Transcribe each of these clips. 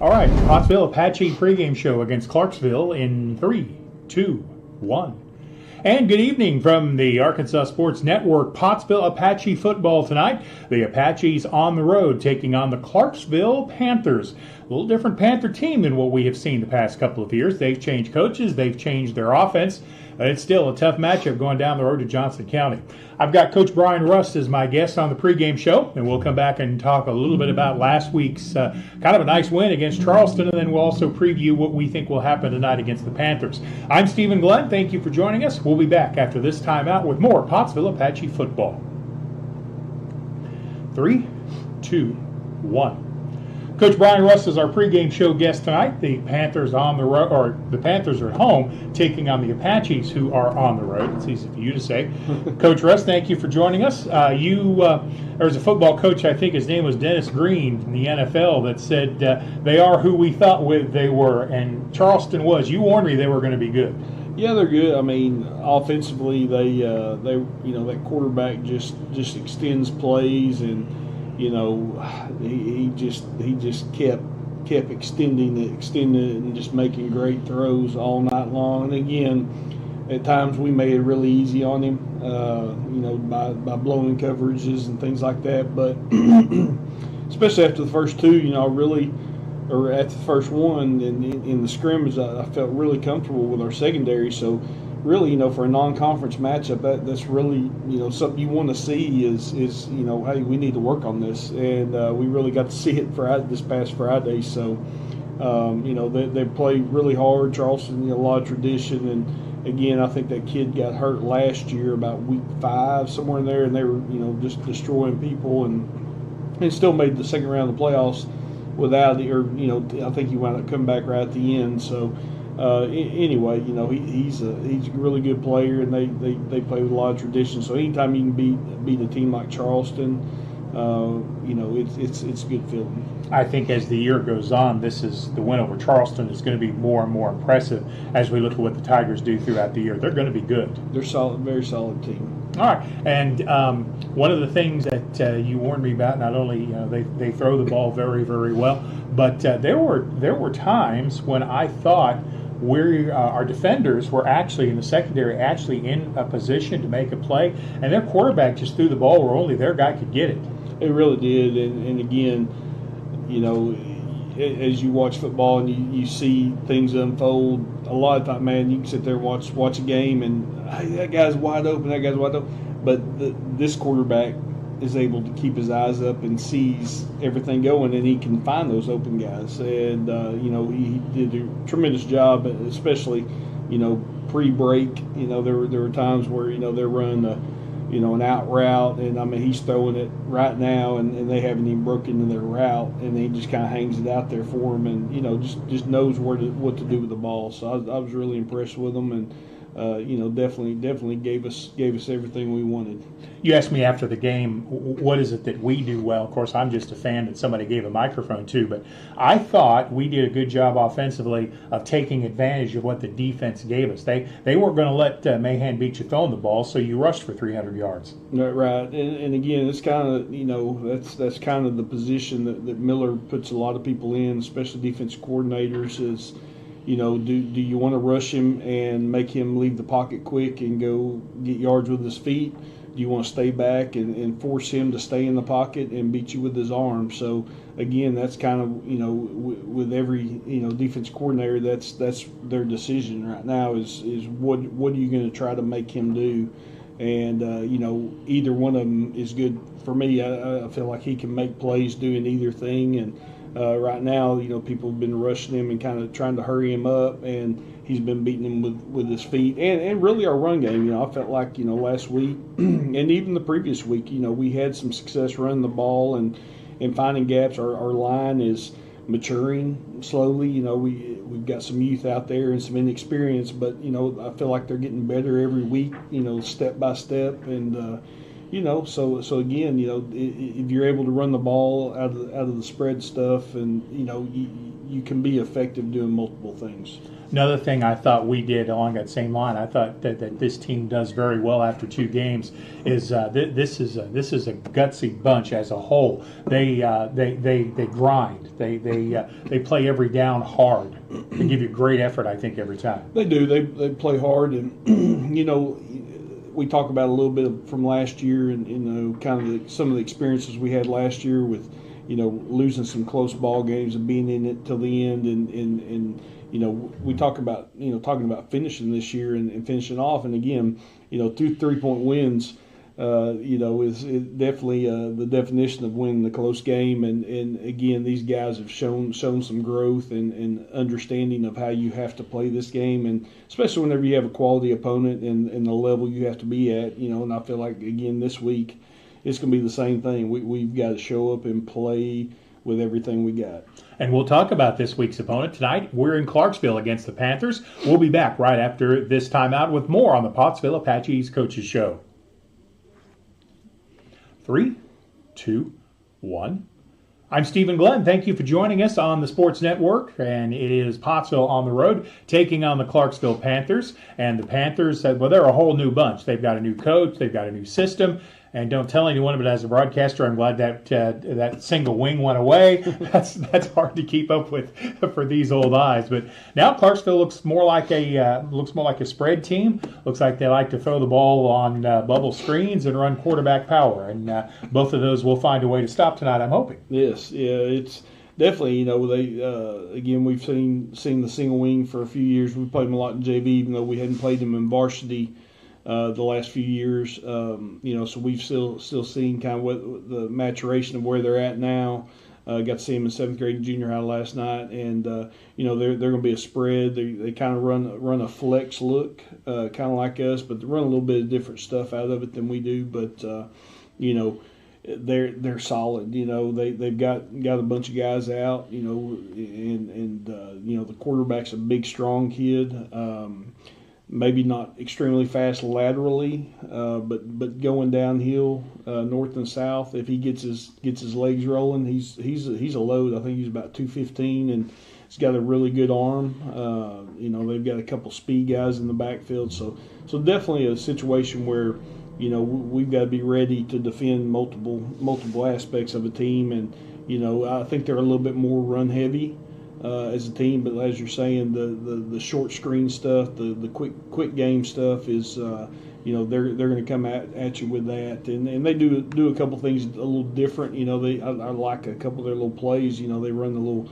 All right, Pottsville Apache pregame show against Clarksville in 3, 2, 1. And good evening from the Arkansas Sports Network. Pottsville Apache football tonight. The Apaches on the road taking on the Clarksville Panthers. A little different Panther team than what we have seen the past couple of years. They've changed coaches. They've changed their offense. It's still a tough matchup going down the road to Johnson County. I've got Coach Brian Rust as my guest on the pregame show, and we'll come back and talk a little bit about last week's kind of a nice win against Charleston, and then we'll also preview what we think will happen tonight against the Panthers. I'm Stephen Glenn. Thank you for joining us. We'll be back after this timeout with more Pottsville Apache football. 3, 2, 1. Coach Brian Rust is our pregame show guest tonight. The Panthers on the road, or the Panthers are at home, taking on the Apaches, who are on the road. It's easy for you to say. Coach Rust, thank you for joining us. There was a football coach, I think his name was Dennis Green from the NFL, that said they are who we thought they were, and Charleston was. You warned me they were going to be good. Yeah, they're good. I mean, offensively, they that quarterback just extends plays, and he just kept extending it, and just making great throws all night long. And again, at times we made it really easy on him, by blowing coverages and things like that. But especially after the first two, or at the first one in the scrimmage, I felt really comfortable with our secondary. So really, for a non-conference matchup, that's really, something you want to see is hey, we need to work on this. And we really got to see it this past Friday. So, they play really hard. Charleston, a lot of tradition. And, again, I think that kid got hurt last year about week 5, somewhere in there, and they were, just destroying people and still made the second round of the playoffs without it. Or, I think he wound up coming back right at the end. So, anyway, he's a really good player, and they play with a lot of tradition. So anytime you can beat a team like Charleston, it's a good feeling. I think as the year goes on, the win over Charleston is going to be more and more impressive as we look at what the Tigers do throughout the year. They're going to be good. They're solid, very solid team. All right, and one of the things that you warned me about, not only they throw the ball very, very well, but there were times when I thought our defenders were actually in the secondary, actually in a position to make a play, and their quarterback just threw the ball where only their guy could get it. It really did, and again, as you watch football and you see things unfold, a lot of time, man, you can sit there and watch a game and, hey, that guy's wide open, but this quarterback is able to keep his eyes up and sees everything going, and he can find those open guys. And he did a tremendous job, especially pre-break. There were times where they're running an out route, and I mean he's throwing it right now, and they haven't even broken into their route, and he just kind of hangs it out there for them, and just knows what to do with the ball. So I was really impressed with them, and definitely gave us everything we wanted. You asked me after the game, what is it that we do well? Of course, I'm just a fan that somebody gave a microphone to, but I thought we did a good job offensively of taking advantage of what the defense gave us. They weren't going to let Mahan beat you throwing the ball, so you rushed for 300 yards. Right, and again, it's kind of that's kind of the position that Miller puts a lot of people in, especially defense coordinators. Is do you want to rush him and make him leave the pocket quick and go get yards with his feet? Do you want to stay back and force him to stay in the pocket and beat you with his arm? So again, that's kind of with every defense coordinator, that's their decision right now is what are you going to try to make him do? And either one of them is good for me. I feel like he can make plays doing either thing, and right now, people have been rushing him and kind of trying to hurry him up, and he's been beating him with his feet. And really our run game, I felt like, last week and even the previous week, we had some success running the ball and finding gaps. Our line is maturing slowly. We've got some youth out there and some inexperience, but, I feel like they're getting better every week, step by step. And, So again, if you're able to run the ball out of the spread stuff, and you can be effective doing multiple things. Another thing I thought we did along that same line, I thought that this team does very well after 2 games. Is this is a gutsy bunch as a whole. They grind. They play every down hard. They give you great effort, I think, every time. They do. They play hard, and we talk about a little bit from last year, and kind of some of the experiences we had last year with losing some close ball games and being in it till the end, and we talk about talking about finishing this year and finishing off, and again 2 3-point wins is definitely the definition of winning the close game, and again these guys have shown some growth and understanding of how you have to play this game, and especially whenever you have a quality opponent and the level you have to be at, and I feel like again this week it's going to be the same thing. We've got to show up and play with everything we got. And we'll talk about this week's opponent tonight. We're in Clarksville against the Panthers. We'll be back right after this timeout with more on the Pottsville Apaches Coaches Show. 3, 2, 1. I'm Stephen Glenn. Thank you for joining us on the Sports Network. And it is Pottsville on the road taking on the Clarksville Panthers. And the Panthers, well, they're a whole new bunch. They've got a new coach. They've got a new system. And don't tell anyone, but as a broadcaster, I'm glad that single wing went away. That's hard to keep up with for these old eyes. But now Clarksville looks more like a spread team. Looks like they like to throw the ball on bubble screens and run quarterback power. And both of those will find a way to stop tonight, I'm hoping. Yes, yeah, it's definitely they again we've seen the single wing for a few years. We played them a lot in JV, even though we hadn't played them in varsity the last few years, so we've still seen kind of what the maturation of where they're at now. Got to see them in 7th grade and junior high last night, and they're going to be a spread. They kind of run a flex look, kind of like us, but they run a little bit of different stuff out of it than we do. But they're solid. They've got a bunch of guys out. And the quarterback's a big, strong kid. Maybe not extremely fast laterally, but going downhill north and south. If he gets his legs rolling, he's a load. I think he's about 215, and he's got a really good arm. They've got a couple speed guys in the backfield, so definitely a situation where we've got to be ready to defend multiple aspects of a team, and I think they're a little bit more run heavy. As a team, but as you're saying, the short screen stuff, the quick game stuff is, they're going to come at you with that, and they do a couple things a little different. I like a couple of their little plays. They run the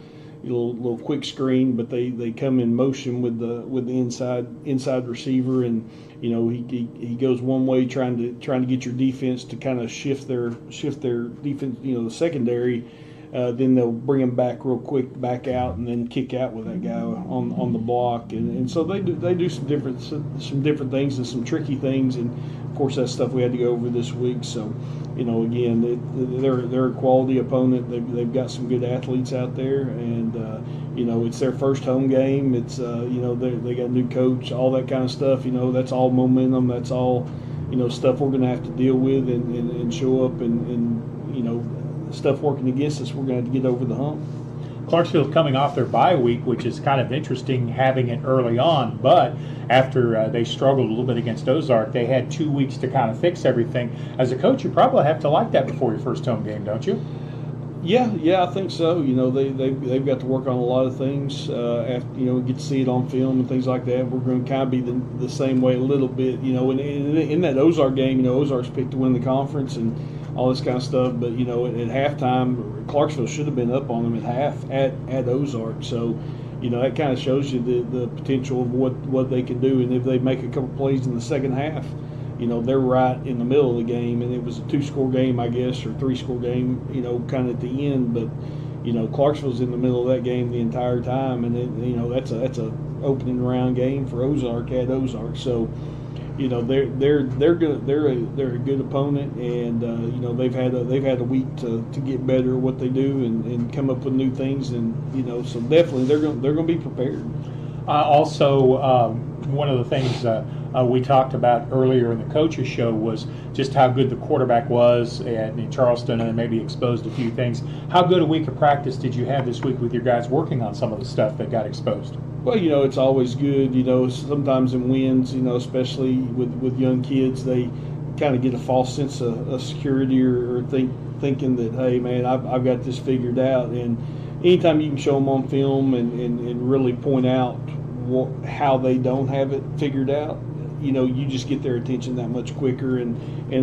little quick screen, but they come in motion with the inside receiver, and he goes one way trying to get your defense to kind of shift their defense, the secondary. Then they'll bring him back real quick, back out, and then kick out with that guy on the block, and so they do some different things and some tricky things, and of course that's stuff we had to go over this week. So, again, they're a quality opponent. They've got some good athletes out there, and it's their first home game. It's they got a new coach, all that kind of stuff. That's all momentum. That's all stuff we're going to have to deal with and show up and stuff working against us, we're going to have to get over the hump. Clarksville's coming off their bye week, which is kind of interesting having it early on, but after they struggled a little bit against Ozark, they had 2 weeks to kind of fix everything. As a coach, you probably have to like that before your first home game, don't you? Yeah, I think so. They've got to work on a lot of things. After get to see it on film and things like that. We're going to kind of be the same way a little bit. In that Ozark game, Ozark's picked to win the conference and all this kind of stuff. But at halftime, Clarksville should have been up on them at half at Ozark. So that kind of shows you the potential of what they can do. And if they make a couple plays in the second half, they're right in the middle of the game, and it was a 2-score game, I guess, or 3-score game, kind of at the end. But, Clarksville's in the middle of that game the entire time, and that's a opening round game for Ozark at Ozark. So, they're good. They're a good opponent, and they've had a week to get better at what they do and come up with new things, and so definitely they're going to be prepared. One of the things we talked about earlier in the coaches show was just how good the quarterback was in Charleston, and maybe exposed a few things. How good a week of practice did you have this week with your guys working on some of the stuff that got exposed? Well, it's always good. Sometimes in wins, especially with young kids, they kind of get a false sense of security or thinking that, hey, man, I've got this figured out. And anytime you can show them on film and really point out how they don't have it figured out, you just get their attention that much quicker, and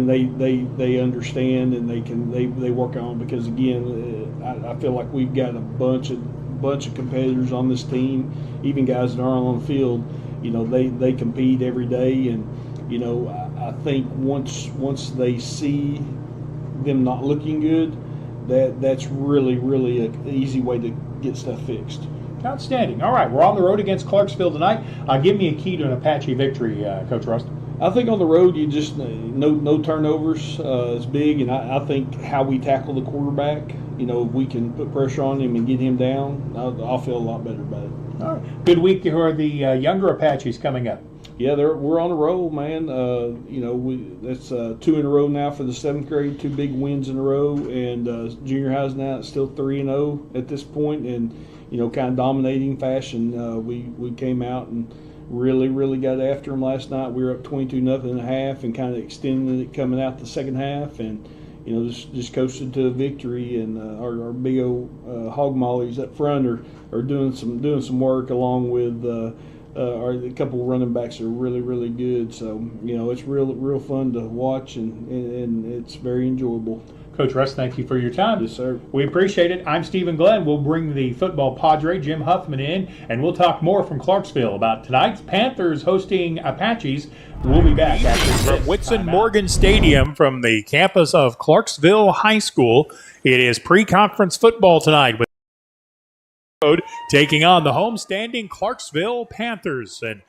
they understand, and they work on it. Because again, I feel like we've got a bunch of competitors on this team, even guys that aren't on the field. They compete every day, and I think once they see them not looking good, that's really an easy way to get stuff fixed. Outstanding. All right, we're on the road against Clarksville tonight. Give me a key to an Apache victory, Coach Rust. I think on the road, you just no turnovers is big, and I think how we tackle the quarterback. If we can put pressure on him and get him down, I'll feel a lot better about it. All right. Good week for the younger Apaches coming up. Yeah, we're on a roll, man. That's 2 in a row now for the 7th grade, 2 big wins in a row, and junior high's now it's still 3-0 at this point, and kind of dominating fashion. We came out and really got after them last night. We were up 22-0 at half, and kind of extended it coming out the second half, and just coasted to a victory. And our big old hog mollies up front are doing some work, along with a couple of running backs are really good. So it's real fun to watch, and it's very enjoyable. Coach Russ, thank you for your time. Yes, sir. We appreciate it. I'm Stephen Glenn. We'll bring the football padre, Jim Huffman, in, and we'll talk more from Clarksville about tonight's Panthers hosting Apaches. We'll be back after this. From Whitson Morgan Stadium from the campus of Clarksville High School, it is pre-conference football tonight with taking on the homestanding Clarksville Panthers. And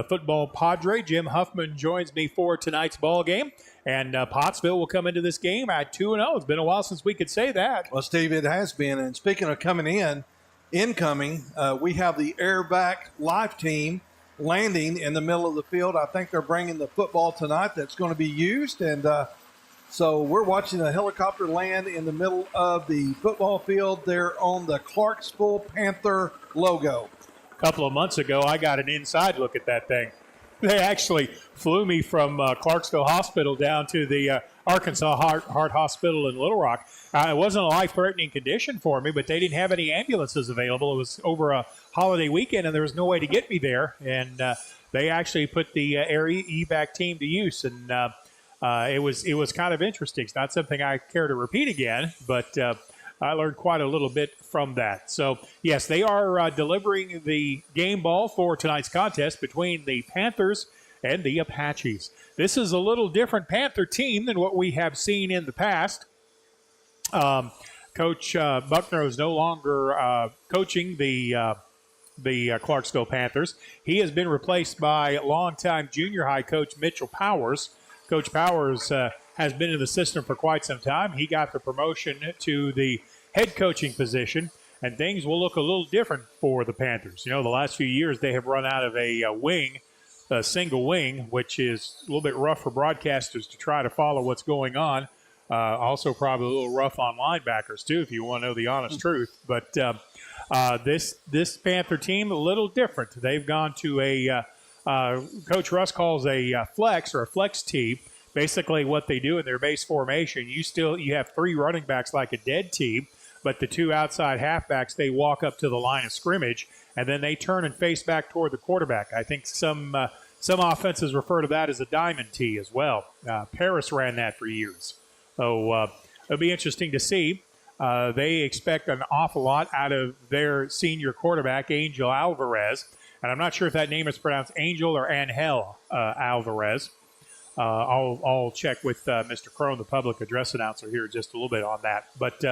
football padre Jim Huffman joins me for tonight's ball game. And Pottsville will come into this game at 2-0. It's been a while since we could say that. Well, Steve, it has been. And speaking of incoming, we have the Airback Life team landing in the middle of the field. I think they're bringing the football tonight that's going to be used. And so we're watching a helicopter land in the middle of the football field there on the Clarksville Panther logo. A couple of months ago, I got an inside look at that thing. They actually flew me from Clarksville Hospital down to the Arkansas Heart Hospital in Little Rock. It wasn't a life-threatening condition for me, but they didn't have any ambulances available. It was over a holiday weekend, and there was no way to get me there. And they actually put the air evac team to use, and it was kind of interesting. It's not something I care to repeat again, but I learned quite a little bit from that. So, yes, they are delivering the game ball for tonight's contest between the Panthers and the Apaches. This is a little different Panther team than what we have seen in the past. Coach Buckner is no longer coaching the Clarksville Panthers. He has been replaced by longtime junior high coach Mitchell Powers. Coach Powers has been in the system for quite some time. He got the promotion to the head coaching position, and things will look a little different for the Panthers. The last few years they have run out of a single wing, which is a little bit rough for broadcasters to try to follow what's going on. Also probably a little rough on linebackers, too, if you want to know the honest truth. But this Panther team, a little different. They've gone to Coach Russ calls a flex or a flex tee. Basically what they do in their base formation, you have 3 running backs like a dead team, but the 2 outside halfbacks, they walk up to the line of scrimmage, and then they turn and face back toward the quarterback. I think some offenses refer to that as a diamond tee as well. Paris ran that for years. So it'll be interesting to see. They expect an awful lot out of their senior quarterback, Angel Alvarez. And I'm not sure if that name is pronounced Angel or Angel Alvarez. I'll check with Mr. Crone, the public address announcer, here just a little bit on that. But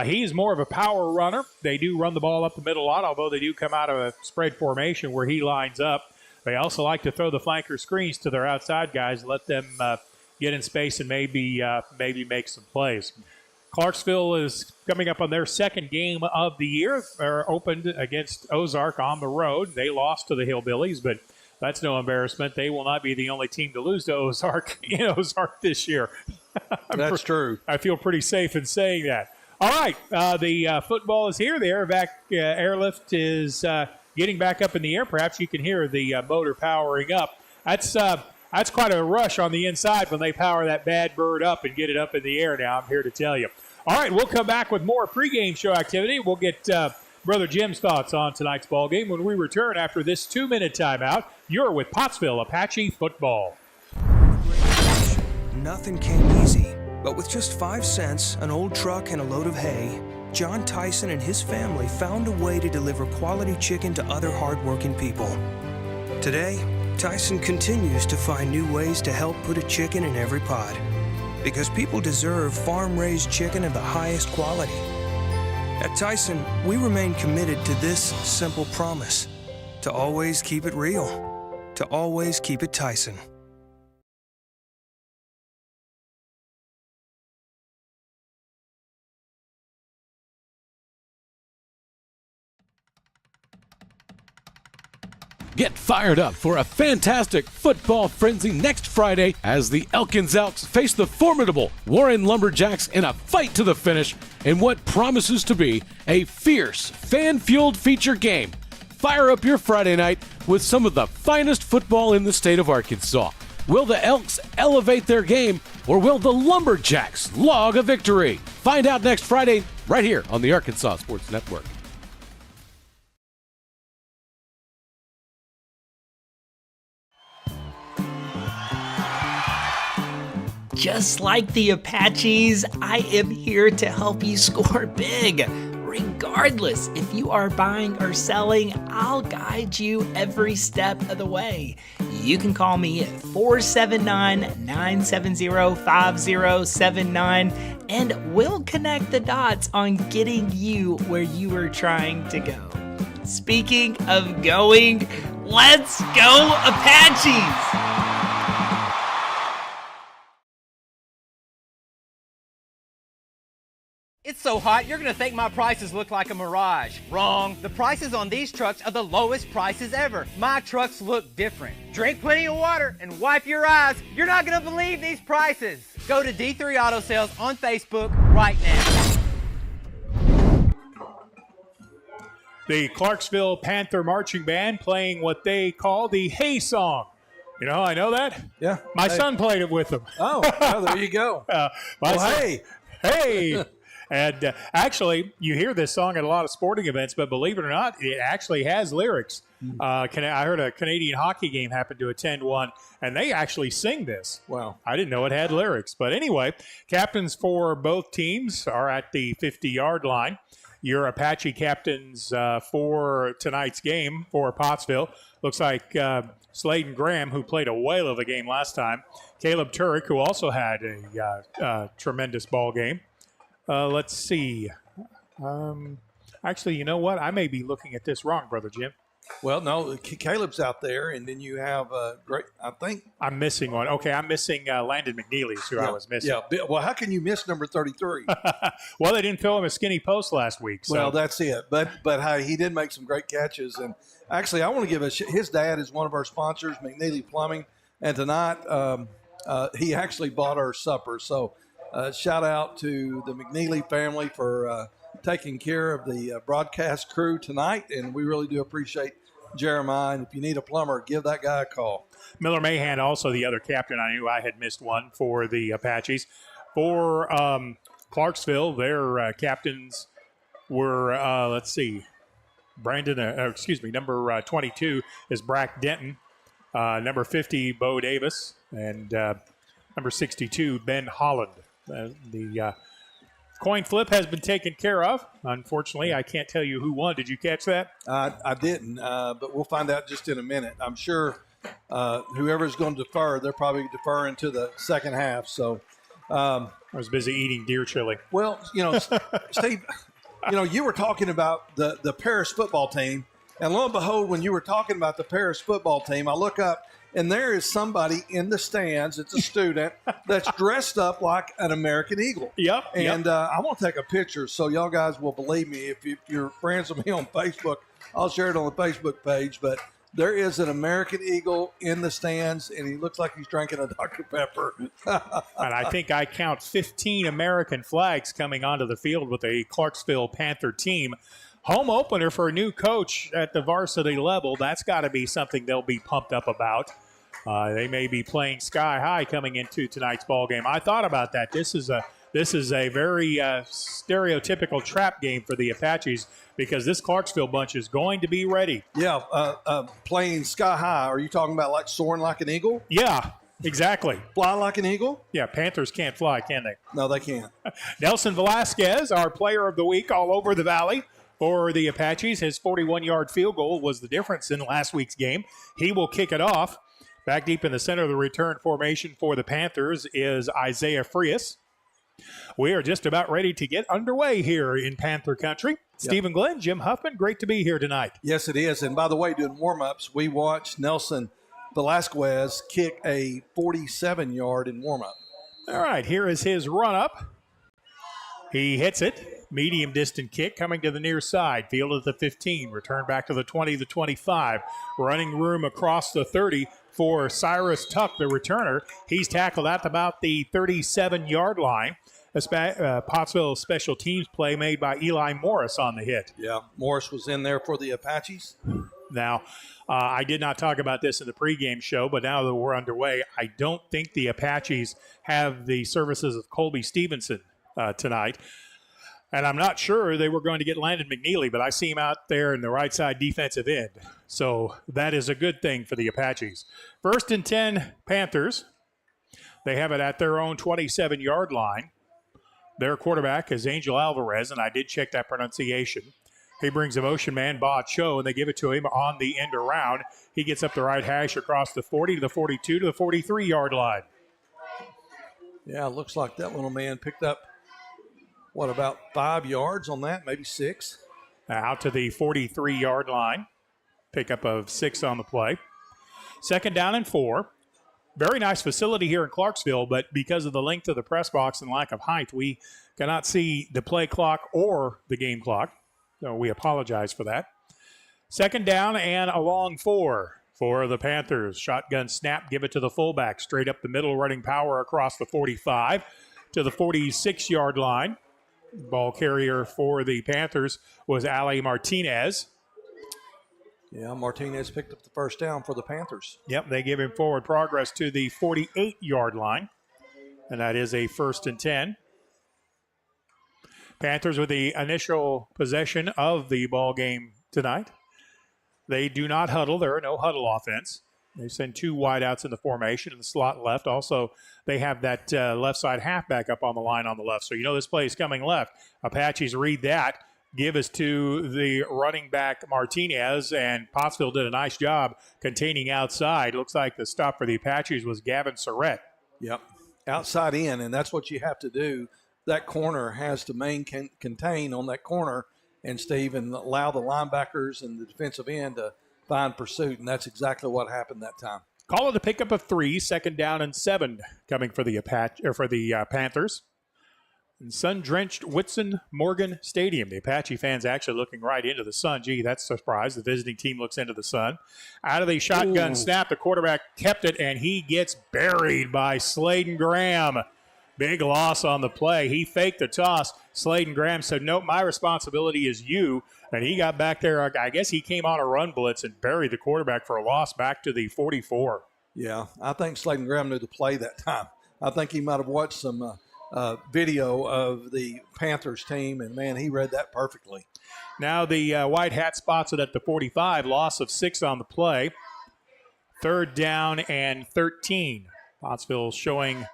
he's more of a power runner. They do run the ball up the middle a lot, although they do come out of a spread formation where he lines up. They also like to throw the flanker screens to their outside guys, let them get in space and maybe make some plays. Clarksville is coming up on their second game of the year. They're opened against Ozark on the road. They lost to the Hillbillies, but that's no embarrassment. They will not be the only team to lose to Ozark in Ozark this year. That's true. I feel pretty safe in saying that. All right, the football is here. The airlift is getting back up in the air. Perhaps you can hear the motor powering up. That's quite a rush on the inside when they power that bad bird up and get it up in the air now, I'm here to tell you. All right, we'll come back with more pregame show activity. We'll get Brother Jim's thoughts on tonight's ball game when we return after this 2-minute timeout. You're with Pottsville Apache football. Nothing came easy, but with just 5 cents, an old truck, and a load of hay, John Tyson and his family found a way to deliver quality chicken to other hardworking people. Today, Tyson continues to find new ways to help put a chicken in every pot. Because people deserve farm-raised chicken of the highest quality. At Tyson, we remain committed to this simple promise: to always keep it real, to always keep it Tyson. Get fired up for a fantastic football frenzy next Friday as the Elkins Elks face the formidable Warren Lumberjacks in a fight to the finish in what promises to be a fierce, fan-fueled feature game. Fire up your Friday night with some of the finest football in the state of Arkansas. Will the Elks elevate their game, or will the Lumberjacks log a victory? Find out next Friday right here on the Arkansas Sports Network. Just like the Apaches, I am here to help you score big. Regardless if you are buying or selling, I'll guide you every step of the way. You can call me at 479-970-5079 and we'll connect the dots on getting you where you are trying to go. Speaking of going, let's go Apaches! It's so hot, you're going to think my prices look like a mirage. Wrong. The prices on these trucks are the lowest prices ever. My trucks look different. Drink plenty of water and wipe your eyes. You're not going to believe these prices. Go to D3 Auto Sales on Facebook right now. The Clarksville Panther Marching Band playing what they call the Hey Song. You know, I know that. Yeah. My son played it with them. Oh, well, there you go. Hey. And actually, you hear this song at a lot of sporting events, but believe it or not, it actually has lyrics. I heard a Canadian hockey game happened to attend one, and they actually sing this. Wow. I didn't know it had lyrics. But anyway, captains for both teams are at the 50-yard line. Your Apache captains for tonight's game for Pottsville looks like Sladen Graham, who played a whale of a game last time. Caleb Turek, who also had a tremendous ball game. Let's see. Actually, you know what? I may be looking at this wrong, Brother Jim. Well, no, Caleb's out there, and then you have great. I think I'm missing one. Okay, I'm missing Landon McNeely's, who I was missing. Yeah. Well, how can you miss number 33? Well, they didn't fill him a skinny post last week. So. Well, that's it. But hey, he did make some great catches, and actually, I want to give his dad is one of our sponsors, McNeely Plumbing, and tonight he actually bought our supper. So. Shout out to the McNeely family for taking care of the broadcast crew tonight, and we really do appreciate Jeremiah. And if you need a plumber, give that guy a call. Miller Mahan, also the other captain. I knew I had missed one for the Apaches. For Clarksville, their captains were, let's see, number 22 is Brack Denton, number 50, Bo Davis, and number 62, Ben Holland. The coin flip has been taken care of. Unfortunately, I can't tell you who won. Did you catch that? I didn't, but we'll find out just in a minute. I'm sure whoever's going to defer, they're probably deferring to the second half. So I was busy eating deer chili. Well, Steve, you were talking about the Paris football team, and lo and behold, when you were talking about the Paris football team, I look up and there is somebody in the stands. It's a student that's dressed up like an American Eagle. Yep. And I want to take a picture so y'all guys will believe me. If you're friends with me on Facebook, I'll share it on the Facebook page. But there is an American Eagle in the stands, and he looks like he's drinking a Dr. Pepper. And I think I count 15 American flags coming onto the field with a Clarksville Panther team. Home opener for a new coach at the varsity level. That's got to be something they'll be pumped up about. They may be playing sky high coming into tonight's ball game. I thought about that. This is a very stereotypical trap game for the Apaches because this Clarksville bunch is going to be ready. Yeah, playing sky high. Are you talking about like soaring like an eagle? Yeah, exactly. Fly like an eagle? Yeah, Panthers can't fly, can they? No, they can't. Nelson Velasquez, our player of the week all over the valley for the Apaches. His 41-yard field goal was the difference in last week's game. He will kick it off. Back deep in the center of the return formation for the Panthers is Isaiah Frias. We are just about ready to get underway here in Panther Country. Stephen Glenn, Jim Huffman, great to be here tonight. Yes, it is. And by the way, doing warm-ups, we watched Nelson Velasquez kick a 47-yard in warm-up. All right, here is his run-up. He hits it. Medium distant kick coming to the near side. Field at the 15. Return back to the 20, the 25. Running room across the 30 for Cyrus Tuck, the returner. He's tackled at about the 37-yard line. Pottsville special teams play made by Eli Morris on the hit. Yeah, Morris was in there for the Apaches. Now, I did not talk about this in the pregame show, but now that we're underway, I don't think the Apaches have the services of Colby Stevenson tonight. And I'm not sure they were going to get Landon McNeely, but I see him out there in the right side defensive end. So that is a good thing for the Apaches. 1st and 10 Panthers. They have it at their own 27-yard line. Their quarterback is Angel Alvarez, and I did check that pronunciation. He brings a motion man, Ba Cho, and they give it to him on the end around. He gets up the right hash across the 40 to the 42 to the 43-yard line. Yeah, it looks like that little man picked up, about 5 yards on that, maybe 6. Out to the 43-yard line. Pickup of 6 on the play. 2nd down and 4. Very nice facility here in Clarksville, but because of the length of the press box and lack of height, we cannot see the play clock or the game clock. So we apologize for that. 2nd down and a long 4 for the Panthers. Shotgun snap, give it to the fullback. Straight up the middle, running power across the 45 to the 46-yard line. Ball carrier for the Panthers was Ali Martinez. Yeah, Martinez picked up the 1st down for the Panthers. Yep, they give him forward progress to the 48-yard line, and that is a 1st and 10. Panthers with the initial possession of the ball game tonight. They do not huddle. There are no huddle offense. They send 2 wideouts in the formation in the slot left. Also, they have that left side halfback up on the line on the left. So you know this play is coming left. Apaches read that. Give us to the running back Martinez, and Pottsville did a nice job containing outside. Looks like the stop for the Apaches was Gavin Surrett. Yep, outside in, and that's what you have to do. That corner has to contain on that corner, and Steve, and allow the linebackers and the defensive end to find pursuit, and that's exactly what happened that time. Call it a pickup of 3, 2nd down and 7 coming for the Panthers. In sun-drenched Whitson Morgan Stadium. The Apache fans actually looking right into the sun. Gee, that's a surprise. The visiting team looks into the sun. Out of the shotgun snap, the quarterback kept it, and he gets buried by Sladen Graham. Big loss on the play. He faked the toss. Sladen Graham said, nope, my responsibility is you. And he got back there. I guess he came on a run blitz and buried the quarterback for a loss back to the 44. Yeah, I think Sladen Graham knew the play that time. I think he might have watched some video of the Panthers team, and, man, he read that perfectly. Now the white hat spots it at the 45. Loss of 6 on the play. 3rd down and 13. Pottsville showing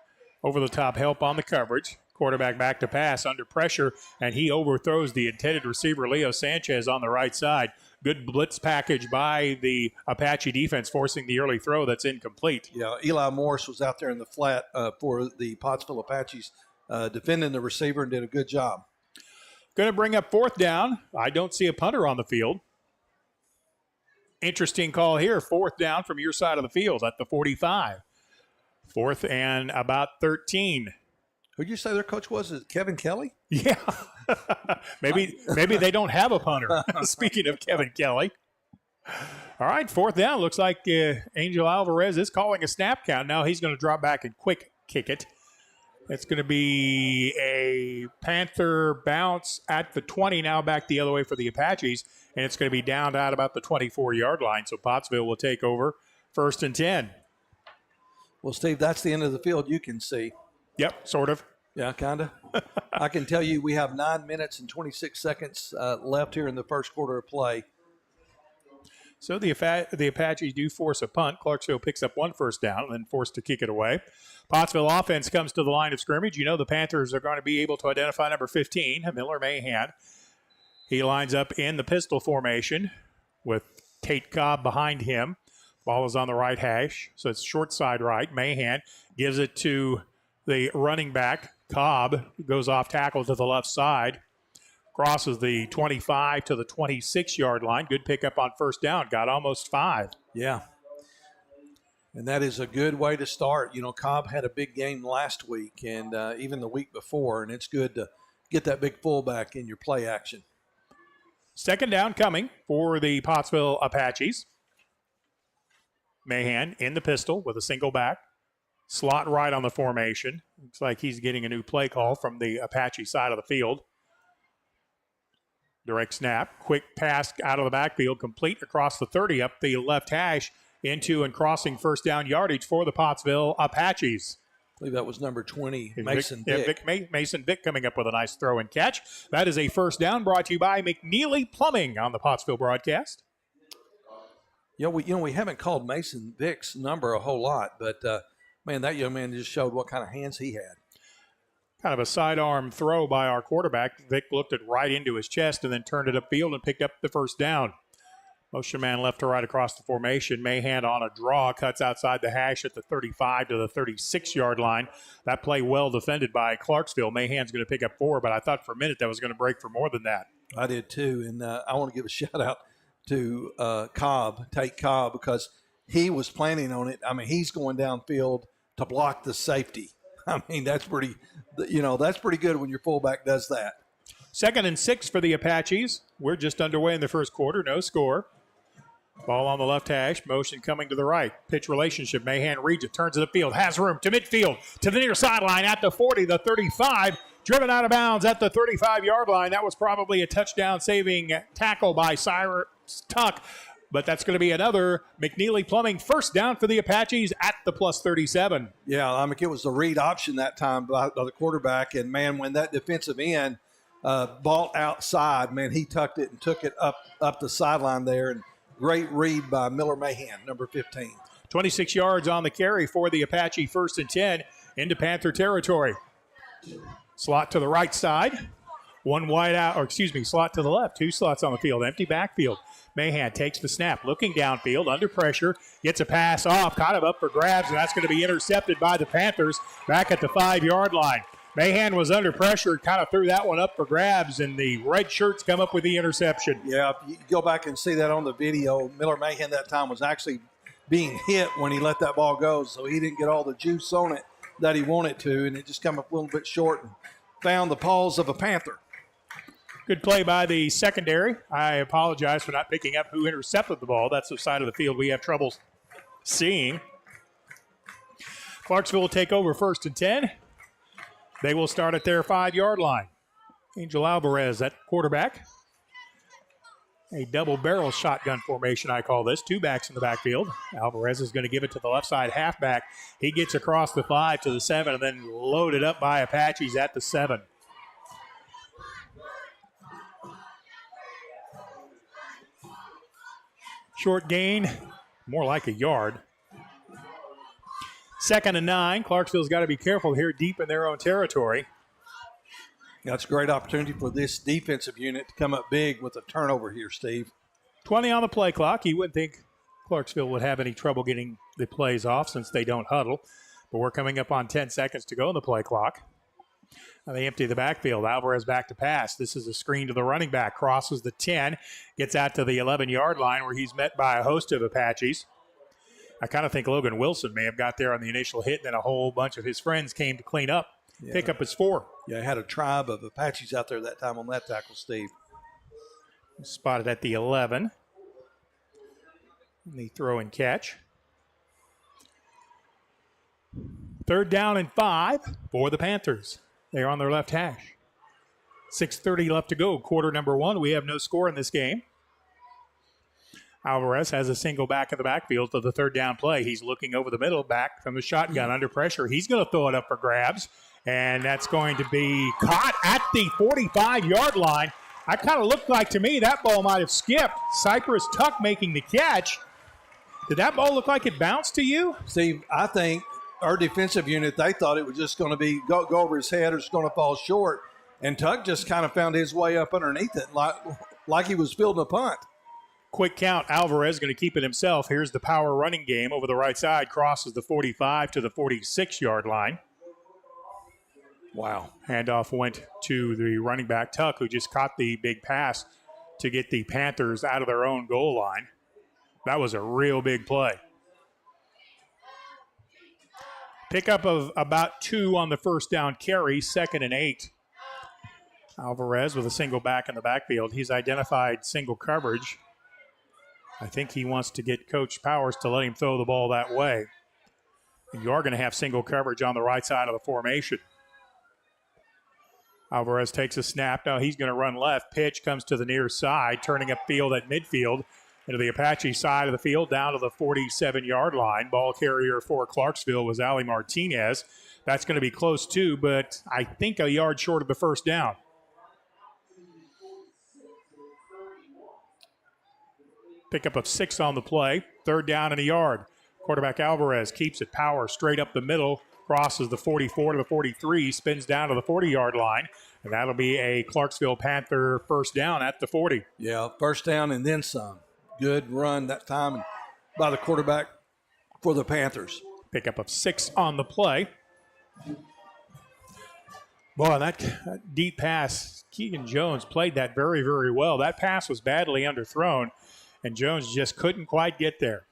over-the-top help on the coverage. Quarterback back to pass under pressure, and he overthrows the intended receiver, Leo Sanchez, on the right side. Good blitz package by the Apache defense, forcing the early throw that's incomplete. Yeah, Eli Morris was out there in the flat for the Pottsville Apaches, defending the receiver, and did a good job. Going to bring up 4th down. I don't see a punter on the field. interesting call here. 4th down from your side of the field at the 45. 4th and about 13. Who'd you say their coach was? Is it Kevin Kelly? Yeah. maybe they don't have a punter. Speaking of Kevin Kelly. All right, 4th down. Looks like Angel Alvarez is calling a snap count. Now he's going to drop back and quick kick it. It's going to be a Panther bounce at the 20, now back the other way for the Apaches, and it's going to be down at about the 24-yard line. So Pottsville will take over 1st and 10. Well, Steve, that's the end of the field you can see. Yep, sort of. Yeah, kind of. I can tell you we have 9 minutes and 26 seconds left here in the first quarter of play. So the Apaches do force a punt. Clarksville picks up 1 first down and then forced to kick it away. Pottsville offense comes to the line of scrimmage. You know the Panthers are going to be able to identify number 15, Miller Mahan. He lines up in the pistol formation with Tate Cobb behind him. Ball is on the right hash, so it's short side right. Mahan gives it to the running back. Cobb goes off tackle to the left side. Crosses the 25 to the 26-yard line. Good pickup on first down. Got almost 5. Yeah. And that is a good way to start. You know, Cobb had a big game last week and even the week before, and it's good to get that big fullback in your play action. 2nd down coming for the Pottsville Apaches. Mahan in the pistol with a single back. Slot right on the formation. Looks like he's getting a new play call from the Apache side of the field. Direct snap, quick pass out of the backfield, complete across the 30 up the left hash into and crossing first down yardage for the Pottsville Apaches. I believe that was number 20, Mason Vick. Mason Vick coming up with a nice throw and catch. That is a first down brought to you by McNeely Plumbing on the Pottsville broadcast. We haven't called Mason Vick's number a whole lot, but, man, that young man just showed what kind of hands he had. Kind of a sidearm throw by our quarterback. Vick looked it right into his chest and then turned it upfield and picked up the first down. Motion man left to right across the formation. Mahan on a draw, cuts outside the hash at the 35 to the 36-yard line. That play well defended by Clarksville. Mahan's going to pick up 4, but I thought for a minute that was going to break for more than that. I did too, and I want to give a shout-out to Tate Cobb, because he was planning on it. I mean, he's going downfield to block the safety. I mean, that's pretty good when your fullback does that. 2nd and 6 for the Apaches. We're just underway in the first quarter. No score. Ball on the left hash. Motion coming to the right. Pitch relationship. Mahan reads it. Turns it upfield. Has room to midfield. To the near sideline at the 40, the 35. Driven out of bounds at the 35-yard line. That was probably a touchdown-saving tackle by Cyrus Tuck. But that's going to be another McNeely Plumbing first down for the Apaches at the plus 37. Yeah, I mean, it was the read option that time by the quarterback. And, man, when that defensive end ball outside, man, he tucked it and took it up the sideline there. And great read by Miller Mahan, number 15. 26 yards on the carry for the Apache 1st and 10 into Panther territory. Slot to the right side. One wide out, slot to the left. 2 slots on the field. Empty backfield. Mahan takes the snap, looking downfield, under pressure, gets a pass off, kind of up for grabs, and that's going to be intercepted by the Panthers back at the 5-yard line. Mahan was under pressure, kind of threw that one up for grabs, and the red shirts come up with the interception. Yeah, if you go back and see that on the video, Miller Mahan that time was actually being hit when he let that ball go, so he didn't get all the juice on it that he wanted to, and it just come up a little bit short and found the paws of a Panther. Good play by the secondary. I apologize for not picking up who intercepted the ball. That's the side of the field we have trouble seeing. Clarksville will take over 1st and 10. They will start at their 5-yard line. Angel Alvarez at quarterback. A double-barrel shotgun formation, I call this. 2 backs in the backfield. Alvarez is going to give it to the left side halfback. He gets across the 5 to the 7 and then loaded up by Apaches at the 7. Short gain, more like a yard. 2nd and 9. Clarksville's got to be careful here deep in their own territory. That's a great opportunity for this defensive unit to come up big with a turnover here, Steve. 20 on the play clock. You wouldn't think Clarksville would have any trouble getting the plays off since they don't huddle. But we're coming up on 10 seconds to go in the play clock. Now they empty the backfield. Alvarez back to pass. This is a screen to the running back. Crosses the 10. Gets out to the 11-yard line where he's met by a host of Apaches. I kind of think Logan Wilson may have got there on the initial hit, and then a whole bunch of his friends came to clean up. Yeah. Pick up his 4. Yeah, had a tribe of Apaches out there that time on that tackle, Steve. Spotted at the 11. And the throw and catch. 3rd down and 5 for the Panthers. They're on their left hash. 6:30 left to go. Quarter number 1. We have no score in this game. Alvarez has a single back in the backfield to the 3rd down play. He's looking over the middle, back from the shotgun under pressure. He's going to throw it up for grabs, and that's going to be caught at the 45-yard line. I kind of looked like to me that ball might have skipped. Cypress Tuck making the catch. Did that ball look like it bounced to you? Steve, I think our defensive unit, they thought it was just going to be go over his head or it's going to fall short. And Tuck just kind of found his way up underneath it like he was fielding a punt. Quick count. Alvarez going to keep it himself. Here's the power running game over the right side. Crosses the 45 to the 46-yard line. Wow. Handoff went to the running back, Tuck, who just caught the big pass to get the Panthers out of their own goal line. That was a real big play. Pickup of about 2 on the first down carry, 2nd and 8. Alvarez with a single back in the backfield. He's identified single coverage. I think he wants to get Coach Powers to let him throw the ball that way. And you are going to have single coverage on the right side of the formation. Alvarez takes a snap. Now he's going to run left. Pitch comes to the near side, turning up field at midfield into the Apache side of the field down to the 47-yard line. Ball carrier for Clarksville was Ali Martinez. That's going to be close too, but I think a yard short of the first down. Pickup of 6 on the play. 3rd down and a yard. Quarterback Alvarez keeps it. Power straight up the middle. Crosses the 44 to the 43. Spins down to the 40-yard line. And that'll be a Clarksville Panther first down at the 40. Yeah, first down and then some. Good run that time by the quarterback for the Panthers. Pickup of 6 on the play. Boy, that deep pass, Keegan Jones played that very, very well. That pass was badly underthrown, and Jones just couldn't quite get there.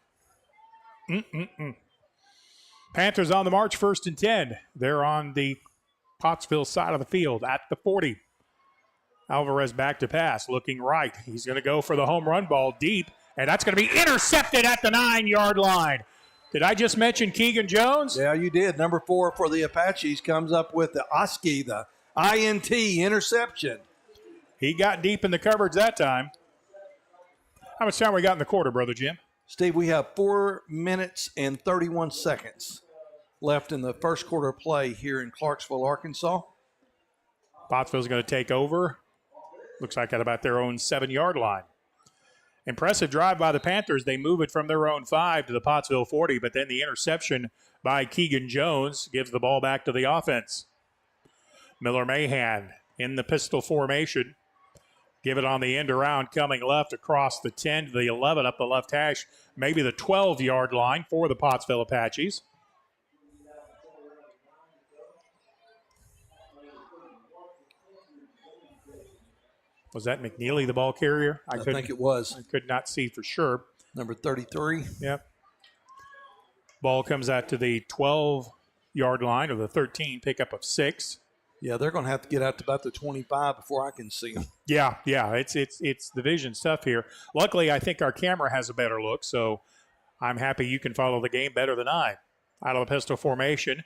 Panthers on the march, 1st and 10. They're on the Pottsville side of the field at the 40. Alvarez back to pass, looking right. He's going to go for the home run ball deep, and that's going to be intercepted at the 9-yard line. Did I just mention Keegan Jones? Yeah, you did. Number 4 for the Apaches comes up with the OSCI, the INT interception. He got deep in the coverage that time. How much time we got in the quarter, Brother Jim? Steve, we have 4 minutes and 31 seconds left in the first quarter of play here in Clarksville, Arkansas. Pottsville's going to take over. Looks like at about their own 7-yard line. Impressive drive by the Panthers. They move it from their own 5 to the Pottsville 40, but then the interception by Keegan Jones gives the ball back to the offense. Miller Mahan in the pistol formation. Give it on the end around, coming left across the 10 to the 11 up the left hash, maybe the 12-yard line for the Pottsville Apaches. Was that McNeely, the ball carrier? I think it was. I could not see for sure. Number 33. Yep. Ball comes out to the 12-yard line or the 13, pickup of 6. Yeah, they're going to have to get out to about the 25 before I can see them. Yeah, it's the vision stuff here. Luckily, I think our camera has a better look, so I'm happy you can follow the game better than I. Out of the pistol formation,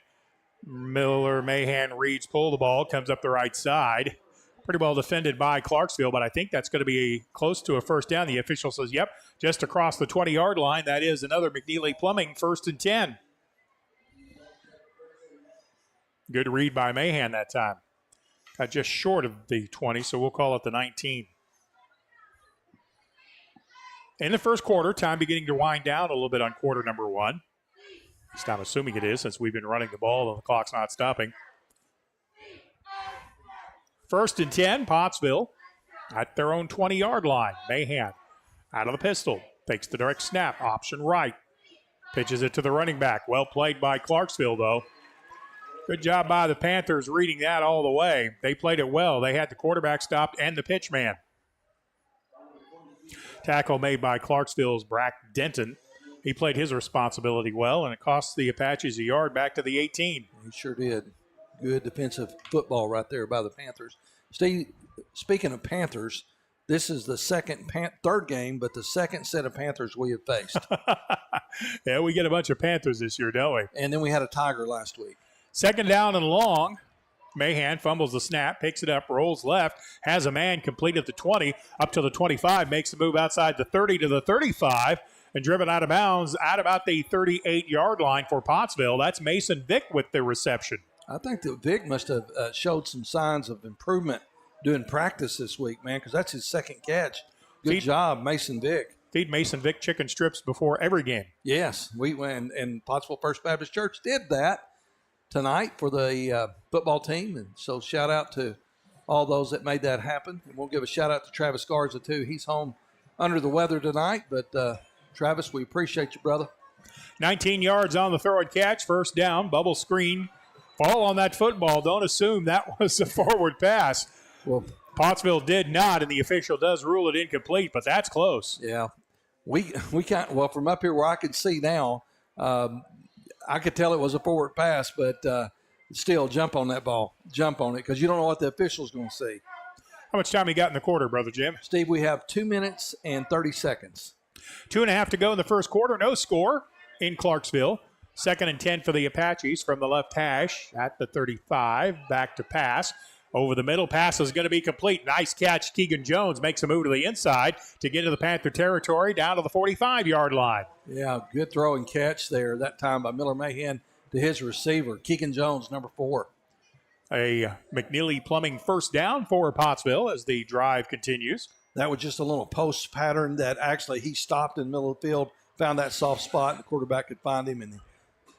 Miller, Mahan, Reeds pull the ball, comes up the right side. Pretty well defended by Clarksville, but I think that's going to be close to a first down. The official says, yep, just across the 20-yard line. That is another McNeely Plumbing 1st and 10. Good read by Mahan that time. Got just short of the 20, so we'll call it the 19. In the first quarter, time beginning to wind down a little bit on quarter number 1. At least I'm assuming it is since we've been running the ball and the clock's not stopping. 1st and 10, Pottsville at their own 20-yard line. Mahan out of the pistol. Takes the direct snap. Option right. Pitches it to the running back. Well played by Clarksville, though. Good job by the Panthers reading that all the way. They played it well. They had the quarterback stopped and the pitch man. Tackle made by Clarksville's Brack Denton. He played his responsibility well, and it cost the Apaches a yard back to the 18. He sure did. Good defensive football right there by the Panthers. Steve, speaking of Panthers, this is the third game, but the second set of Panthers we have faced. Yeah, we get a bunch of Panthers this year, don't we? And then we had a Tiger last week. Second down and long. Mahan fumbles the snap, picks it up, rolls left, has a man complete at the 20, up to the 25, makes the move outside the 30 to the 35, and driven out of bounds at about the 38-yard line for Pottsville. That's Mason Vick with the reception. I think that Vick must have showed some signs of improvement doing practice this week, man, because that's his second catch. Good job, Mason Vick. Feed Mason Vick chicken strips before every game. Yes, we went, and Pottsville First Baptist Church did that tonight for the football team, and so shout out to all those that made that happen. And we'll give a shout out to Travis Garza too. He's home under the weather tonight, but Travis, we appreciate you, brother. 19 yards on the throw and catch, first down, bubble screen. Fall on that football. Don't assume that was a forward pass. Well, Pottsville did not, and the official does rule it incomplete, but that's close. Yeah, we can't. Well, from up here where I can see now, I could tell it was a forward pass, but still, jump on that ball. Jump on it, because you don't know what the official's going to see. How much time you got in the quarter, Brother Jim? Steve, we have 2 minutes and 30 seconds. 2.5 to go in the first quarter. No score in Clarksville. 2nd and 10 for the Apaches from the left hash at the 35. Back to pass. Over the middle, pass is going to be complete. Nice catch. Keegan Jones makes a move to the inside to get to the Panther territory down to the 45-yard line. Yeah, good throw and catch there that time by Miller Mahan to his receiver, Keegan Jones, number 4. A McNeely Plumbing first down for Pottsville as the drive continues. That was just a little post pattern that actually he stopped in the middle of the field, found that soft spot, and the quarterback could find him and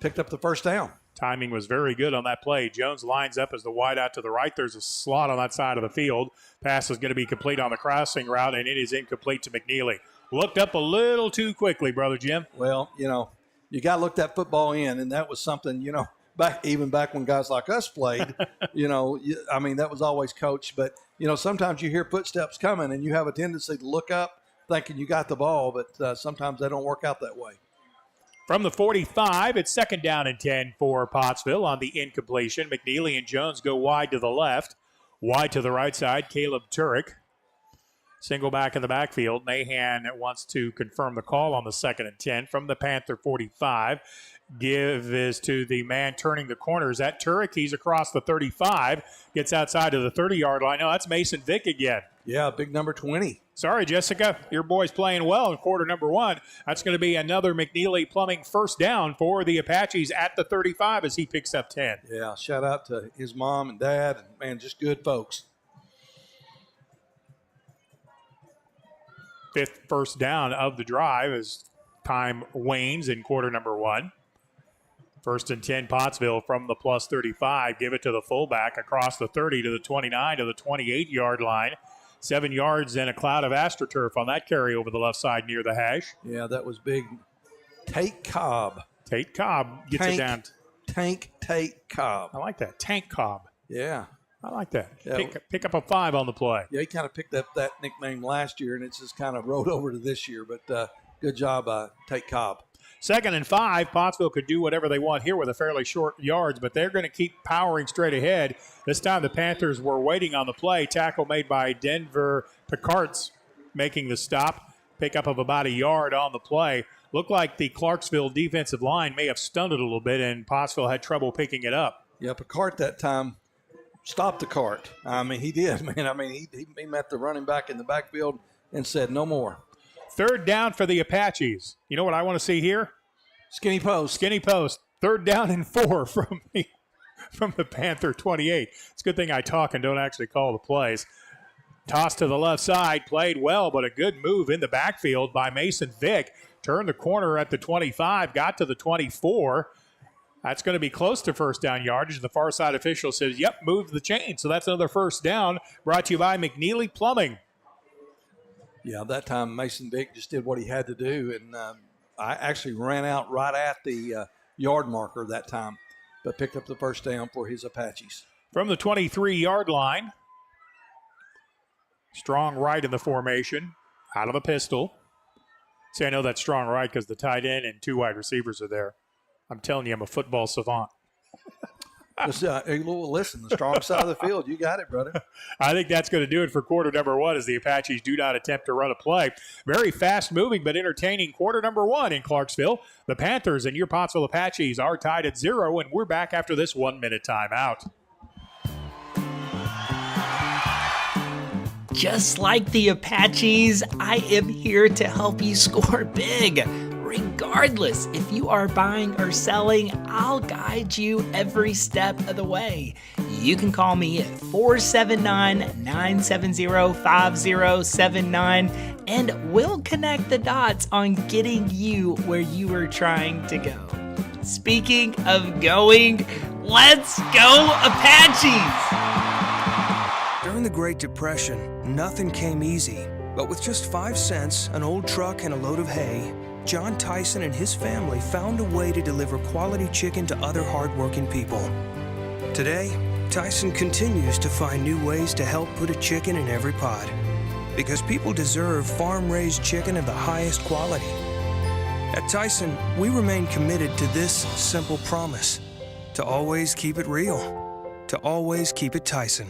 picked up the first down. Timing was very good on that play. Jones lines up as the wide out to the right. There's a slot on that side of the field. Pass is going to be complete on the crossing route, and it is incomplete to McNeely. Looked up a little too quickly, Brother Jim. Well, you got to look that football in, and that was something, back when guys like us played, that was always coached. But, sometimes you hear footsteps coming, and you have a tendency to look up thinking you got the ball, but sometimes they don't work out that way. From the 45, it's 2nd down and 10 for Pottsville on the incompletion. McNeely and Jones go wide to the left. Wide to the right side, Caleb Turek. Single back in the backfield. Mahan wants to confirm the call on the 2nd and 10 from the Panther 45. Give is to the man turning the corners at Turek. He's across the 35. Gets outside of the 30-yard line. No, that's Mason Vick again. Yeah, big number 20. Sorry, Jessica. Your boy's playing well in quarter number 1. That's going to be another McNeely Plumbing first down for the Apaches at the 35 as he picks up 10. Yeah, shout out to his mom and dad. And, man, just good folks. 5th first down of the drive as time wanes in quarter number 1. 1st and 10 Pottsville from the plus 35. Give it to the fullback across the 30 to the 29 to the 28-yard line. 7 yards and a cloud of AstroTurf on that carry over the left side near the hash. Yeah, that was big. Tate Cobb. Tate Cobb gets it down. Tate Cobb. I like that. Tank Cobb. Yeah. I like that. Yeah. Pick up a 5 on the play. Yeah, he kind of picked up that nickname last year, and it's just kind of rolled over to this year. But good job, Tate Cobb. 2nd and 5. Pottsville could do whatever they want here with a fairly short yards, but they're going to keep powering straight ahead. This time the Panthers were waiting on the play. Tackle made by Denver Picarts making the stop. Pickup of about a yard on the play. Looked like the Clarksville defensive line may have stunned it a little bit, and Pottsville had trouble picking it up. Yeah, Picard that time stopped the cart. He did, man. He met the running back in the backfield and said no more. 3rd down for the Apaches. You know what I want to see here? Skinny post. Skinny post. 3rd down and 4 from the Panther 28. It's a good thing I talk and don't actually call the plays. Toss to the left side. Played well, but a good move in the backfield by Mason Vick. Turned the corner at the 25. Got to the 24. That's going to be close to first down yardage. The far side official says, yep, move the chain. So that's another first down brought to you by McNeely Plumbing. Yeah, that time Mason Vick just did what he had to do, and I actually ran out right at the yard marker that time. but picked up the first down for his Apaches. From the 23-yard line, strong right in the formation, out of the pistol. See, I know that's strong right because the tight end and 2 wide receivers are there. I'm telling you, I'm a football savant. Listen, the strong side of the field, you got it, brother. I think that's going to do it for quarter number 1 as the Apaches do not attempt to run a play. Very fast-moving but entertaining quarter number 1 in Clarksville. The Panthers and your Pottsville Apaches are tied at 0, and we're back after this 1-minute timeout. Just like the Apaches, I am here to help you score big. Regardless if you are buying or selling, I'll guide you every step of the way. You can call me at 479-970-5079 and we'll connect the dots on getting you where you are trying to go. Speaking of going, let's go Apaches! During the Great Depression, nothing came easy. But with just 5 cents, an old truck, and a load of hay, John Tyson and his family found a way to deliver quality chicken to other hardworking people. Today, Tyson continues to find new ways to help put a chicken in every pot. Because people deserve farm-raised chicken of the highest quality. At Tyson, we remain committed to this simple promise: to always keep it real, to always keep it Tyson.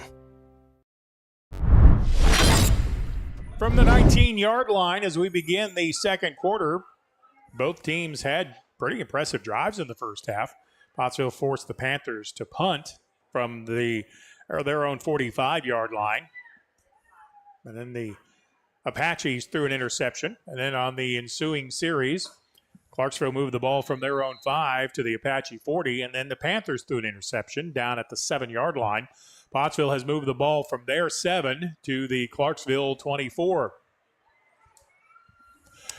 From the 19-yard line as we begin the second quarter, both teams had pretty impressive drives in the first half. Pottsville forced the Panthers to punt from their own 45-yard line. And then the Apaches threw an interception. And then on the ensuing series, Clarksville moved the ball from their own 5 to the Apache 40. And then the Panthers threw an interception down at the 7-yard line. Pottsville has moved the ball from their 7 to the Clarksville 24.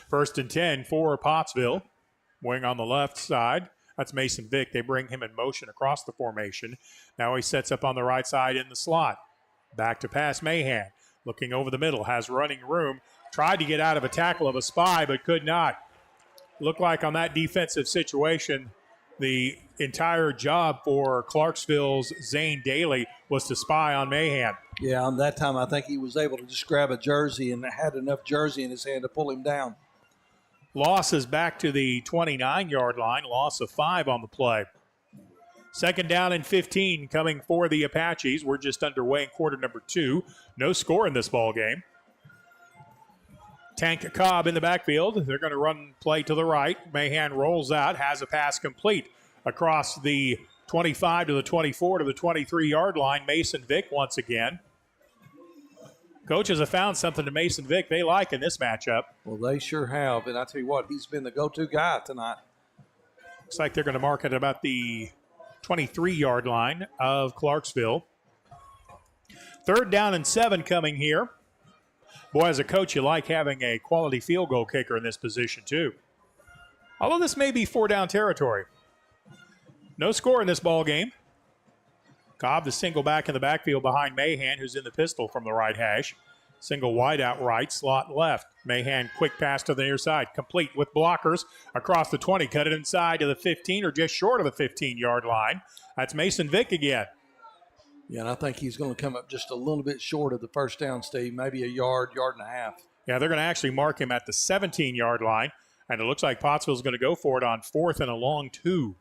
First and 10 for Pottsville. Wing on the left side. That's Mason Vick. They bring him in motion across the formation. Now he sets up on the right side in the slot. Back to pass Mahan. Looking over the middle. Has running room. Tried to get out of a tackle of a spy, but could not. Looked like on that defensive situation, the entire job for Clarksville's Zane Daly was to spy on Mahan. Yeah, on that time I think he was able to just grab a jersey and had enough jersey in his hand to pull him down. Loss is back to the 29-yard line. Loss of 5 on the play. Second down and 15 coming for the Apaches. We're just underway in quarter number 2. No score in this ball game. Tank Cobb in the backfield. They're going to run play to the right. Mahan rolls out, has a pass complete across the 25 to the 24 to the 23-yard line. Mason Vick once again. Coaches have found something to Mason Vick they like in this matchup. Well, they sure have. And I tell you what, he's been the go-to guy tonight. Looks like they're going to mark it about the 23-yard line of Clarksville. Third down and 7 coming here. Boy, as a coach, you like having a quality field goal kicker in this position, too. Although this may be 4-down territory. No score in this ball game. Cobb, the single back in the backfield behind Mahan, who's in the pistol from the right hash. Single wide out right, slot left. Mahan, quick pass to the near side. Complete with blockers across the 20. Cut it inside to the 15 or just short of the 15-yard line. That's Mason Vick again. Yeah, and I think he's going to come up just a little bit short of the first down, Steve. Maybe a yard and a half. Yeah, they're going to actually mark him at the 17-yard line. And it looks like Pottsville's going to go for it on 4th and a long 2.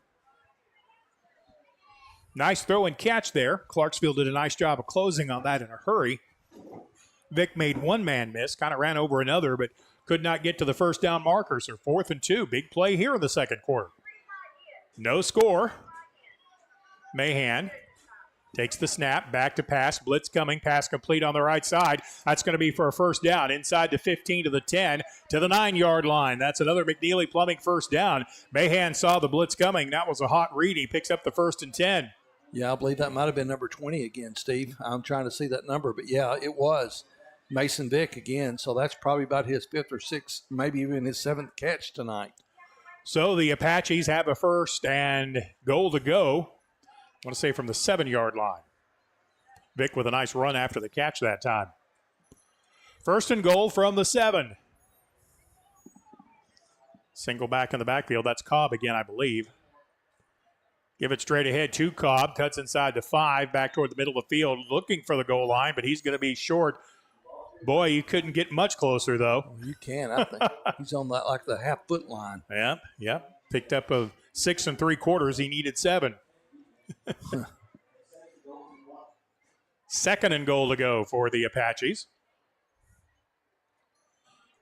Nice throw and catch there. Clarksville did a nice job of closing on that in a hurry. Vick made one man miss, kind of ran over another, but could not get to the first down markers. So 4th and 2. Big play here in the second quarter. No score. Mahan takes the snap, back to pass, blitz coming, pass complete on the right side. That's going to be for a first down, inside the 15 to the 10 to the 9-yard line. That's another McNeely Plumbing first down. Mahan saw the blitz coming. That was a hot read. He picks up the 1st and 10. Yeah, I believe that might have been number 20 again, Steve. I'm trying to see that number, but yeah, it was Mason Vick again. So that's probably about his 5th or 6th, maybe even his 7th catch tonight. So the Apaches have a first and goal to go. I want to say from the 7-yard line. Vick with a nice run after the catch that time. First and goal from the 7. Single back in the backfield. That's Cobb again, I believe. Give it straight ahead to Cobb. Cuts inside the 5, back toward the middle of the field, looking for the goal line, but he's going to be short. Boy, you couldn't get much closer, though. Well, you can, I think. He's on that like the half-foot line. Yep. Picked up a 6 3/4. He needed 7. 2nd and goal to go for the Apaches.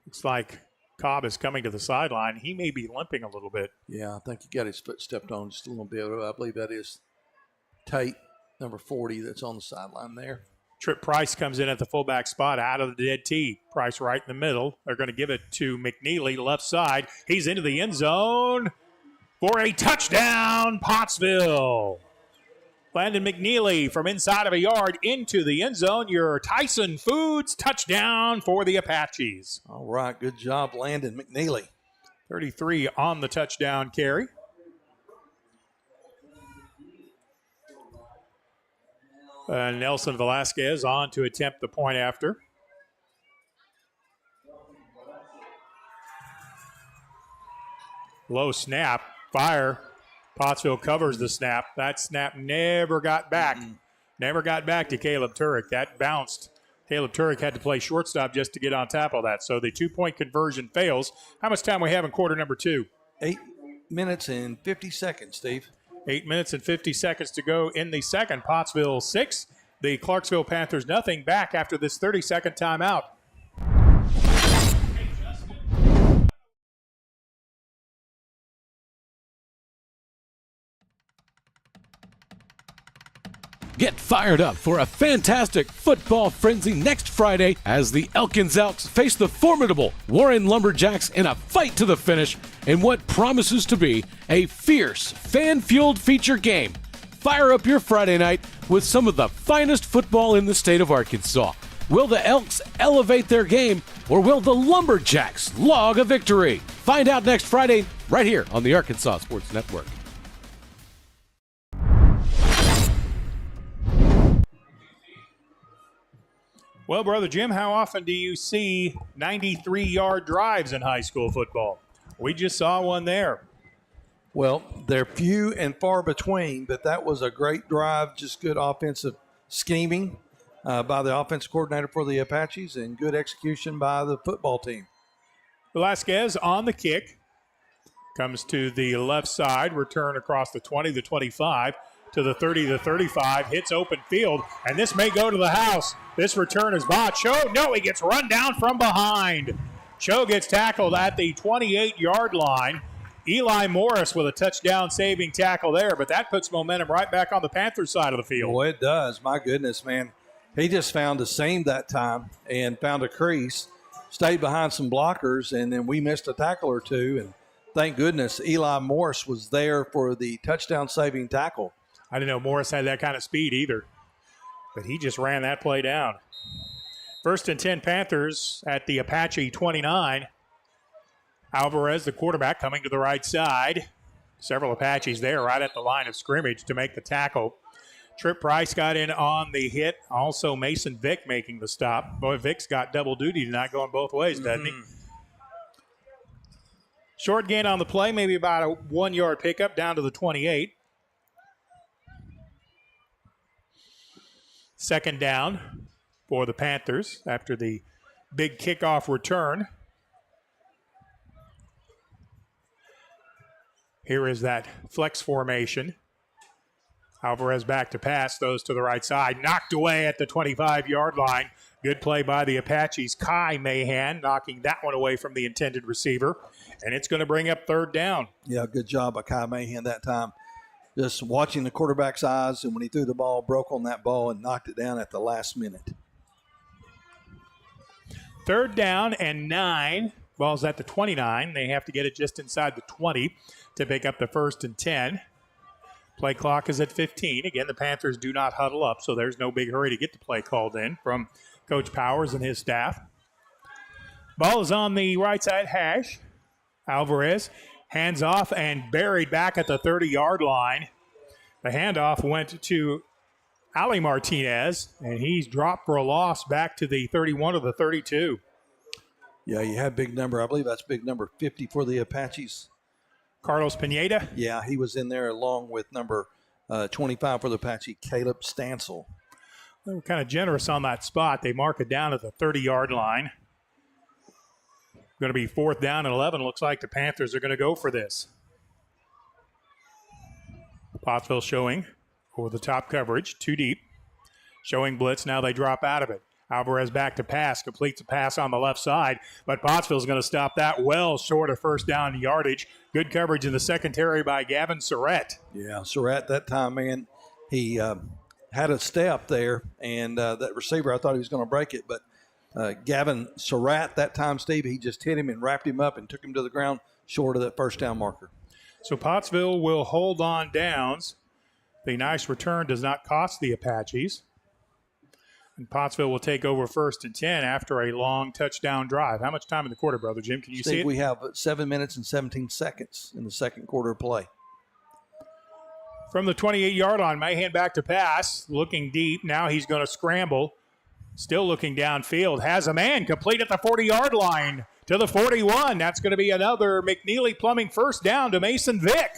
Looks like Cobb is coming to the sideline. He may be limping a little bit. Yeah, I think he got his foot stepped on just a little bit. I believe that is Tate, number 40, that's on the sideline there. Trip Price comes in at the fullback spot out of the dead tee. Price right in the middle. They're going to give it to McNeely, left side. He's into the end zone for a touchdown, Pottsville. Landon McNeely from inside of a yard into the end zone. Your Tyson Foods touchdown for the Apaches. All right, good job, Landon McNeely. 33 on the touchdown carry. Nelson Velasquez on to attempt the point after. Low snap, fire. Pottsville covers the snap. That snap never got back. Never got back to Caleb Turek. That bounced. Caleb Turek had to play shortstop just to get on top of that. So the 2-point conversion fails. How much time we have in quarter number 2? 8 minutes and 50 seconds, Steve. 8 minutes and 50 seconds to go in the second. Pottsville 6, the Clarksville Panthers nothing, back after this 30-second timeout. Get fired up for a fantastic football frenzy next Friday as the Elkins Elks face the formidable Warren Lumberjacks in a fight to the finish in what promises to be a fierce, fan-fueled feature game. Fire up your Friday night with some of the finest football in the state of Arkansas. Will the Elks elevate their game, or will the Lumberjacks log a victory? Find out next Friday right here on the Arkansas Sports Network. Well, Brother Jim, how often do you see 93-yard drives in high school football? We just saw one there. Well, they're few and far between, but that was a great drive, just good offensive scheming by the offensive coordinator for the Apaches and good execution by the football team. Velasquez on the kick. Comes to the left side, return across the 20, the 25, to the 30, the 35, hits open field, and this may go to the house. This return is by Cho. No, he gets run down from behind. Cho gets tackled at the 28-yard line. Eli Morris with a touchdown-saving tackle there, but that puts momentum right back on the Panthers side of the field. Boy, it does. My goodness, man. He just found a seam that time and found a crease, stayed behind some blockers, and then we missed a tackle or two, and thank goodness Eli Morris was there for the touchdown-saving tackle. I didn't know Morris had that kind of speed either, but he just ran that play down. 1st and 10 Panthers at the Apache 29. Alvarez, the quarterback, coming to the right side. Several Apaches there right at the line of scrimmage to make the tackle. Trip Price got in on the hit. Also Mason Vick making the stop. Boy, Vick's got double duty tonight, going both ways, doesn't he? Short gain on the play, maybe about a 1-yard pickup down to the 28. 2nd down for the Panthers after the big kickoff return. Here is that flex formation. Alvarez back to pass, those to the right side. Knocked away at the 25-yard line. Good play by the Apaches. Kai Mahan knocking that one away from the intended receiver. And it's going to bring up 3rd down. Yeah, good job by Kai Mahan that time. Just watching the quarterback's eyes, and when he threw the ball, broke on that ball and knocked it down at the last minute. 3rd down and 9. Ball's at the 29. They have to get it just inside the 20 to pick up the 1st and 10. Play clock is at 15. Again, the Panthers do not huddle up, so there's no big hurry to get the play called in from Coach Powers and his staff. Ball is on the right side hash. Alvarez hands off and buried back at the 30-yard line. The handoff went to Ali Martinez, and he's dropped for a loss back to the 31 or the 32. Yeah, you have big number. I believe that's big number 50 for the Apaches. Carlos Pineda. Yeah, he was in there along with number 25 for the Apache, Caleb Stansel. They were kind of generous on that spot. They mark it down at the 30-yard line. Going to be 4th down and 11. Looks like the Panthers are going to go for this. Pottsville showing over the top coverage, too deep. Showing blitz. Now they drop out of it. Alvarez back to pass, completes a pass on the left side, but Pottsville's going to stop that well short of first down yardage. Good coverage in the secondary by Gavin Surratt. Yeah, Surratt that time, man, he had a step there, and that receiver, I thought he was going to break it, but Gavin Surratt that time, Steve, he just hit him and wrapped him up and took him to the ground short of that first down marker. So Pottsville will hold on downs. The nice return does not cost the Apaches. And Pottsville will take over 1st and 10 after a long touchdown drive. How much time in the quarter, Brother Jim? Can you see it? We have 7 minutes and 17 seconds in the second quarter of play. From the 28-yard line, Mahan back to pass, looking deep. Now he's going to scramble. Still looking downfield. Has a man complete at the 40-yard line to the 41. That's going to be another McNeely Plumbing first down to Mason Vick.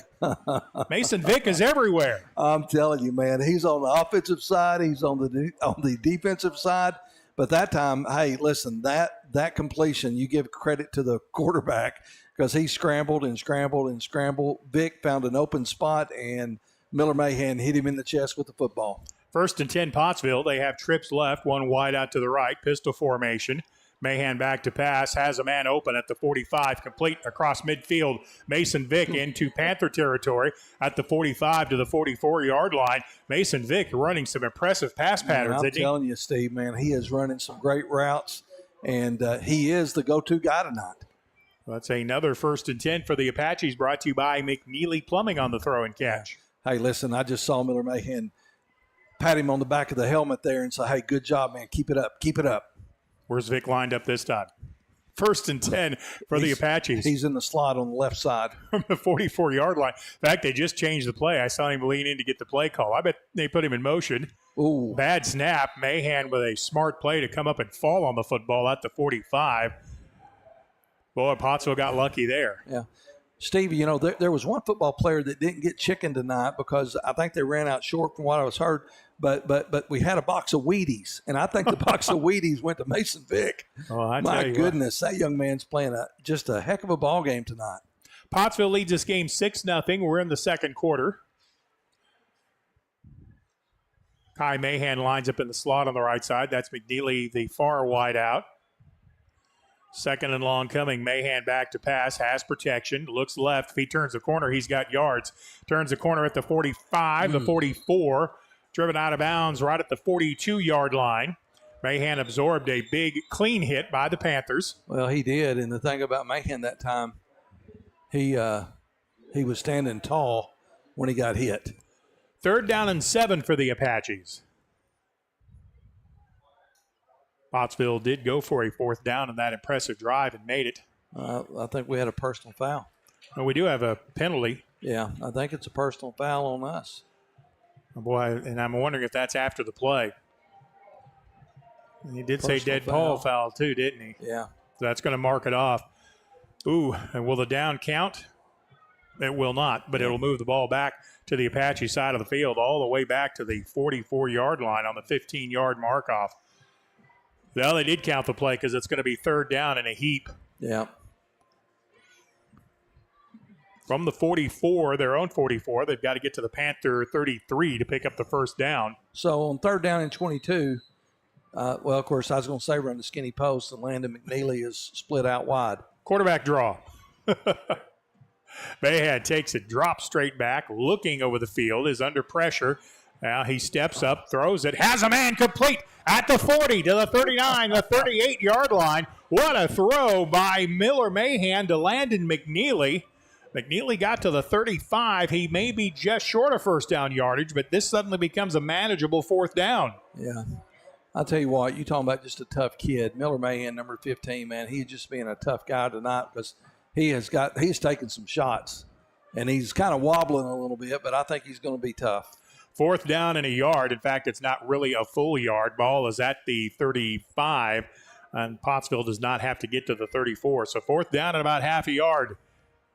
Mason Vick is everywhere. I'm telling you, man, he's on the offensive side. He's on the defensive side. But that time, hey, listen, that completion, you give credit to the quarterback because he scrambled and scrambled and scrambled. Vick found an open spot, and Miller Mahan hit him in the chest with the football. 1st and 10 Pottsville. They have trips left, one wide out to the right, pistol formation. Mahan back to pass, has a man open at the 45, complete across midfield. Mason Vick into Panther territory at the 45 to the 44-yard line. Mason Vick running some impressive pass patterns. I'm telling you, Steve, man, he is running some great routes, and he is the go-to guy tonight. That's another 1st and 10 for the Apaches, brought to you by McNeely Plumbing on the throw and catch. Hey, listen, I just saw Miller Mahan pat him on the back of the helmet there and say, hey, good job, man. Keep it up. Keep it up. Where's Vick lined up this time? 1st and 10 for the Apaches. He's in the slot on the left side. From the 44-yard line. In fact, they just changed the play. I saw him lean in to get the play call. I bet they put him in motion. Ooh. Bad snap. Mahan with a smart play to come up and fall on the football at the 45. Boy, Pottsville got lucky there. Yeah. Steve, you know, there was one football player that didn't get chicken tonight because I think they ran out short from what I was heard. But we had a box of Wheaties, and I think the box of Wheaties went to Mason Vick. Oh, My goodness, that young man's playing just a heck of a ball game tonight. Pottsville leads this game 6-0. We're in the second quarter. Kai Mahan lines up in the slot on the right side. That's McNeely, the far wide out. 2nd and long coming. Mahan back to pass. Has protection. Looks left. If he turns the corner, he's got yards. Turns the corner at the 45, the 44. Driven out of bounds right at the 42-yard line. Mahan absorbed a big, clean hit by the Panthers. Well, he did. And the thing about Mahan that time, he was standing tall when he got hit. 3rd down and 7 for the Apaches. Pottsville did go for a 4th down in that impressive drive and made it. I think we had a personal foul. Well, we do have a penalty. Yeah, I think it's a personal foul on us. Oh boy, and I'm wondering if that's after the play. He did say dead Paul foul too, didn't he? Yeah. So that's going to mark it off. Ooh, and will the down count? It will not, but it'll move the ball back to the Apache side of the field, all the way back to the 44-yard line on the 15-yard mark-off. Well, they did count the play because it's going to be 3rd down in a heap. Yeah. From the 44, their own 44, they've got to get to the Panther 33 to pick up the 1st down. So on 3rd down and 22, well, of course, I was going to say run the skinny post, and Landon McNeely is split out wide. Quarterback draw. Mahan takes it, drops straight back, looking over the field, is under pressure. Now he steps up, throws it, has a man complete at the 40 to the 39, the 38-yard line. What a throw by Miller Mahan to Landon McNeely. McNeely got to the 35. He may be just short of 1st down yardage, but this suddenly becomes a manageable 4th down. Yeah. I'll tell you what, you talking about just a tough kid. Miller Mahan, number 15, man, he's just being a tough guy tonight because he's taking some shots, and he's kind of wobbling a little bit, but I think he's going to be tough. 4th down and a yard. In fact, it's not really a full yard. Ball is at the 35, and Pottsville does not have to get to the 34. So 4th down and about half a yard.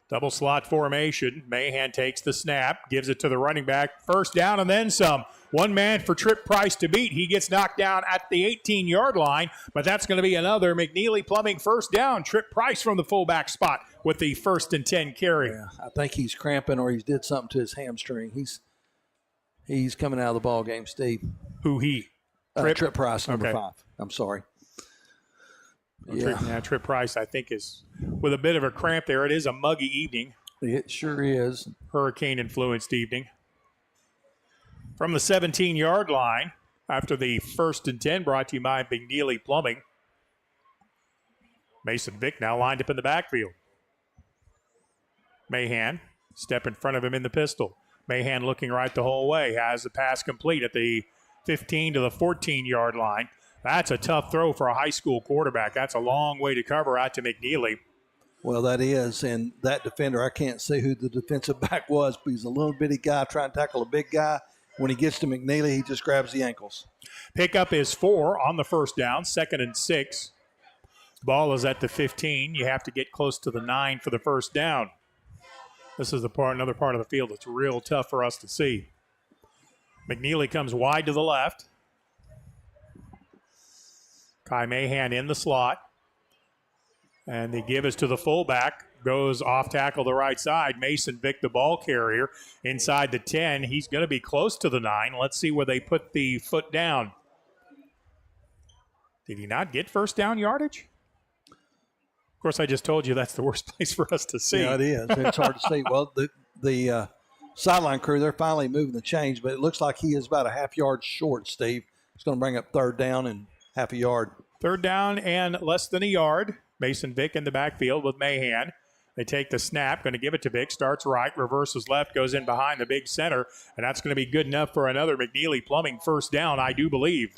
Double slot formation. Mahan takes the snap, gives it to the running back. First down and then some. One man for Trip Price to beat. He gets knocked down at the 18-yard line, but that's going to be another McNeely Plumbing first down. Trip Price from the fullback spot with the 1st and 10 carry. Yeah, I think he's cramping or he did something to his hamstring. He's coming out of the ball game, Steve. Who he? Trip Price, number 5. I'm sorry. Trip Price, I think, is with a bit of a cramp there. It is a muggy evening. It sure is. Hurricane-influenced evening. From the 17-yard line, after the 1st and 10, brought to you by McNeely Plumbing. Mason Vick now lined up in the backfield. Mahan, step in front of him in the pistol. Mahan looking right the whole way, has the pass complete at the 15 to the 14-yard line. That's a tough throw for a high school quarterback. That's a long way to cover out to McNeely. Well, that is, and that defender, I can't say who the defensive back was, but he's a little bitty guy trying to tackle a big guy. When he gets to McNeely, he just grabs the ankles. Pickup is 4 on the first down, 2nd and 6. Ball is at the 15. You have to get close to the 9 for the first down. This is another part of the field that's real tough for us to see. McNeely comes wide to the left. Kai Mahan in the slot. And the give is to the fullback. Goes off tackle the right side. Mason Vick, the ball carrier, inside the 10. He's going to be close to the 9. Let's see where they put the foot down. Did he not get first down yardage? Of course, I just told you that's the worst place for us to see. Yeah, it is. It's hard to see. Well, the sideline crew, they're finally moving the change, but it looks like he is about a half yard short, Steve. It's going to bring up 3rd down and half a yard. 3rd down and less than a yard. Mason Vick in the backfield with Mahan. They take the snap, going to give it to Vick, starts right, reverses left, goes in behind the big center, and that's going to be good enough for another McNeely Plumbing first down, I do believe.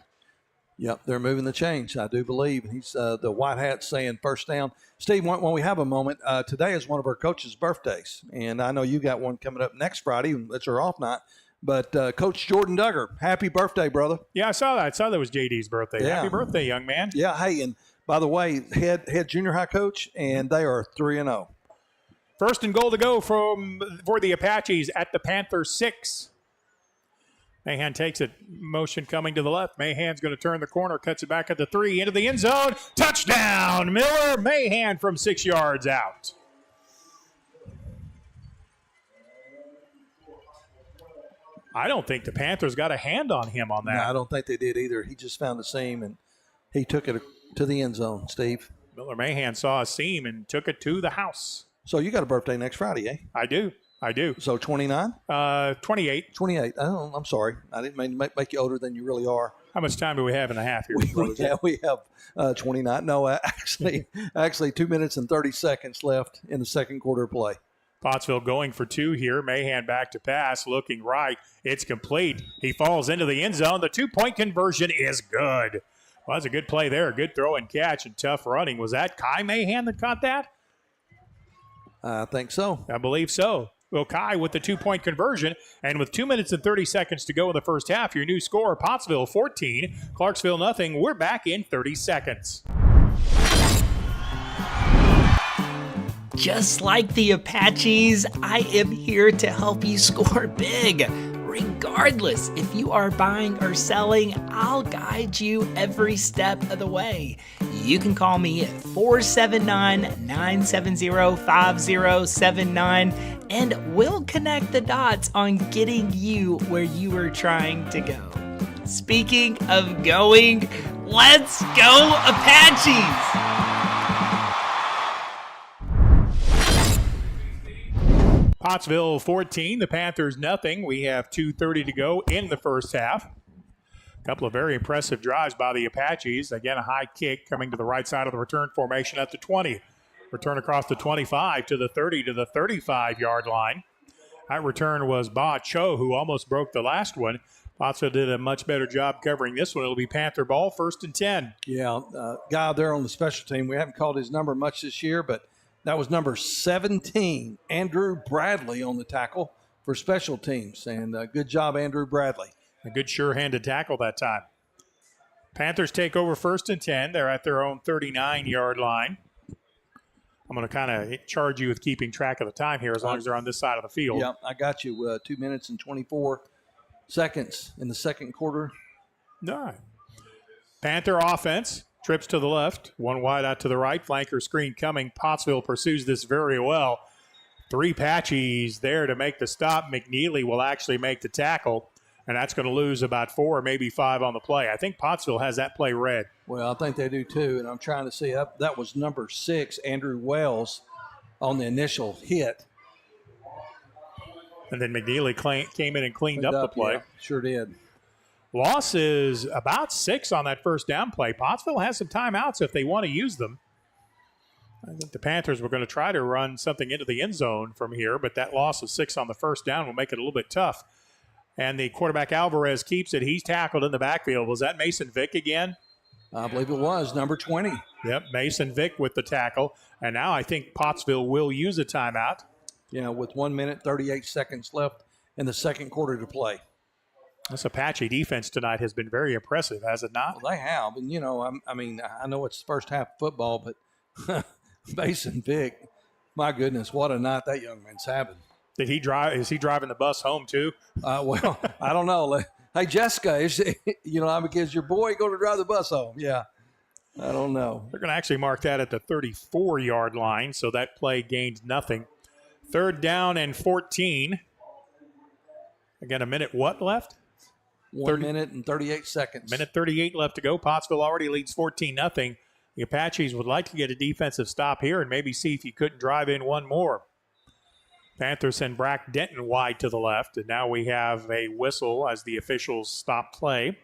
Yep, they're moving the chains, I do believe. And he's the white hat saying first down. Steve, when we have a moment, today is one of our coaches' birthdays, and I know you got one coming up next Friday. It's our off night. But Coach Jordan Duggar, happy birthday, brother. Yeah, I saw that. I saw that was JD's birthday. Yeah. Happy birthday, young man. Yeah, hey, and by the way, head junior high coach, and they are 3-0. 1st and goal to go for the Apaches at the Panthers 6. Mahan takes it, motion coming to the left. Mahan's going to turn the corner, cuts it back at the 3, into the end zone. Touchdown, Miller. Mahan from 6 yards out. I don't think the Panthers got a hand on him on that. No, I don't think they did either. He just found the seam, and he took it to the end zone, Steve. Miller Mahan saw a seam and took it to the house. So you got a birthday next Friday, eh? I do. So 29? 28. 28. Oh, I'm sorry. I didn't mean to make you older than you really are. How much time do we have in a half here? We have 29. No, actually 2 minutes and 30 seconds left in the second quarter of play. Pottsville going for 2 here. Mahan back to pass, looking right. It's complete. He falls into the end zone. The 2-point conversion is good. Well, that's a good play there. Good throw and catch and tough running. Was that Kai Mahan that caught that? I think so. I believe so. Well, Kai with the 2-point conversion, and with 2 minutes and 30 seconds to go in the first half, your new score, Pottsville 14, Clarksville nothing. We're back in 30 seconds. Just like the Apaches, I am here to help you score big. Regardless if you are buying or selling, I'll guide you every step of the way. You can call me at 479-970-5079 and we'll connect the dots on getting you where you are trying to go. Speaking of going, let's go Apaches! Pottsville 14, the Panthers nothing. We have 2:30 to go in the first half. A couple of very impressive drives by the Apaches. Again, a high kick coming to the right side of the return formation at the 20. Return across the 25 to the 30 to the 35-yard line. That return was Ba Cho, who almost broke the last one. Pottsville did a much better job covering this one. It'll be Panther ball, 1st and 10. Yeah, guy there on the special team. We haven't called his number much this year, but that was number 17, Andrew Bradley, on the tackle for special teams. And good job, Andrew Bradley. A good sure-handed tackle that time. Panthers take over 1st and 10. They're at their own 39-yard line. I'm going to kind of charge you with keeping track of the time here as long as they're on this side of the field. Yeah, I got you. 2 minutes and 24 seconds in the second quarter. All right. Panther offense trips to the left, one wide out to the right, flanker screen coming. Pottsville pursues this very well. 3 Apaches there to make the stop. McNeely will actually make the tackle, and that's going to lose about 4 or maybe 5 on the play. I think Pottsville has that play read. Well, I think they do too, and I'm trying to see. That was number 6, Andrew Wells, on the initial hit. And then McNeely came in and cleaned up the play. Yeah, sure did. Loss is about 6 on that first down play. Pottsville has some timeouts if they want to use them. I think the Panthers were going to try to run something into the end zone from here, but that loss of 6 on the first down will make it a little bit tough. And the quarterback Alvarez keeps it. He's tackled in the backfield. Was that Mason Vick again? I believe it was, number 20. Yep, Mason Vick with the tackle. And now I think Pottsville will use a timeout. Yeah, with 1 minute, 38 seconds left in the second quarter to play. This Apache defense tonight has been very impressive, has it not? Well, they have. And, I know it's the first half of football, but Mason Vick, my goodness, what a night that young man's having. Did he drive? Is he driving the bus home too? Well, I don't know. Hey, Jessica, is your boy going to drive the bus home? Yeah, I don't know. They're going to actually mark that at the 34-yard line, so that play gained nothing. 3rd down and 14. Again, a minute what left? 1 minute and 38 seconds. Minute 38 left to go. Pottsville already leads 14-0. The Apaches would like to get a defensive stop here and maybe see if you couldn't drive in one more. Panthers send Brack Denton wide to the left, and now we have a whistle as the officials stop play.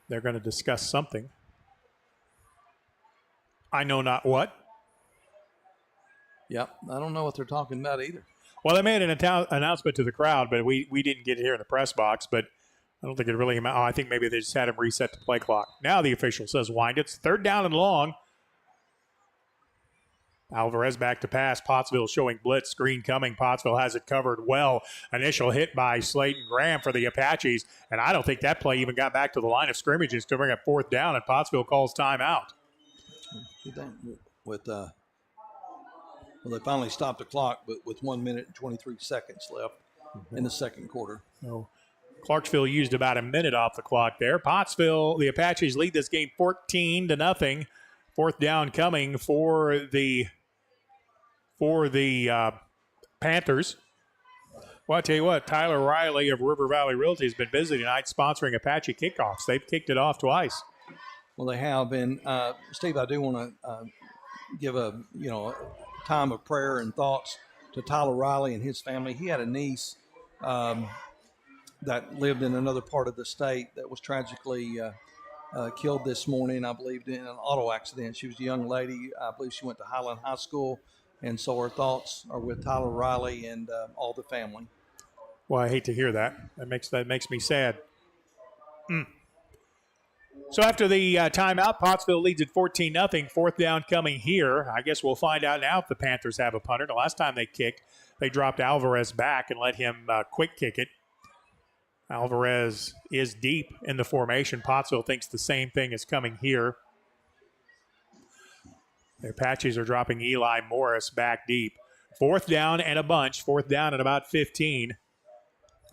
They're going to discuss something. I know not what. Yep, I don't know what they're talking about either. Well, they made an announcement to the crowd, but we didn't get it here in the press box, but I don't think it really – I think maybe they just had him reset the play clock. Now the official says wind. It's 3rd down and long. Alvarez back to pass. Pottsville showing blitz. Screen coming. Pottsville has it covered well. Initial hit by Slayton Graham for the Apaches, and I don't think that play even got back to the line of scrimmage. It's to bring up 4th down, and Pottsville calls timeout. They finally stopped the clock, but with 1 minute and 23 seconds left in the second quarter. So Clarksville used about a minute off the clock there. Pottsville, the Apaches lead this game 14-0. 4th down coming for the Panthers. Well, I tell you what, Tyler Riley of River Valley Realty has been busy tonight sponsoring Apache kickoffs. They've kicked it off twice. Well, they have. And, Steve, I do want to give a time of prayer and thoughts to Tyler Riley and his family. He had a niece that lived in another part of the state that was tragically killed this morning, I believe, in an auto accident. She was a young lady. I believe she went to Highland High School. And so our thoughts are with Tyler Riley and all the family. Well, I hate to hear that. That makes me sad. So after the timeout, Pottsville leads at 14-0. 4th down coming here. I guess we'll find out now if the Panthers have a punter. The last time they kicked, they dropped Alvarez back and let him quick kick it. Alvarez is deep in the formation. Pottsville thinks the same thing is coming here. The Apaches are dropping Eli Morris back deep. 4th down and a bunch. 4th down at about 15.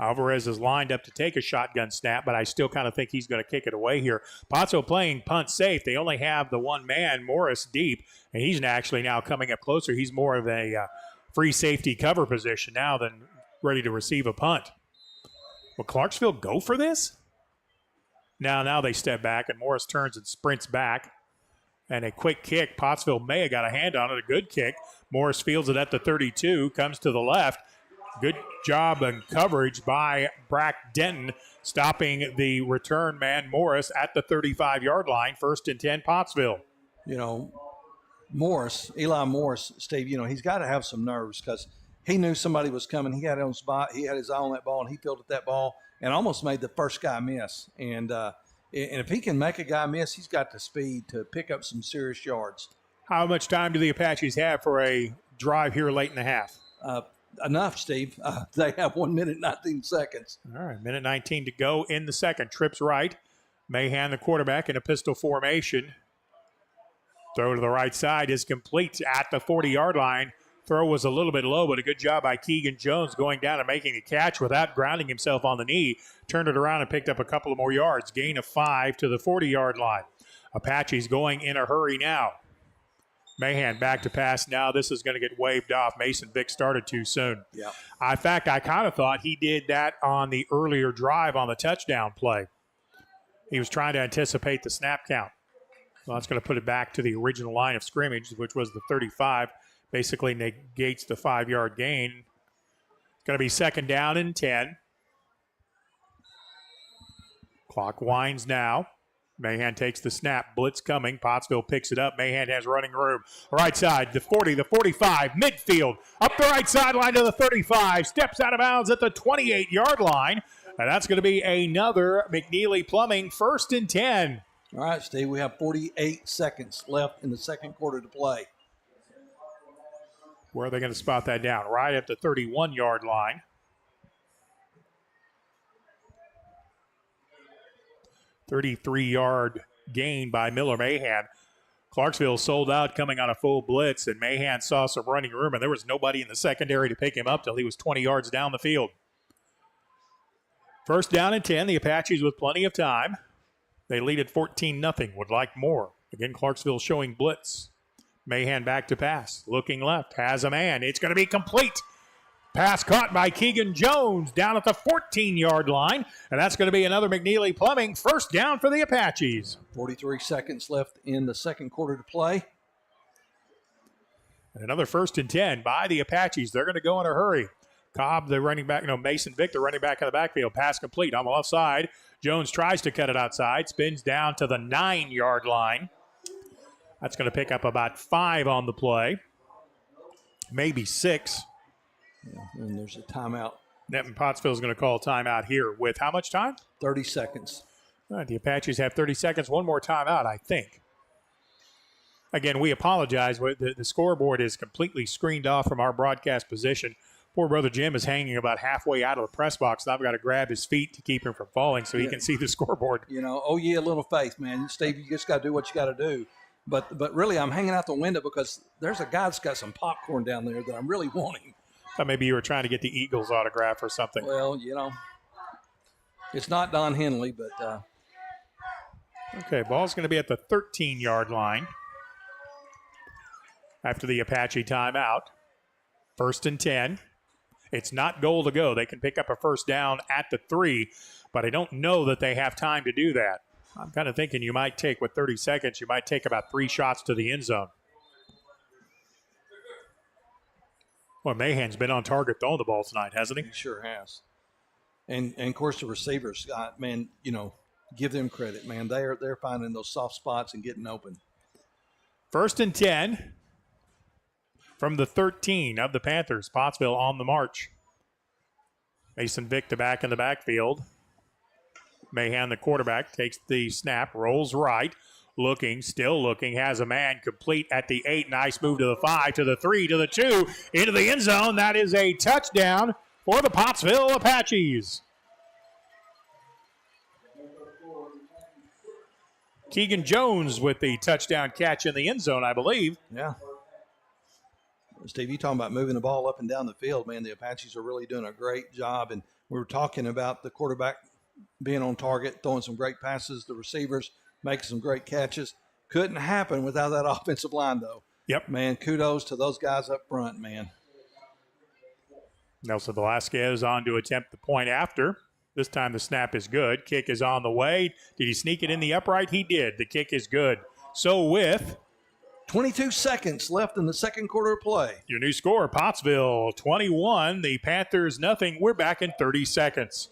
Alvarez is lined up to take a shotgun snap, but I still kind of think he's going to kick it away here. Pottsville playing punt safe. They only have the one man, Morris, deep, and he's actually now coming up closer. He's more of a free safety cover position now than ready to receive a punt. Will Clarksville go for this? Now they step back, and Morris turns and sprints back. And a quick kick. Pottsville may have got a hand on it. A good kick. Morris fields it at the 32. Comes to the left. Good job and coverage by Brack Denton, stopping the return man Morris at the 35-yard line. 1st and 10, Pottsville. Eli Morris, Steve, he's got to have some nerves because he knew somebody was coming. He had it on spot. He had his eye on that ball, and he fielded that ball and almost made the first guy miss. And if he can make a guy miss, he's got the speed to pick up some serious yards. How much time do the Apaches have for a drive here late in the half? Enough, Steve. They have 1 minute, 19 seconds. All right, minute 19 to go in the second. Trips right. Mahan, the quarterback, in a pistol formation. Throw to the right side is complete at the 40-yard line. Throw was a little bit low, but a good job by Keegan Jones going down and making a catch without grounding himself on the knee. Turned it around and picked up a couple of more yards. Gain of 5 to the 40-yard line. Apaches going in a hurry now. Mahan back to pass now. This is going to get waved off. Mason Vick started too soon. Yeah. In fact, I kind of thought he did that on the earlier drive on the touchdown play. He was trying to anticipate the snap count. Well, that's going to put it back to the original line of scrimmage, which was the 35. Basically negates the 5-yard gain. It's going to be 2nd down and 10. Clock winds now. Mahan takes the snap. Blitz coming. Pottsville picks it up. Mahan has running room. Right side, the 40, the 45, midfield. Up the right sideline to the 35. Steps out of bounds at the 28-yard line. And that's going to be another McNeely Plumbing 1st and 10. All right, Steve, we have 48 seconds left in the second quarter to play. Where are they going to spot that down? Right at the 31-yard line. $33-yard gain by Miller Mahan. Clarksville sold out coming on a full blitz, and Mahan saw some running room, and there was nobody in the secondary to pick him up till he was 20 yards down the field. 1st down and 10, the Apaches with plenty of time. They lead at 14-0, would like more. Again, Clarksville showing blitz. Mahan back to pass, looking left, has a man. It's going to be complete. Pass caught by Keegan Jones down at the 14-yard line, and that's going to be another McNeely Plumbing 1st down for the Apaches. 43 seconds left in the second quarter to play. And another 1st and 10 by the Apaches. They're going to go in a hurry. Cobb, the running back, Mason Vick, the running back in the backfield. Pass complete on the left side. Jones tries to cut it outside, spins down to the 9-yard line. That's going to pick up about 5 on the play, maybe 6. Yeah, and there's a timeout. Netton Pottsville is going to call timeout here with how much time? 30 seconds. All right, the Apaches have 30 seconds. One more timeout, I think. Again, we apologize. The scoreboard is completely screened off from our broadcast position. Poor brother Jim is hanging about halfway out of the press box. Now I've got to grab his feet to keep him from falling so he can see the scoreboard. Oh yeah, little faith, man. Steve, you just got to do what you got to do. But really, I'm hanging out the window because there's a guy that's got some popcorn down there that I'm really wanting. Thought maybe you were trying to get the Eagles autograph or something. Well, it's not Don Henley, but. Okay, ball's going to be at the 13-yard line after the Apache timeout. 1st and 10. It's not goal to go. They can pick up a 1st down at the 3, but I don't know that they have time to do that. I'm kind of thinking you might take, with 30 seconds, you might take about 3 shots to the end zone. Well, Mahan's been on target throwing the ball tonight, hasn't he? He sure has. And of course, the receivers, man, give them credit, man. They're finding those soft spots and getting open. 1st and 10 from the 13 of the Panthers. Pottsville on the march. Mason Vick the back in the backfield. Mahan, the quarterback, takes the snap, rolls right, still looking, has a man complete at the 8. Nice move to the 5, to the 3, to the 2, into the end zone. That is a touchdown for the Pottsville Apaches. Keegan Jones with the touchdown catch in the end zone, I believe. Yeah. Steve, you talking about moving the ball up and down the field, man. The Apaches are really doing a great job. And we were talking about the quarterback being on target, throwing some great passes, the receivers making some great catches. Couldn't happen without that offensive line, though. Yep. Man, kudos to those guys up front, man. Nelson Velasquez on to attempt the point after. This time the snap is good. Kick is on the way. Did he sneak it in the upright? He did. The kick is good. So with 22 seconds left in the second quarter of play. Your new score, Pottsville 21, the Panthers nothing. We're back in 30 seconds.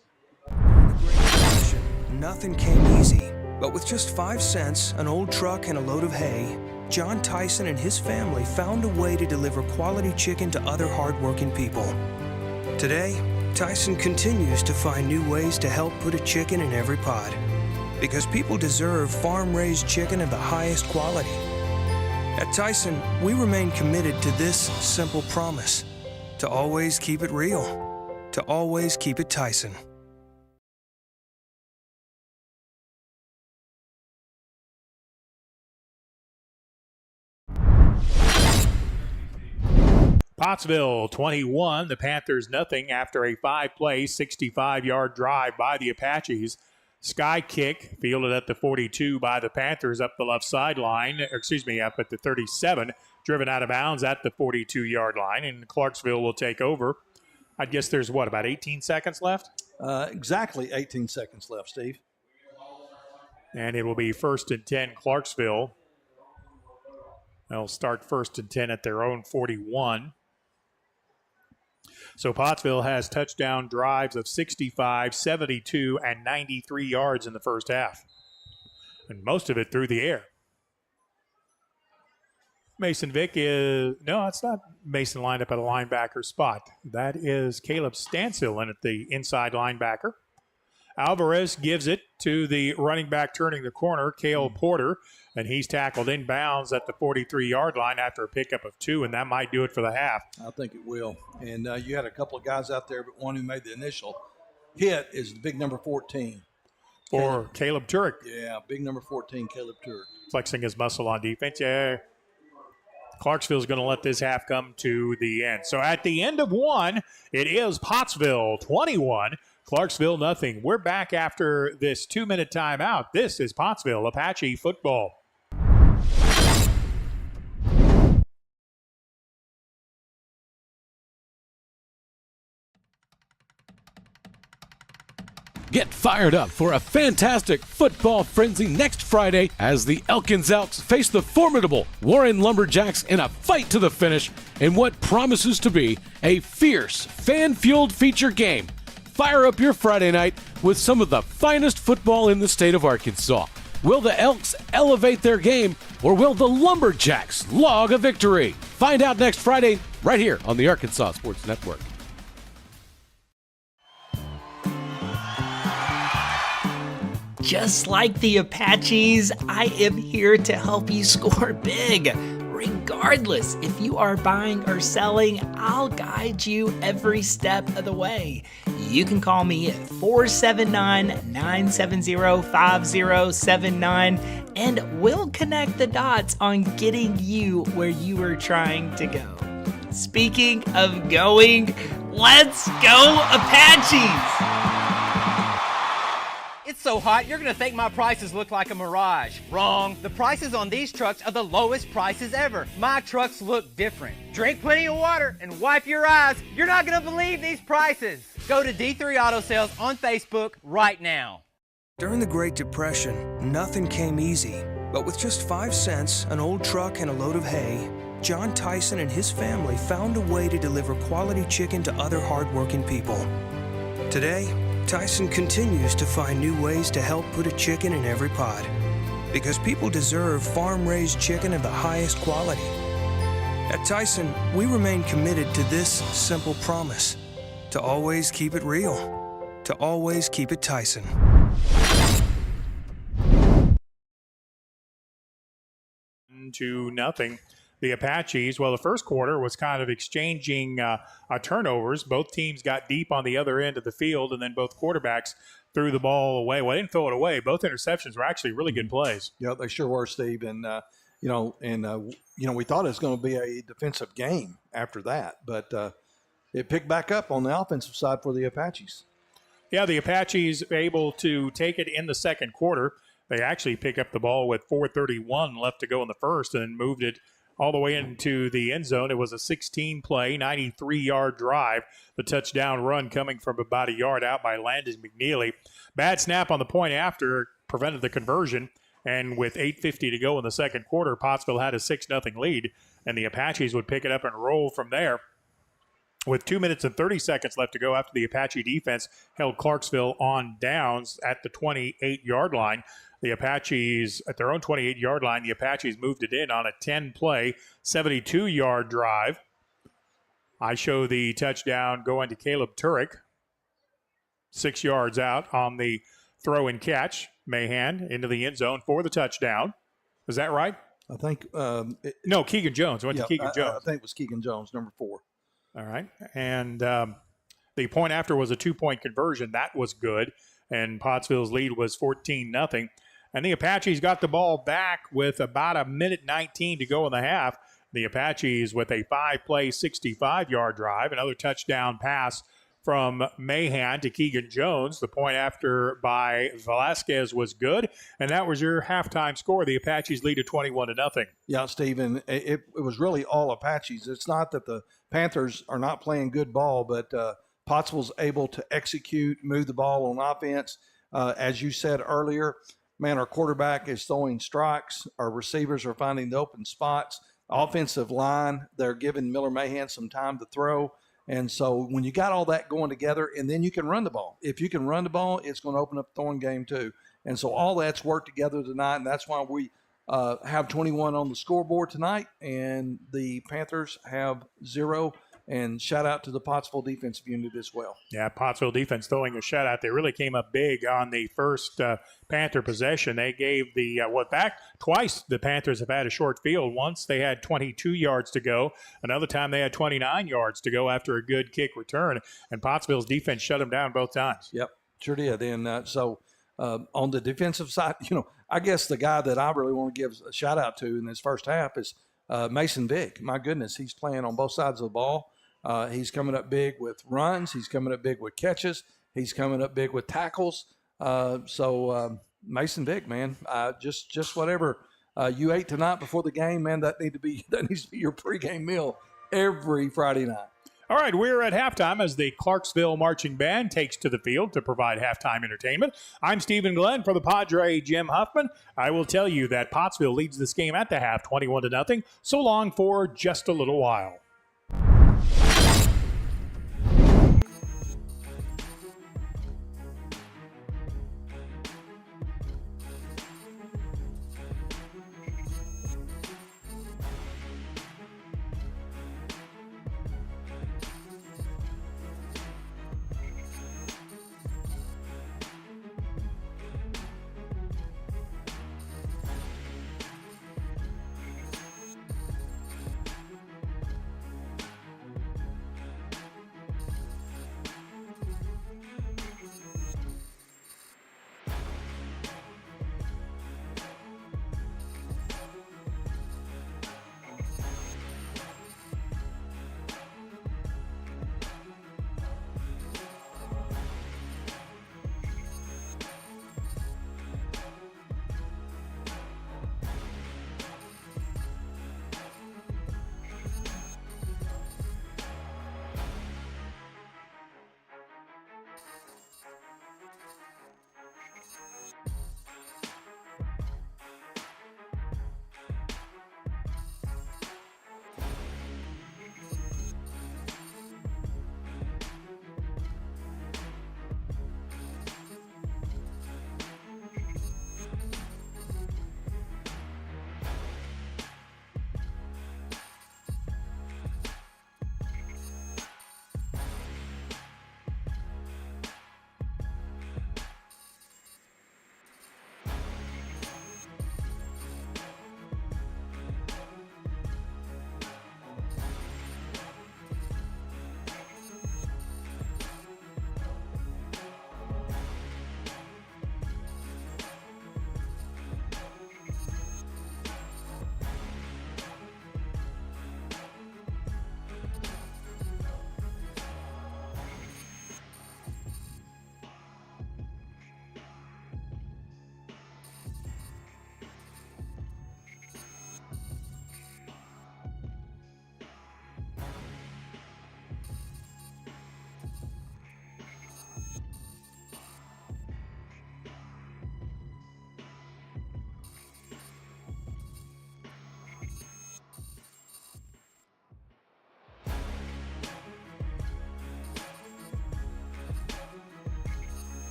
Nothing came easy, but with just 5 cents, an old truck, and a load of hay, John Tyson and his family found a way to deliver quality chicken to other hardworking people. Today, Tyson continues to find new ways to help put a chicken in every pot, because people deserve farm-raised chicken of the highest quality. At Tyson, we remain committed to this simple promise: to always keep it real, to always keep it Tyson. Pottsville 21, the Panthers nothing after a 5-play, 65-yard drive by the Apaches. Sky kick fielded at the 42 by the Panthers up the left sideline, up at the 37, driven out of bounds at the 42-yard line, and Clarksville will take over. I guess there's about 18 seconds left? Exactly 18 seconds left, Steve. And it will be 1st and 10 Clarksville. They'll start 1st and 10 at their own 41. So Pottsville has touchdown drives of 65, 72, and 93 yards in the first half. And most of it through the air. Mason Vick is, no, it's not Mason lined up at a linebacker spot. That is Caleb Stansel in at the inside linebacker. Alvarez gives it to the running back turning the corner, Cale Porter, and he's tackled inbounds at the 43-yard line after a pickup of 2, and that might do it for the half. I think it will. And you had a couple of guys out there, but one who made the initial hit is the big number 14. For Caleb Turek. Yeah, big number 14, Caleb Turek. Flexing his muscle on defense. Yeah. Clarksville's going to let this half come to the end. So at the end of one, it is Pottsville 21, Clarksville nothing. We're back after this 2-minute timeout. This is Pottsville Apache football. Get fired up for a fantastic football frenzy next Friday as the Elkins Elks face the formidable Warren Lumberjacks in a fight to the finish in what promises to be a fierce, fan-fueled feature game. Fire up your Friday night with some of the finest football in the state of Arkansas. Will the Elks elevate their game, or will the Lumberjacks log a victory? Find out next Friday right here on the Arkansas Sports Network. Just like the Apaches, I am here to help you score big. Regardless if you are buying or selling, I'll guide you every step of the way. You can call me at 479-970-5079 and we'll connect the dots on getting you where you are trying to go. Speaking of going, let's go Apaches! It's so hot, you're gonna think my prices look like a mirage. Wrong. The prices on these trucks are the lowest prices ever. My trucks look different. Drink plenty of water and wipe your eyes. You're not gonna believe these prices. Go to D3 Auto Sales on Facebook right now. During the Great Depression, nothing came easy. But with just 5 cents, an old truck, and a load of hay, John Tyson and his family found a way to deliver quality chicken to other hardworking people. Today, Tyson continues to find new ways to help put a chicken in every pot. Because people deserve farm-raised chicken of the highest quality. At Tyson, we remain committed to this simple promise: to always keep it real, to always keep it Tyson. To nothing. The Apaches, well, the first quarter was kind of exchanging turnovers. Both teams got deep on the other end of the field, and then both quarterbacks threw the ball away. Well, they didn't throw it away. Both interceptions were actually really good plays. Yeah, they sure were, Steve. And, we thought it was going to be a defensive game after that. But it picked back up on the offensive side for the Apaches. Yeah, the Apaches able to take it in the second quarter. They actually pick up the ball with 4:31 left to go in the first and moved it all the way into the end zone. It was a 16-play, 93-yard drive. The touchdown run coming from about a yard out by Landon McNeely. Bad snap on the point after prevented the conversion. And with 8:50 to go in the second quarter, Pottsville had a 6-0 lead. And the Apaches would pick it up and roll from there. With 2 minutes and 30 seconds left to go after the Apache defense held Clarksville on downs at the 28-yard line. The Apaches, at their own 28-yard line, the Apaches moved it in on a 10-play, 72-yard drive. I show the touchdown going to Caleb Turek, 6 yards out on the throw and catch. Mahan into the end zone for the touchdown. Is that right? I think no, Keegan Jones. Went to Keegan Jones. I think it was Keegan Jones, number 4. All right. And the point after was a 2-point conversion. That was good. And Pottsville's lead was 14-0. And the Apaches got the ball back with about 1:19 to go in the half. the Apaches with a 5-play, 65-yard drive, another touchdown pass from Mahan to Keegan Jones. The point after by Velasquez was good, and that was your halftime score. The Apaches lead at 21-0. Yeah, Stephen, it was really all Apaches. It's not that the Panthers are not playing good ball, but Pottsville's able to execute, move the ball on offense. As you said earlier, man, our quarterback is throwing strikes. Our receivers are finding the open spots. Offensive line, they're giving Miller Mahan some time to throw. And so when you got all that going together, and then you can run the ball. If you can run the ball, it's going to open up the throwing game too. And so all that's worked together tonight, and that's why we have 21 on the scoreboard tonight, and the Panthers have 0. And shout out to the Pottsville defensive unit as well. Yeah, Pottsville defense throwing a shutout. They really came up big on the first Panther possession. They gave the back twice. The Panthers have had a short field. Once they had 22 yards to go. Another time they had 29 yards to go after a good kick return. And Pottsville's defense shut them down both times. Yep, sure did. And on the defensive side, I guess the guy that I really want to give a shout out to in this first half is Mason Vick. My goodness, he's playing on both sides of the ball. He's coming up big with runs. He's coming up big with catches. He's coming up big with tackles. So Mason Vick, man, just whatever you ate tonight before the game, man, that needs to be your pregame meal every Friday night. All right, we're at halftime as the Clarksville Marching Band takes to the field to provide halftime entertainment. I'm Stephen Glenn for the Padre Jim Huffman. I will tell you that Pottsville leads this game at the half, 21-0. So long for just a little while.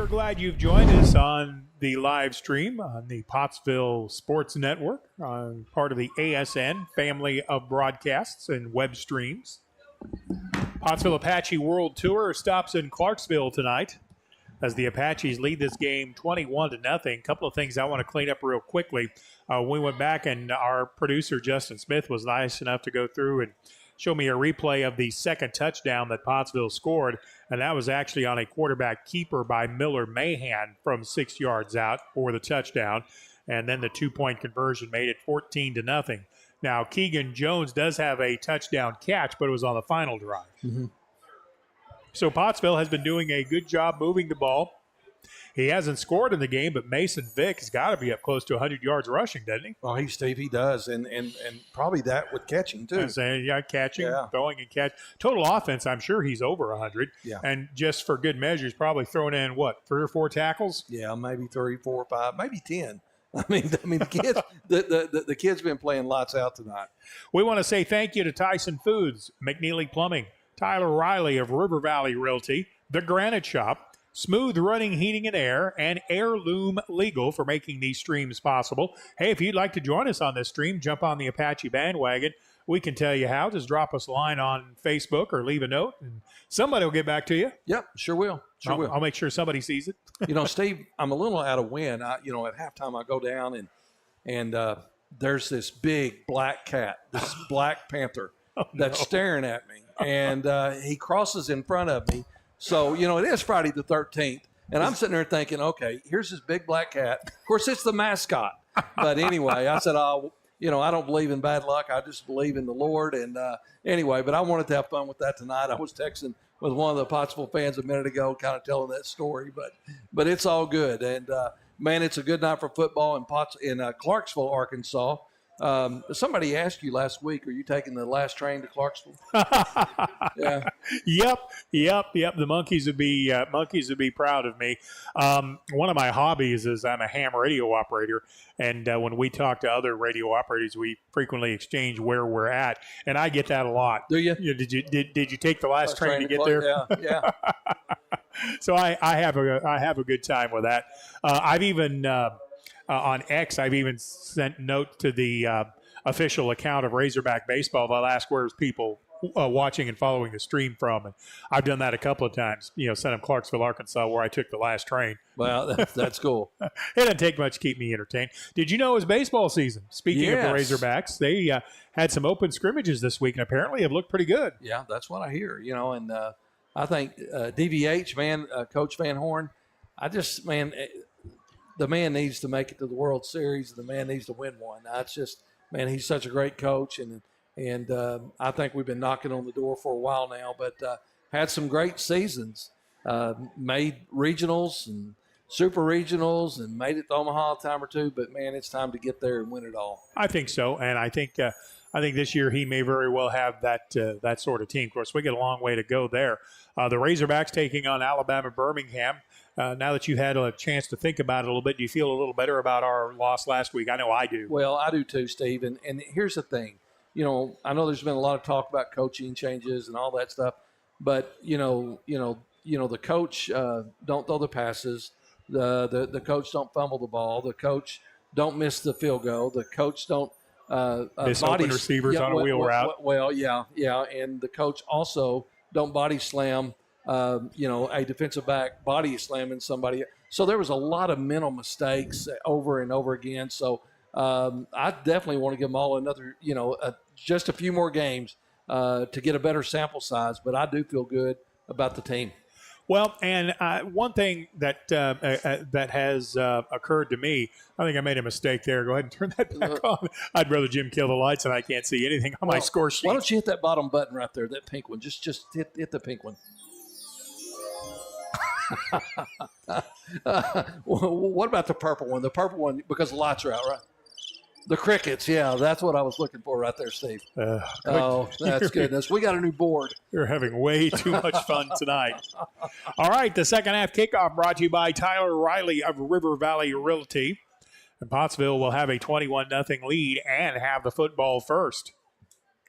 We're glad you've joined us on the live stream on the Pottsville Sports Network, part of the ASN family of broadcasts and web streams. Pottsville Apache World Tour stops in Clarksville tonight as the Apaches lead this game 21-0. A couple of things I want to clean up real quickly. We went back and our producer, Justin Smith, was nice enough to go through and show me a replay of the second touchdown that Pottsville scored, and that was actually on a quarterback keeper by Miller Mahan from 6 yards out for the touchdown, and then the 2-point conversion made it 14-0. Now, Keegan Jones does have a touchdown catch, but it was on the final drive. Mm-hmm. So Pottsville has been doing a good job moving the ball. He hasn't scored in the game, but Mason Vick has got to be up close to 100 yards rushing, doesn't he? Well, Steve, he does, and probably that with catching too. I'm saying, catching, throwing, and catch. Total offense, I'm sure he's over 100. Yeah. And just for good measure, he's probably throwing in, 3 or 4 tackles? Yeah, maybe 3, 4, 5, maybe 10. I mean, the kids, the kids been playing lights out tonight. We want to say thank you to Tyson Foods, McNeely Plumbing, Tyler Riley of River Valley Realty, The Granite Shop, Smooth Running Heating and Air, and Heirloom Legal for making these streams possible. Hey, if you'd like to join us on this stream, jump on the Apache bandwagon. We can tell you how. Just drop us a line on Facebook or leave a note, and somebody will get back to you. Yep, sure will. I'll make sure somebody sees it. Steve, I'm a little out of wind. At halftime I go down and there's this big black cat, this black panther that's staring at me, and he crosses in front of me. So, it is Friday the 13th, and I'm sitting there thinking, okay, here's this big black cat. Of course, it's the mascot. But anyway, I said, I don't believe in bad luck. I just believe in the Lord. And anyway, but I wanted to have fun with that tonight. I was texting with one of the Pottsville fans a minute ago, kind of telling that story. But it's all good. And, man, it's a good night for football in Clarksville, Arkansas. Somebody asked you last week, are you taking the last train to Clarksville? Yeah. Yep. The monkeys would be proud of me. One of my hobbies is I'm a ham radio operator, and when we talk to other radio operators, we frequently exchange where we're at, and I get that a lot. Do you? Did you take the last train to get there? Yeah. So I have a good time with that. I've even on X, I've even sent notes to the official account of Razorback Baseball. I'll ask where's people watching and following the stream from. And I've done that a couple of times, sent them Clarksville, Arkansas, where I took the last train. Well, that's cool. It doesn't take much to keep me entertained. Did you know it was baseball season? Speaking of the Razorbacks, they had some open scrimmages this week and apparently have looked pretty good. Yeah, that's what I hear, and I think DVH, man, Coach Van Horn, the man needs to make it to the World Series. The man needs to win one. That's just, man, he's such a great coach, and I think we've been knocking on the door for a while now. But had some great seasons, made regionals and super regionals, and made it to Omaha a time or two. But man, it's time to get there and win it all. I think so, and I think this year he may very well have that sort of team. Of course, we got a long way to go there. The Razorbacks taking on Alabama Birmingham. Now that you've had a chance to think about it a little bit, do you feel a little better about our loss last week? I know I do. Well, I do too, Steve. And here's the thing. I know there's been a lot of talk about coaching changes and all that stuff, but the coach don't throw the passes. The coach don't fumble the ball. The coach don't miss the field goal. The coach don't miss open receivers on a wheel route. Well, yeah, and the coach also don't body slam. A defensive back body slamming somebody. So there was a lot of mental mistakes over and over again. So I definitely want to give them all another, just a few more games to get a better sample size. But I do feel good about the team. Well, and one thing that has occurred to me, I think I made a mistake there. Go ahead and turn that back on. I'd rather Jim kill the lights, and I can't see anything on my score sheet. Why don't you hit that bottom button right there, that pink one? Just hit the pink one. What about the purple one? The purple one, because the lights are out, right? The crickets, yeah, that's what I was looking for right there, Steve. That's goodness. We got a new board. You're having way too much fun tonight. All right, the second half kickoff brought to you by Tyler Riley of River Valley Realty. And Pottsville will have a 21-0 lead and have the football first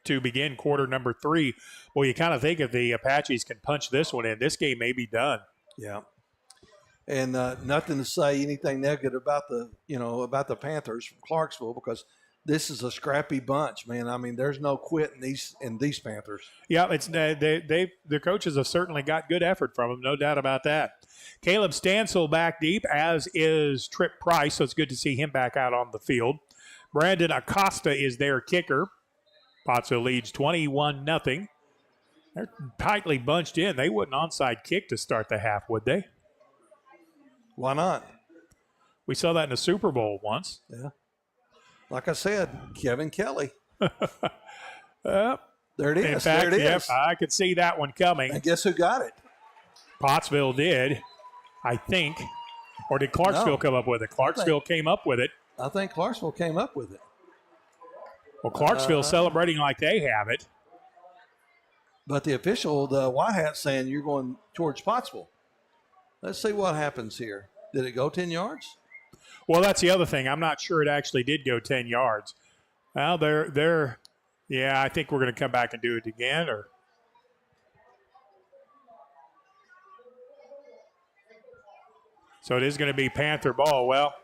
to begin quarter number 3. Well, you kind of think if the Apaches can punch this one in, this game may be done. Yeah. And nothing to say anything negative about the Panthers from Clarksville, because this is a scrappy bunch, man. I mean, there's no quit in these Panthers. Yeah, it's the coaches have certainly got good effort from them, no doubt about that. Caleb Stansel back deep, as is Tripp Price, so it's good to see him back out on the field. Brandon Acosta is their kicker. Pottsville leads 21-0. They're tightly bunched in. They wouldn't onside kick to start the half, would they? Why not? We saw that in the Super Bowl once. Yeah. Like I said, Kevin Kelly. There it is. In fact, there it is. I could see that one coming. And guess who got it? Pottsville did, I think. Or did Clarksville come up with it? Clarksville came up with it. I think Clarksville came up with it. Well, Clarksville celebrating like they have it. But the official, the White Hat, saying you're going towards Pottsville. Let's see what happens here. Did it go 10 yards? Well, that's the other thing. I'm not sure it actually did go 10 yards. Well, yeah, I think we're going to come back and do it again. So it is going to be Panther ball. Well,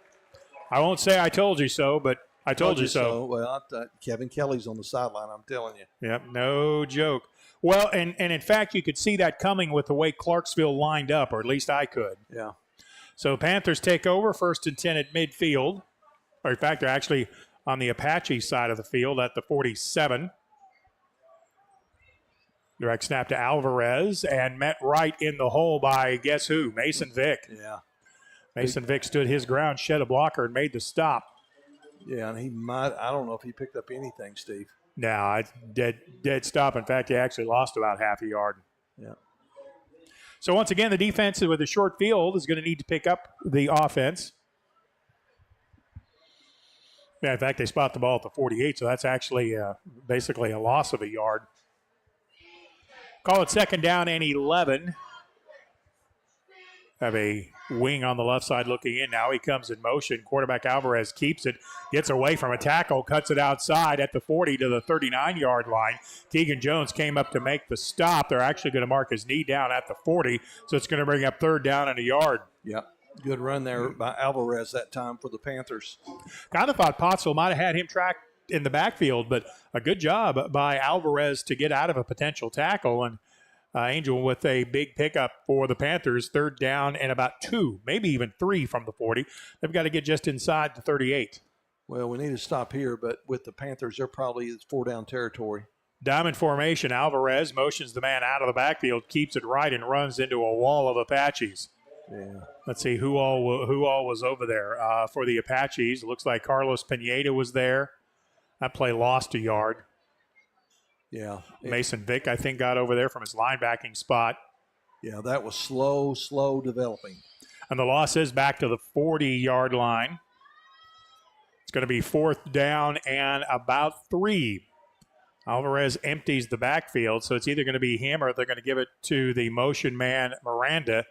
I won't say I told you so, but I told you so. Well, Kevin Kelly's on the sideline, I'm telling you. Yep, no joke. Well, and in fact, you could see that coming with the way Clarksville lined up, or at least I could. Yeah. So Panthers take over, 1st and 10 at midfield. Or in fact, they're actually on the Apache side of the field at the 47. Direct snap to Alvarez, and met right in the hole by guess who? Mason Vick. Yeah. Mason Vick stood his ground, shed a blocker, and made the stop. Yeah, and he might. I don't know if he picked up anything, Steve. No, it's dead stop. In fact, he actually lost about half a yard. Yeah. So once again, the defense with a short field is going to need to pick up the offense. Yeah, in fact, they spot the ball at the 48, so that's actually basically a loss of a yard. Call it 2nd down and 11. Have a wing on the left side looking in now. He comes in motion. Quarterback Alvarez keeps it, gets away from a tackle, cuts it outside at the 40 to the 39-yard line. Keegan Jones came up to make the stop. They're actually going to mark his knee down at the 40, so it's going to bring up 3rd down and a yard. Yep. Good run there by Alvarez that time for the Panthers. Kind of thought Pottsville might have had him tracked in the backfield, but a good job by Alvarez to get out of a potential tackle. And Angel with a big pickup for the Panthers, 3rd down and about 2, maybe even 3 from the 40. They've got to get just inside the 38. Well, we need to stop here, but with the Panthers, they're probably 4-down territory. Diamond formation, Alvarez motions the man out of the backfield, keeps it right, and runs into a wall of Apaches. Yeah. Let's see who all was over there for the Apaches. It looks like Carlos Pineda was there. That play lost a yard. Yeah. Mason Vick, I think, got over there from his linebacking spot. Yeah, that was slow developing. And the loss is back to the 40-yard line. It's going to be 4th down and about 3. Alvarez empties the backfield, so it's either going to be him or they're going to give it to the motion man, Miranda.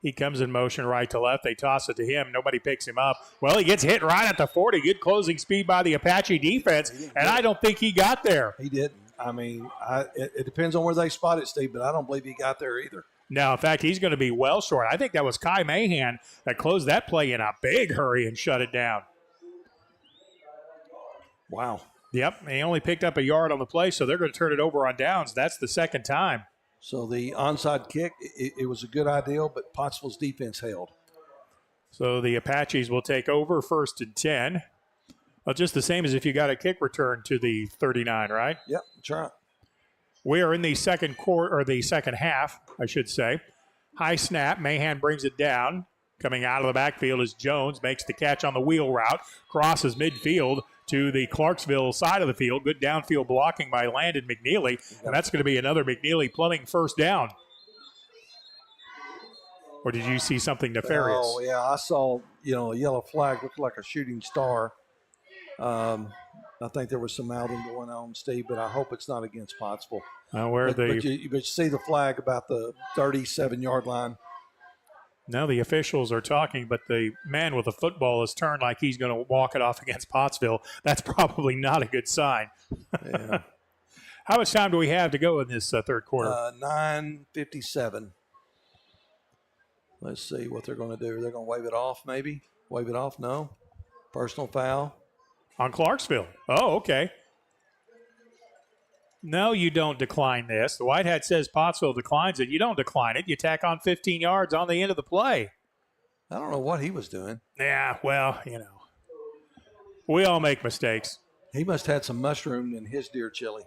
He comes in motion right to left. They toss it to him. Nobody picks him up. Well, he gets hit right at the 40. Good closing speed by the Apache defense, and I don't think he got there. He didn't. I mean, it depends on where they spot it, Steve, but I don't believe he got there either. No, in fact, he's going to be well short. I think that was Kai Mahan that closed that play in a big hurry and shut it down. Wow. Yep, he only picked up a yard on the play, so they're going to turn it over on downs. That's the 2nd time. So the onside kick, it was a good idea, but Pottsville's defense held. So the Apaches will take over 1st and 10. Well, just the same as if you got a kick return to the 39, right? Yep, that's right. We are in the second quarter, or the second half, I should say. High snap. Mahan brings it down. Coming out of the backfield is Jones. Makes the catch on the wheel route. Crosses midfield to the Clarksville side of the field. Good downfield blocking by Landon McNeely. And that's going to be another McNeely Plumbing 1st down. Or did you see something nefarious? Oh, yeah, I saw, a yellow flag looked like a shooting star. I think there was some outing going on, Steve, but I hope it's not against Pottsville. But you see the flag about the 37-yard line. No, the officials are talking, but the man with the football is turned like he's going to walk it off against Pottsville. That's probably not a good sign. Yeah. How much time do we have to go in this 3rd quarter? 9:57. Let's see what they're going to do. They're going to wave it off, maybe? Wave it off? No. Personal foul. On Clarksville. Oh, okay. No, you don't decline this. The white hat says Pottsville declines it. You don't decline it. You tack on 15 yards on the end of the play. I don't know what he was doing. Yeah, well, we all make mistakes. He must have had some mushroom in his deer chili.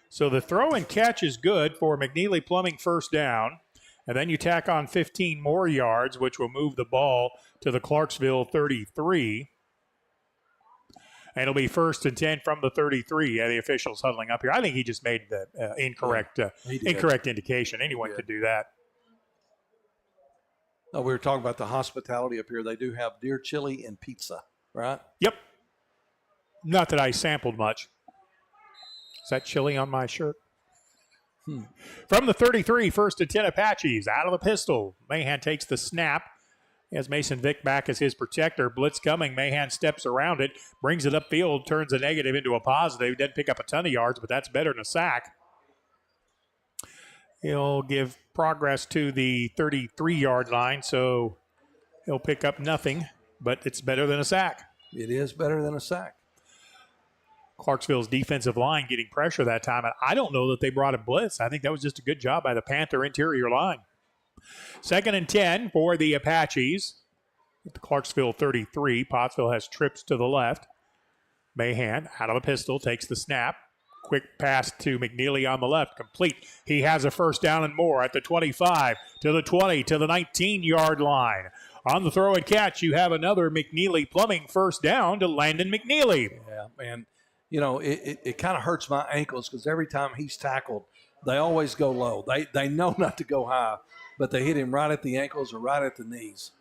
So the throw and catch is good for McNeely Plumbing first down. And then you tack on 15 more yards, which will move the ball to the Clarksville 33. And it'll be 1st and 10 from the 33. Yeah, the official's huddling up here. I think he just made the incorrect indication. Anyone could do that. Oh, we were talking about the hospitality up here. They do have deer chili and pizza, right? Yep. Not that I sampled much. Is that chili on my shirt? From the 33, 1st and 10 Apaches. Out of the pistol. Mahan takes the snap. He has Mason Vick back as his protector. Blitz coming. Mahan steps around it, brings it upfield, turns a negative into a positive. Didn't pick up a ton of yards, but that's better than a sack. He'll give progress to the 33-yard line, so he'll pick up nothing, but it's better than a sack. It is better than a sack. Clarksville's defensive line getting pressure that time, and I don't know that they brought a blitz. I think that was just a good job by the Panther interior line. 2nd and 10 for the Apaches. At the Clarksville 33, Pottsville has trips to the left. Mahan, out of a pistol, takes the snap. Quick pass to McNeely on the left, complete. He has a first down and more at the 25, to the 20, to the 19-yard line. On the throw and catch, you have another McNeely Plumbing first down to Landon McNeely. Yeah, man. It kind of hurts my ankles because every time he's tackled, they always go low. They know not to go high, but they hit him right at the ankles or right at the knees.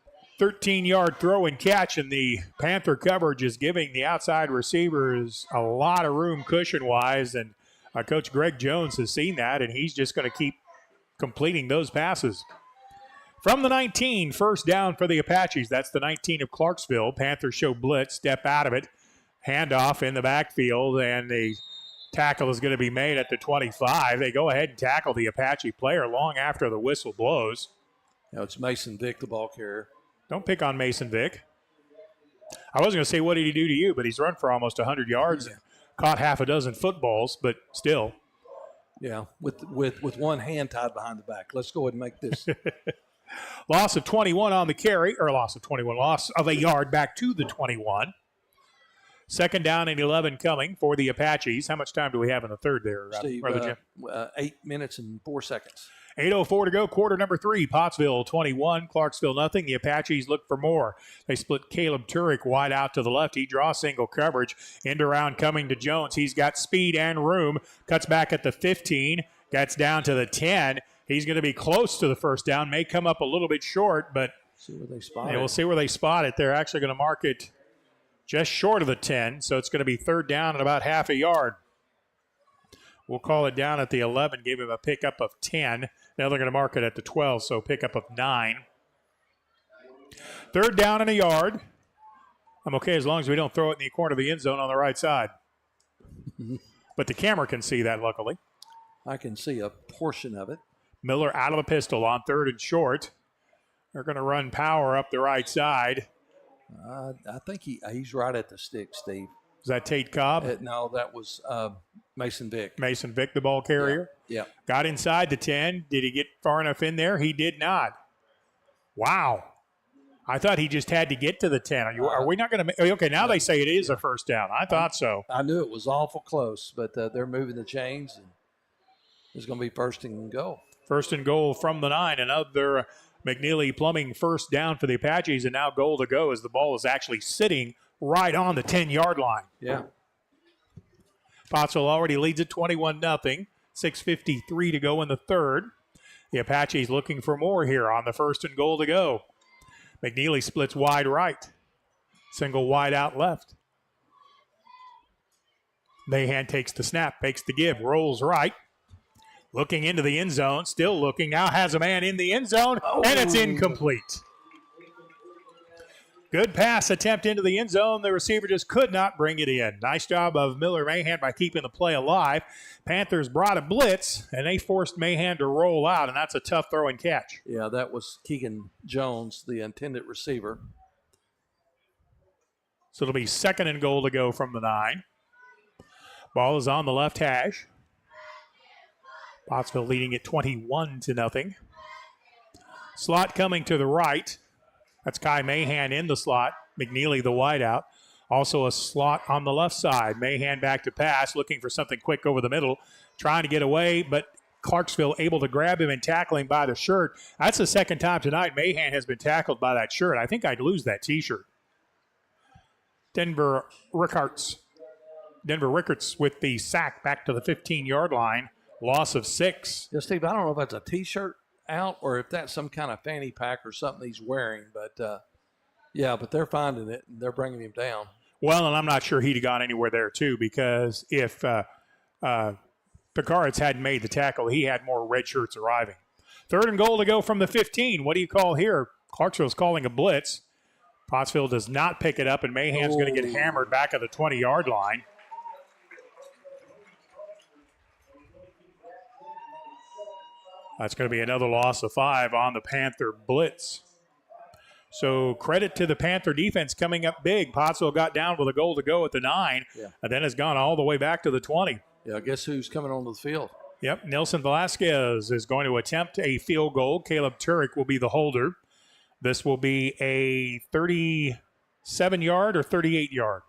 13-yard throw and catch, and the Panther coverage is giving the outside receivers a lot of room cushion-wise, and Coach Greg Jones has seen that, and he's just going to keep completing those passes. From the 19, first down for the Apaches. That's the 19 of Clarksville. Panthers show blitz, step out of it. Handoff in the backfield, and the tackle is going to be made at the 25. They go ahead and tackle the Apache player long after the whistle blows. Now it's Mason Vick, the ball carrier. Don't pick on Mason Vick. I was going to say, what did he do to you? But he's run for almost 100 yards and caught half a dozen footballs, but still. Yeah, with one hand tied behind the back. Let's go ahead and make this. Loss of 21 on the carry, or loss of a yard back to the 21. 2nd down and 11 coming for the Apaches. How much time do we have in the third there, Steve? Brother Jim? 8 minutes and 4 seconds. 8:04 to go, quarter number 3. Pottsville 21, Clarksville nothing. The Apaches look for more. They split Caleb Turek wide out to the left. He draws single coverage. End around coming to Jones. He's got speed and room. Cuts back at the 15. Gets down to the 10. He's going to be close to the first down. May come up a little bit short, but see where they spot it. We'll see where they spot it. They're actually going to mark it just short of the 10, so it's going to be 3rd down and about half a yard. We'll call it down at the 11, gave him a pickup of 10. Now they're going to mark it at the 12, so pickup of 9. 3rd down and a yard. I'm okay as long as we don't throw it in the corner of the end zone on the right side. But the camera can see that, luckily. I can see a portion of it. Miller out of the pistol on 3rd and short. They're going to run power up the right side. I think he's right at the stick, Steve. Is that Tate Cobb? No, that was Mason Vick. Mason Vick, the ball carrier. Yeah. Got inside the 10. Did he get far enough in there? He did not. Wow. I thought he just had to get to the 10. Are we not going to – okay, now they say it is a first down. I thought so. I knew it was awful close, but they're moving the chains, and it's going to be 1st and goal. 1st and goal from the 9. Another McNeely Plumbing first down for the Apaches, and now goal to go as the ball is actually sitting right on the 10-yard line. Yeah. Pottsville already leads at 21-0. 6:53 to go in the 3rd. The Apaches looking for more here on the 1st and goal to go. McNeely splits wide right. Single wide out left. Mahan takes the snap, takes the give, rolls right. Looking into the end zone, still looking. Now has a man in the end zone, and it's incomplete. Good pass attempt into the end zone. The receiver just could not bring it in. Nice job of Miller Mahan by keeping the play alive. Panthers brought a blitz, and they forced Mahan to roll out, and that's a tough throw and catch. Yeah, that was Keegan Jones, the intended receiver. So it'll be 2nd and goal to go from the 9. Ball is on the left hash. Pottsville leading at 21-0. Slot coming to the right. That's Kai Mahan in the slot. McNeely the wideout. Also a slot on the left side. Mahan back to pass, looking for something quick over the middle. Trying to get away, but Clarksville able to grab him and tackle him by the shirt. That's the second time tonight Mahan has been tackled by that shirt. I think I'd lose that T-shirt. Denver Rickards with the sack back to the 15-yard line. Loss of 6. Yeah, Steve, I don't know if that's a T-shirt out or if that's some kind of fanny pack or something he's wearing, but but they're finding it and they're bringing him down. Well, and I'm not sure he'd have gone anywhere there too, because if Picards hadn't made the tackle, he had more red shirts arriving. 3rd and goal to go from the 15. What do you call here? Clarksville's calling a blitz. Pottsville does not pick it up, and Mahan's going to get hammered back at the 20-yard line. That's going to be another loss of 5 on the Panther blitz. So credit to the Panther defense coming up big. Pottsville got down with a goal to go at the 9, and then has gone all the way back to the 20. Yeah, guess who's coming onto the field? Yep, Nelson Velasquez is going to attempt a field goal. Caleb Turek will be the holder. This will be a 37-yard or 38-yard.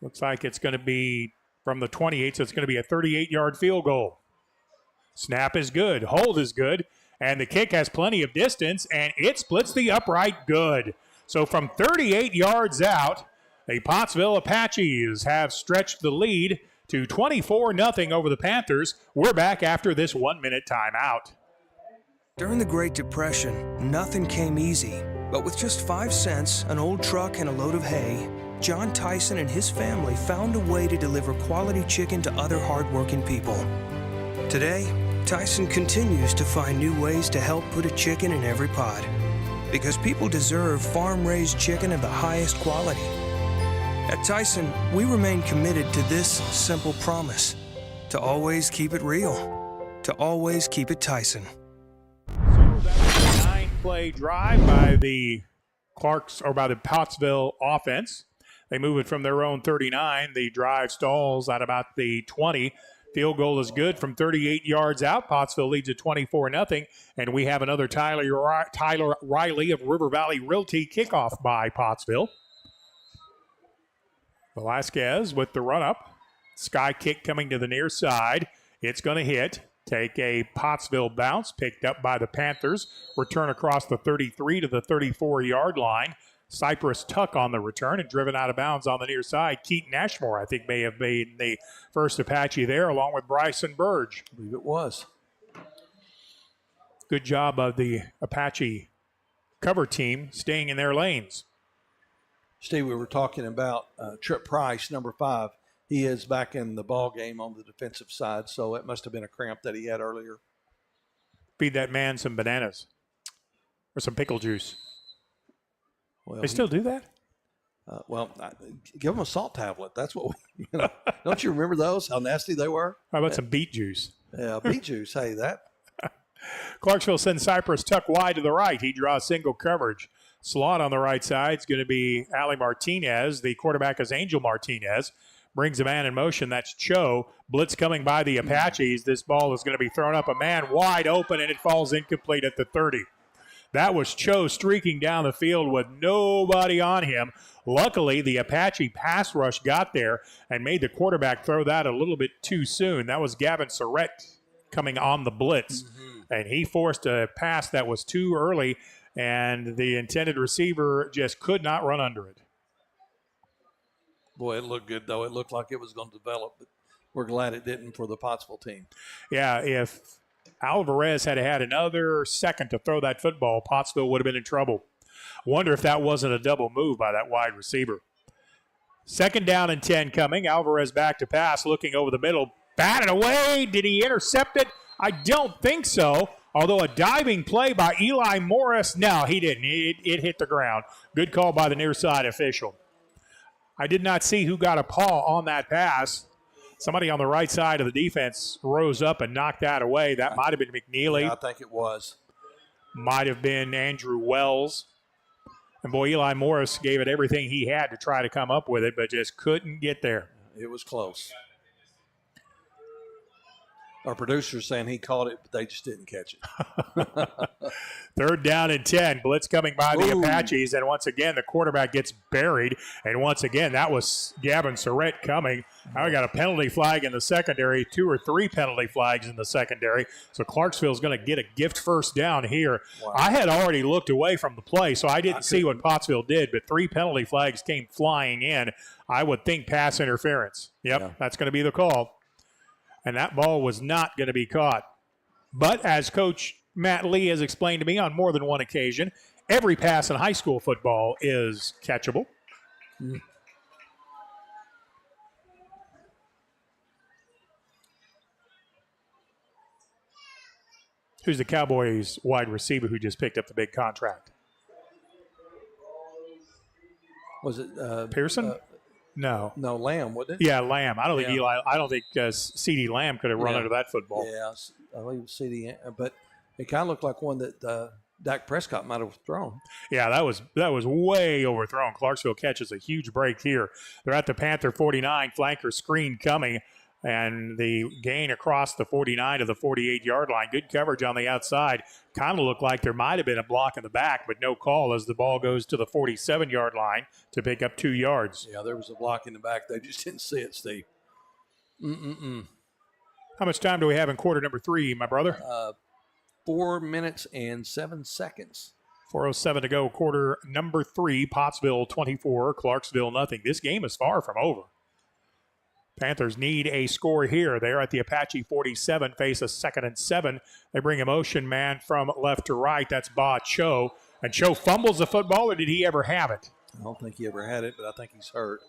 Looks like it's going to be from the 28, so it's going to be a 38-yard field goal. Snap is good. Hold is good. And the kick has plenty of distance, and it splits the upright good. So from 38 yards out, the Pottsville Apaches have stretched the lead to 24-0 over the Panthers. We're back after this 1-minute timeout. During the Great Depression, nothing came easy. But with just 5 cents, an old truck, and a load of hay, John Tyson and his family found a way to deliver quality chicken to other hardworking people. Today, Tyson continues to find new ways to help put a chicken in every pot. Because people deserve farm-raised chicken of the highest quality. At Tyson, we remain committed to this simple promise: to always keep it real, to always keep it Tyson. So that's a 9-play drive by the Pottsville offense. They move it from their own 39. The drive stalls at about the 20. Field goal is good from 38 yards out. Pottsville leads at 24-0. And we have another Tyler Riley of River Valley Realty kickoff by Pottsville. Velasquez with the run-up. Sky kick coming to the near side. It's going to hit. Take a Pottsville bounce, picked up by the Panthers. Return across the 33 to the 34-yard line. Cypress Tuck on the return and driven out of bounds on the near side. Keaton Ashmore, I think, may have made the first Apache there, along with Bryson Burge. I believe it was. Good job of the Apache cover team staying in their lanes. Steve, we were talking about Trip Price, number 5. He is back in the ball game on the defensive side, so it must have been a cramp that he had earlier. Feed that man some bananas or some pickle juice. Well, they still do that? Give them a salt tablet. That's what we, don't you remember those? How nasty they were? How about some beet juice? Yeah, beet juice. Hey, that. Clarksville sends Cypress Tuck wide to the right. He draws single coverage. Slot on the right side is going to be Ali Martinez. The quarterback is Angel Martinez. Brings a man in motion. That's Cho. Blitz coming by the Apaches. This ball is going to be thrown up. A man wide open, and it falls incomplete at the 30. That was Cho streaking down the field with nobody on him. Luckily, the Apache pass rush got there and made the quarterback throw that a little bit too soon. That was Gavin Surrett coming on the blitz. And he forced a pass that was too early, and the intended receiver just could not run under it. Boy, it looked good, though. It looked like it was going to develop, but we're glad it didn't for the Pottsville team. Yeah, if Alvarez had had another second to throw that football, Pottsville would have been in trouble. Wonder if that wasn't a double move by that wide receiver. 2nd down and 10 coming. Alvarez back to pass, looking over the middle. Batted away. Did he intercept it? I don't think so. Although a diving play by Eli Morris, no, he didn't. It hit the ground. Good call by the near side official. I did not see who got a paw on that pass. Somebody on the right side of the defense rose up and knocked that away. That might have been McNeely. Yeah, I think it was. Might have been Andrew Wells. And boy, Eli Morris gave it everything he had to try to come up with it, but just couldn't get there. It was close. Our producer's saying he caught it, but they just didn't catch it. 3rd down and 10. Blitz coming by the Apaches, and once again, the quarterback gets buried. And once again, that was Gavin Surratt coming. Now we got a penalty flag in the secondary, 2 or 3 penalty flags in the secondary. So Clarksville's going to get a gift first down here. Wow. I had already looked away from the play, so I didn't see what Pottsville did, but 3 penalty flags came flying in. I would think pass interference. Yep, that's going to be the call. And that ball was not going to be caught. But as Coach Matt Lee has explained to me on more than one occasion, every pass in high school football is catchable. Who's the Cowboys wide receiver who just picked up the big contract? Was it Pearson? No, Lamb, wasn't it? Yeah, Lamb. I don't think Eli. I don't think C.D. Lamb could have run under that football. Yeah, I believe C.D. But it kind of looked like one that Dak Prescott might have thrown. Yeah, that was way overthrown. Clarksville catches a huge break here. They're at the Panther 49. Flanker screen coming, and the gain across the 49 to the 48-yard line. Good coverage on the outside. Kind of looked like there might have been a block in the back, but no call as the ball goes to the 47-yard line to pick up 2 yards. Yeah, there was a block in the back. They just didn't see it, Steve. How much time do we have in quarter number 3, my brother? 4 minutes and 7 seconds. 4:07 to go, quarter number 3. Pottsville 24, Clarksville nothing. This game is far from over. Panthers need a score here. They're at the Apache 47, face a 2nd and 7. They bring a motion man from left to right. That's Ba Cho. And Cho fumbles the football, or did he ever have it? I don't think he ever had it, but I think he's hurt.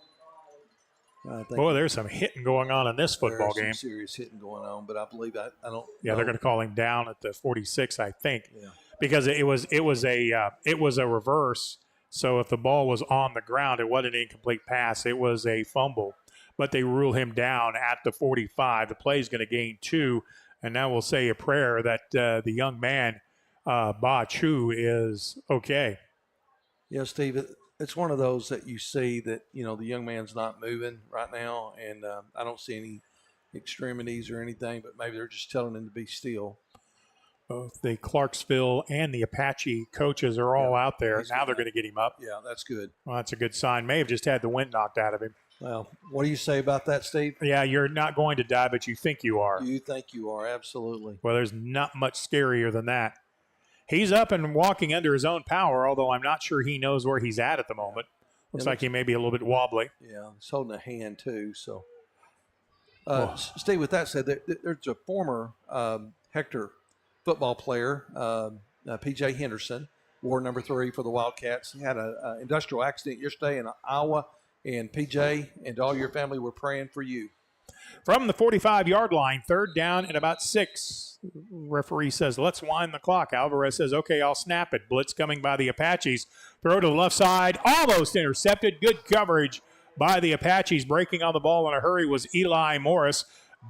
Boy, there's some hitting going on in this football game. Some serious hitting going on, but I believe I don't. Yeah, they're going to call him down at the 46, I think, yeah. Because it was a reverse. So if the ball was on the ground, it wasn't an incomplete pass. It was a fumble. But they rule him down at the 45. The play is going to gain 2, and now we'll say a prayer that the young man, Ba Chu, is okay. Yeah, Steve, it's one of those that you see that, the young man's not moving right now, and I don't see any extremities or anything, but maybe they're just telling him to be still. Both the Clarksville and the Apache coaches are all out there. Now they're going to get him up. Yeah, that's good. Well, that's a good sign. May have just had the wind knocked out of him. Well, what do you say about that, Steve? Yeah, you're not going to die, but you think you are. You think you are, absolutely. Well, there's not much scarier than that. He's up and walking under his own power, although I'm not sure he knows where he's at the moment. Looks like he may be a little bit wobbly. Yeah, he's holding a hand, too. So, Steve, with that said, there's a former Hector football player, P.J. Henderson, ward number 3 for the Wildcats. He had an industrial accident yesterday in Iowa. And PJ and all your family were praying for you. From the 45-yard line, 3rd down and about 6. Referee says, let's wind the clock. Alvarez says, okay, I'll snap it. Blitz coming by the Apaches. Throw to the left side, almost intercepted. Good coverage by the Apaches. Breaking on the ball in a hurry was Eli Morris.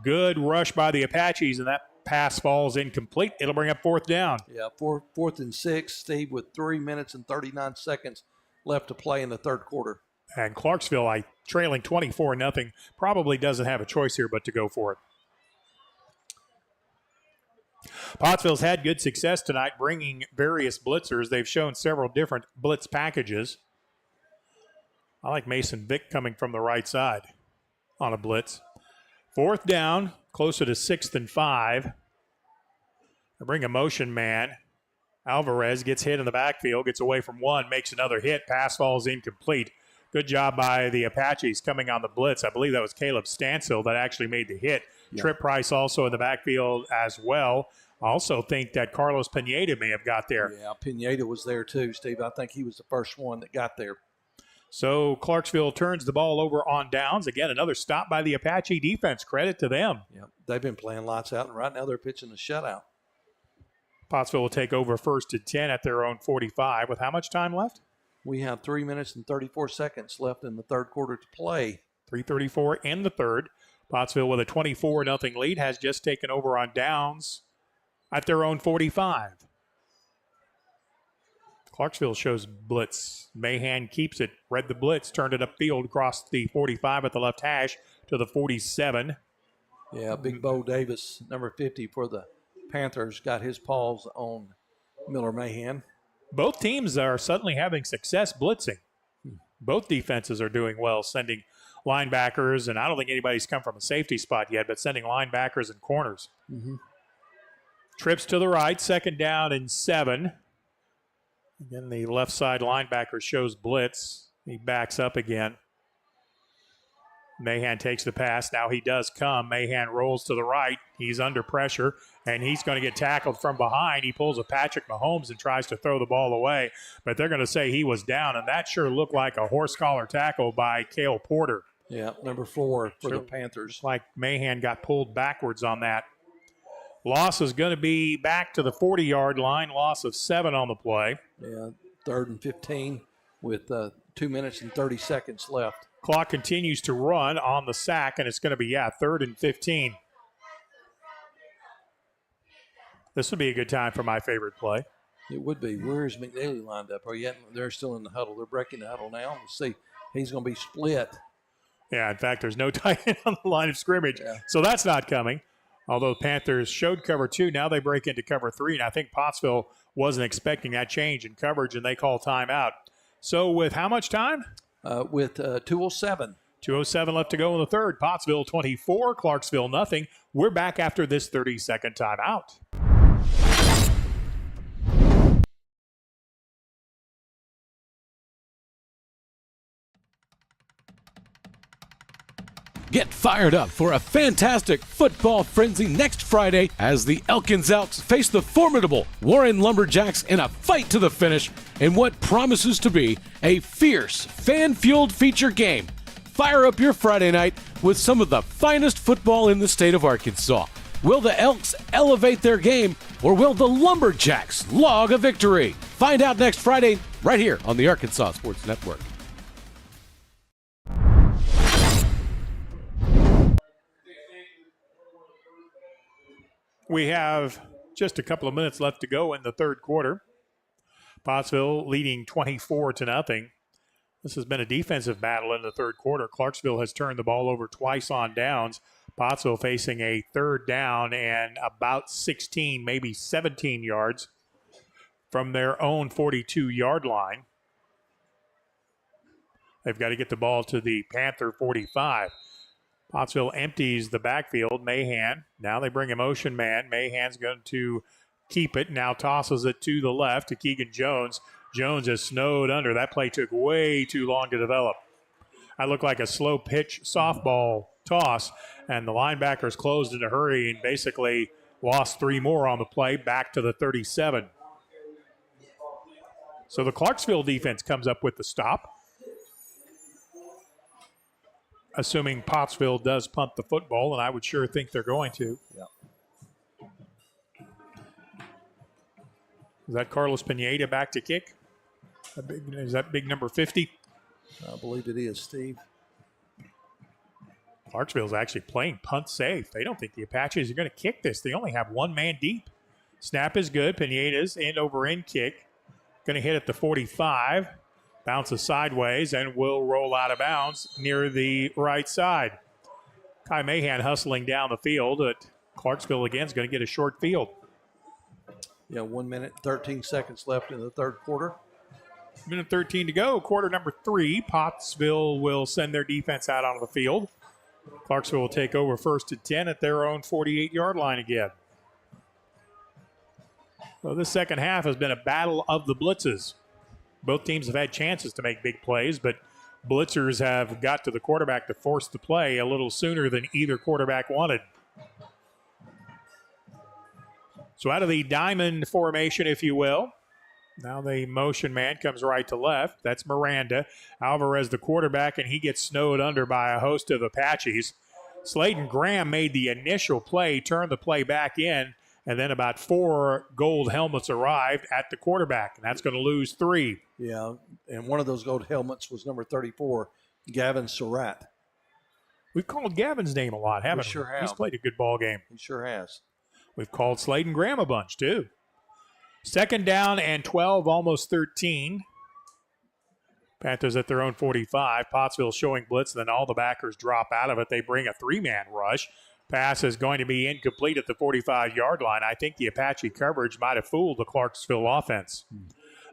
Good rush by the Apaches, and that pass falls incomplete. It'll bring up 4th down. Yeah, 4th and 6, Steve, with 3 minutes and 39 seconds left to play in the 3rd quarter. And Clarksville, trailing 24-0, probably doesn't have a choice here but to go for it. Pottsville's had good success tonight bringing various blitzers. They've shown several different blitz packages. I like Mason Vick coming from the right side on a blitz. 4th down, closer to 6th and 5. They bring a motion man. Alvarez gets hit in the backfield, gets away from one, makes another hit. Pass falls incomplete. Good job by the Apaches coming on the blitz. I believe that was Caleb Stansel that actually made the hit. Yeah. Trip Price also in the backfield as well. I also think that Carlos Pineda may have got there. Yeah, Pineda was there too, Steve. I think he was the first one that got there. So Clarksville turns the ball over on downs. Again, another stop by the Apache defense. Credit to them. Yeah, they've been playing lights out, and right now they're pitching a shutout. Pottsville will take over first and 10 at their own 45 with how much time left? We have 3 minutes and 34 seconds left in the third quarter to play. 3:34 in the third. Pottsville with a 24-0 lead has just taken over on downs at their own 45. Clarksville shows blitz. Mahan keeps it, read the blitz, turned it upfield, across the 45 at the left hash to the 47. Yeah, Big Bo Davis, number 50 for the Panthers, got his paws on Miller Mahan. Both teams are suddenly having success blitzing. Both defenses are doing well, sending linebackers, and I don't think anybody's come from a safety spot yet, but sending linebackers and corners. Mm-hmm. Trips to the right, 2nd down and 7. Again, the left side linebacker shows blitz. He backs up again. Mahan takes the pass. Now he does come. Mahan rolls to the right. He's under pressure, and he's going to get tackled from behind. He pulls a Patrick Mahomes and tries to throw the ball away, but they're going to say he was down, and that sure looked like a horse collar tackle by Cale Porter. Yeah, number 4 for the Panthers. Like Mahan got pulled backwards on that. Loss is going to be back to the 40-yard line. Loss of 7 on the play. Yeah, 3rd and 15 with 2 minutes and 30 seconds left. Clock continues to run on the sack, and it's going to be, 3rd and 15. This would be a good time for my favorite play. It would be. Where's McNeely lined up? They're still in the huddle. They're breaking the huddle now. Let's see. He's going to be split. Yeah, in fact, there's no tight end on the line of scrimmage, so that's not coming. Although the Panthers showed cover 2, now they break into cover 3, and I think Pottsville wasn't expecting that change in coverage, and they call timeout. So with how much time? With 2:07. 2:07 left to go in the third. Pottsville 24, Clarksville nothing. We're back after this 30-second timeout. Get fired up for a fantastic football frenzy next Friday as the Elkins Elks face the formidable Warren Lumberjacks in a fight to the finish in what promises to be a fierce, fan-fueled feature game. Fire up your Friday night with some of the finest football in the state of Arkansas. Will the Elks elevate their game, or will the Lumberjacks log a victory? Find out next Friday right here on the Arkansas Sports Network. We have just a couple of minutes left to go in the third quarter. Pottsville leading 24-0. This has been a defensive battle in the third quarter. Clarksville has turned the ball over twice on downs. Pottsville facing a 3rd down and about 16, maybe 17 yards from their own 42-yard line. They've got to get the ball to the Panther 45. Pottsville empties the backfield. Mahan. Now they bring a motion man. Mahan's going to keep it. Now tosses it to the left to Keegan Jones. Jones is snowed under. That play took way too long to develop. That looked like a slow pitch softball toss, and the linebackers closed in a hurry and basically lost 3 more on the play, back to the 37. So the Clarksville defense comes up with the stop, assuming Pottsville does punt the football, and I would sure think they're going to. Yeah. Is that Carlos Pineda back to kick? Is that big number 50? I believe it is, Steve. Clarksville's actually playing punt safe. They don't think the Apaches are going to kick this. They only have 1 man deep. Snap is good. Pineda's end-over-end kick. Going to hit at the 45. Bounces sideways and will roll out of bounds near the right side. Kai Mahan hustling down the field, but Clarksville again is going to get a short field. Yeah, 1 minute, 13 seconds left in the third quarter. Minute 13 to go, quarter number 3. Pottsville will send their defense out onto the field. Clarksville will take over 1st and 10 at their own 48-yard line again. So this second half has been a battle of the blitzes. Both teams have had chances to make big plays, but blitzers have got to the quarterback to force the play a little sooner than either quarterback wanted. So out of the diamond formation, if you will, now the motion man comes right to left. That's Miranda. Alvarez, the quarterback, and he gets snowed under by a host of Apaches. Slayton Graham made the initial play, turned the play back in, And then about 4 gold helmets arrived at the quarterback, and that's going to lose 3. Yeah, and one of those gold helmets was number 34, Gavin Surratt. We've called Gavin's name a lot, haven't we? Sure have. He's played a good ball game. He sure has. We've called Sladen Graham a bunch, too. 2nd down and 12, almost 13. Panthers at their own 45. Pottsville showing blitz, and then all the backers drop out of it. They bring a 3-man rush. Pass is going to be incomplete at the 45-yard line. I think the Apache coverage might have fooled the Clarksville offense.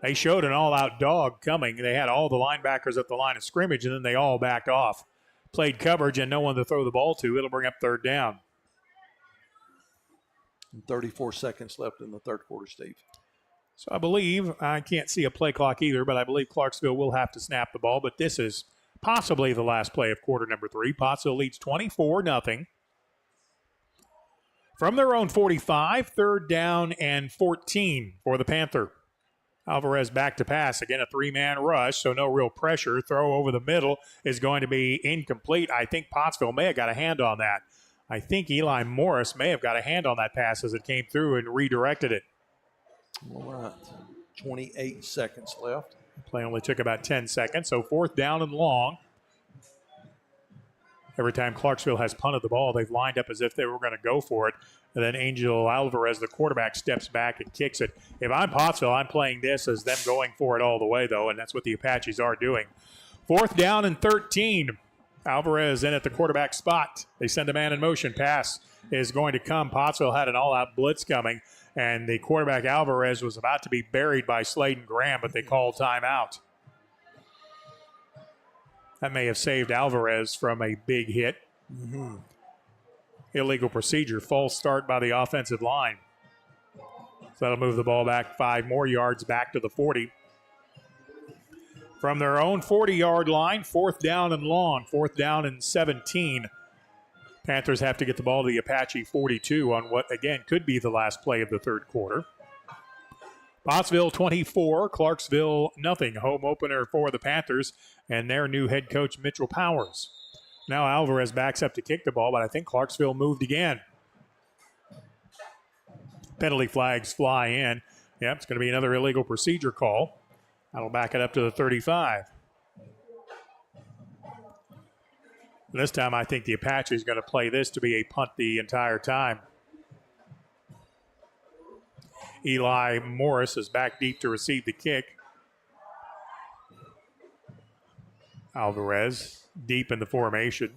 They showed an all-out dog coming. They had all the linebackers at the line of scrimmage, and then they all backed off. Played coverage and no one to throw the ball to. It'll bring up 3rd down. And 34 seconds left in the third quarter, Steve. So I believe, I can't see a play clock either, but I believe Clarksville will have to snap the ball. But this is possibly the last play of quarter number 3. Pottsville leads 24-0. From their own 45, 3rd down and 14 for the Panther. Alvarez back to pass. Again, a 3-man rush, so no real pressure. Throw over the middle is going to be incomplete. I think Pottsville may have got a hand on that. I think Eli Morris may have got a hand on that pass as it came through and redirected it. All right. 28 seconds left. Play only took about 10 seconds, so 4th down and long. Every time Clarksville has punted the ball, they've lined up as if they were going to go for it. And then Angel Alvarez, the quarterback, steps back and kicks it. If I'm Pottsville, I'm playing this as them going for it all the way, though, and that's what the Apaches are doing. 4th down and 13. Alvarez in at the quarterback spot. They send a man in motion. Pass is going to come. Pottsville had an all-out blitz coming, and the quarterback Alvarez was about to be buried by Sladen Graham, but they called timeout. That may have saved Alvarez from a big hit. Illegal procedure, false start by the offensive line. So that'll move the ball back 5 more yards back to the 40. From their own 40-yard line, 4th down and long, 4th down and 17. Panthers have to get the ball to the Apache 42 on what, again, could be the last play of the third quarter. Pottsville 24, Clarksville nothing. Home opener for the Panthers and their new head coach, Mitchell Powers. Now Alvarez backs up to kick the ball, but I think Clarksville moved again. Penalty flags fly in. Yep, it's going to be another illegal procedure call. That'll back it up to the 35. This time I think the Apache is going to play this to be a punt the entire time. Eli Morris is back deep to receive the kick. Alvarez deep in the formation.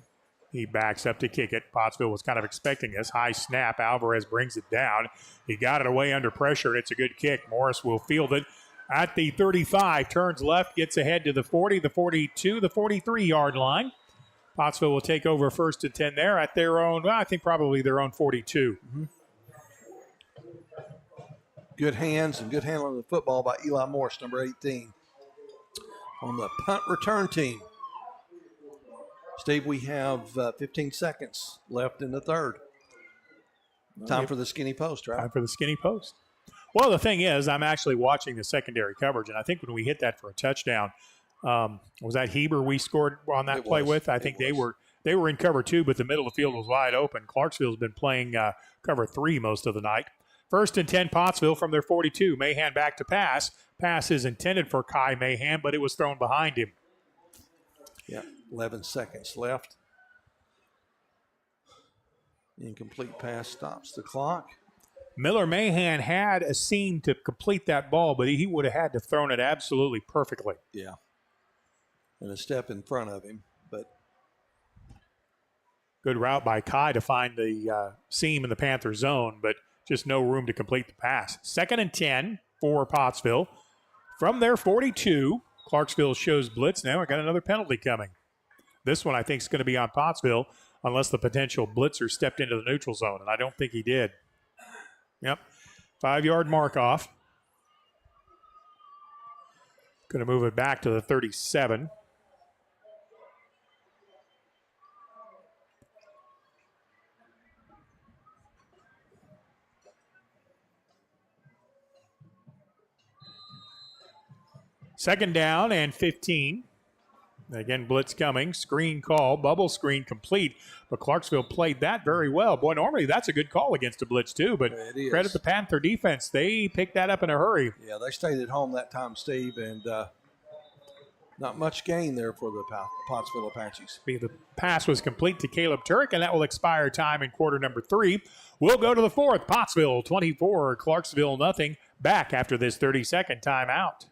He backs up to kick it. Pottsville was kind of expecting this. High snap. Alvarez brings it down. He got it away under pressure, and it's a good kick. Morris will field it at the 35. Turns left, gets ahead to the 40, the 42, the 43-yard line. Pottsville will take over 1st and 10 there at their own, well, I think probably their own 42. Good hands and good handling of the football by Eli Morris, number 18. On the punt return team. Steve, we have 15 seconds left in the third. Time for the skinny post, right? Time for the skinny post. Well, the thing is, I'm actually watching the secondary coverage, and I think when we hit that for a touchdown, was that Heber we scored on that play with? I think they were in cover 2, but the middle of the field was wide open. Clarksville's been playing cover 3 most of the night. 1st and 10, Pottsville from their 42. Mahan back to pass. Pass is intended for Kai Mahan, but it was thrown behind him. Yeah, 11 seconds left. Incomplete pass stops the clock. Miller Mahan had a seam to complete that ball, but he would have had to have thrown it absolutely perfectly. Yeah. And a step in front of him, but good route by Kai to find the seam in the Panther zone, but just no room to complete the pass. 2nd and 10 for Pottsville. From their 42, Clarksville shows blitz now. I got another penalty coming. This one I think is going to be on Pottsville unless the potential blitzer stepped into the neutral zone, and I don't think he did. Yep, 5-yard mark off. Going to move it back to the 37. Second down and 15. Again, blitz coming, screen call, bubble screen complete, but Clarksville played that very well. Boy, normally that's a good call against a blitz too, but credit the Panther defense. They picked that up in a hurry. Yeah, they stayed at home that time, Steve, and not much gain there for the Pottsville Apaches. The pass was complete to Caleb Turk, and that will expire time in quarter number 3. We'll go to the 4th. Pottsville 24, Clarksville nothing. Back after this 30-second timeout.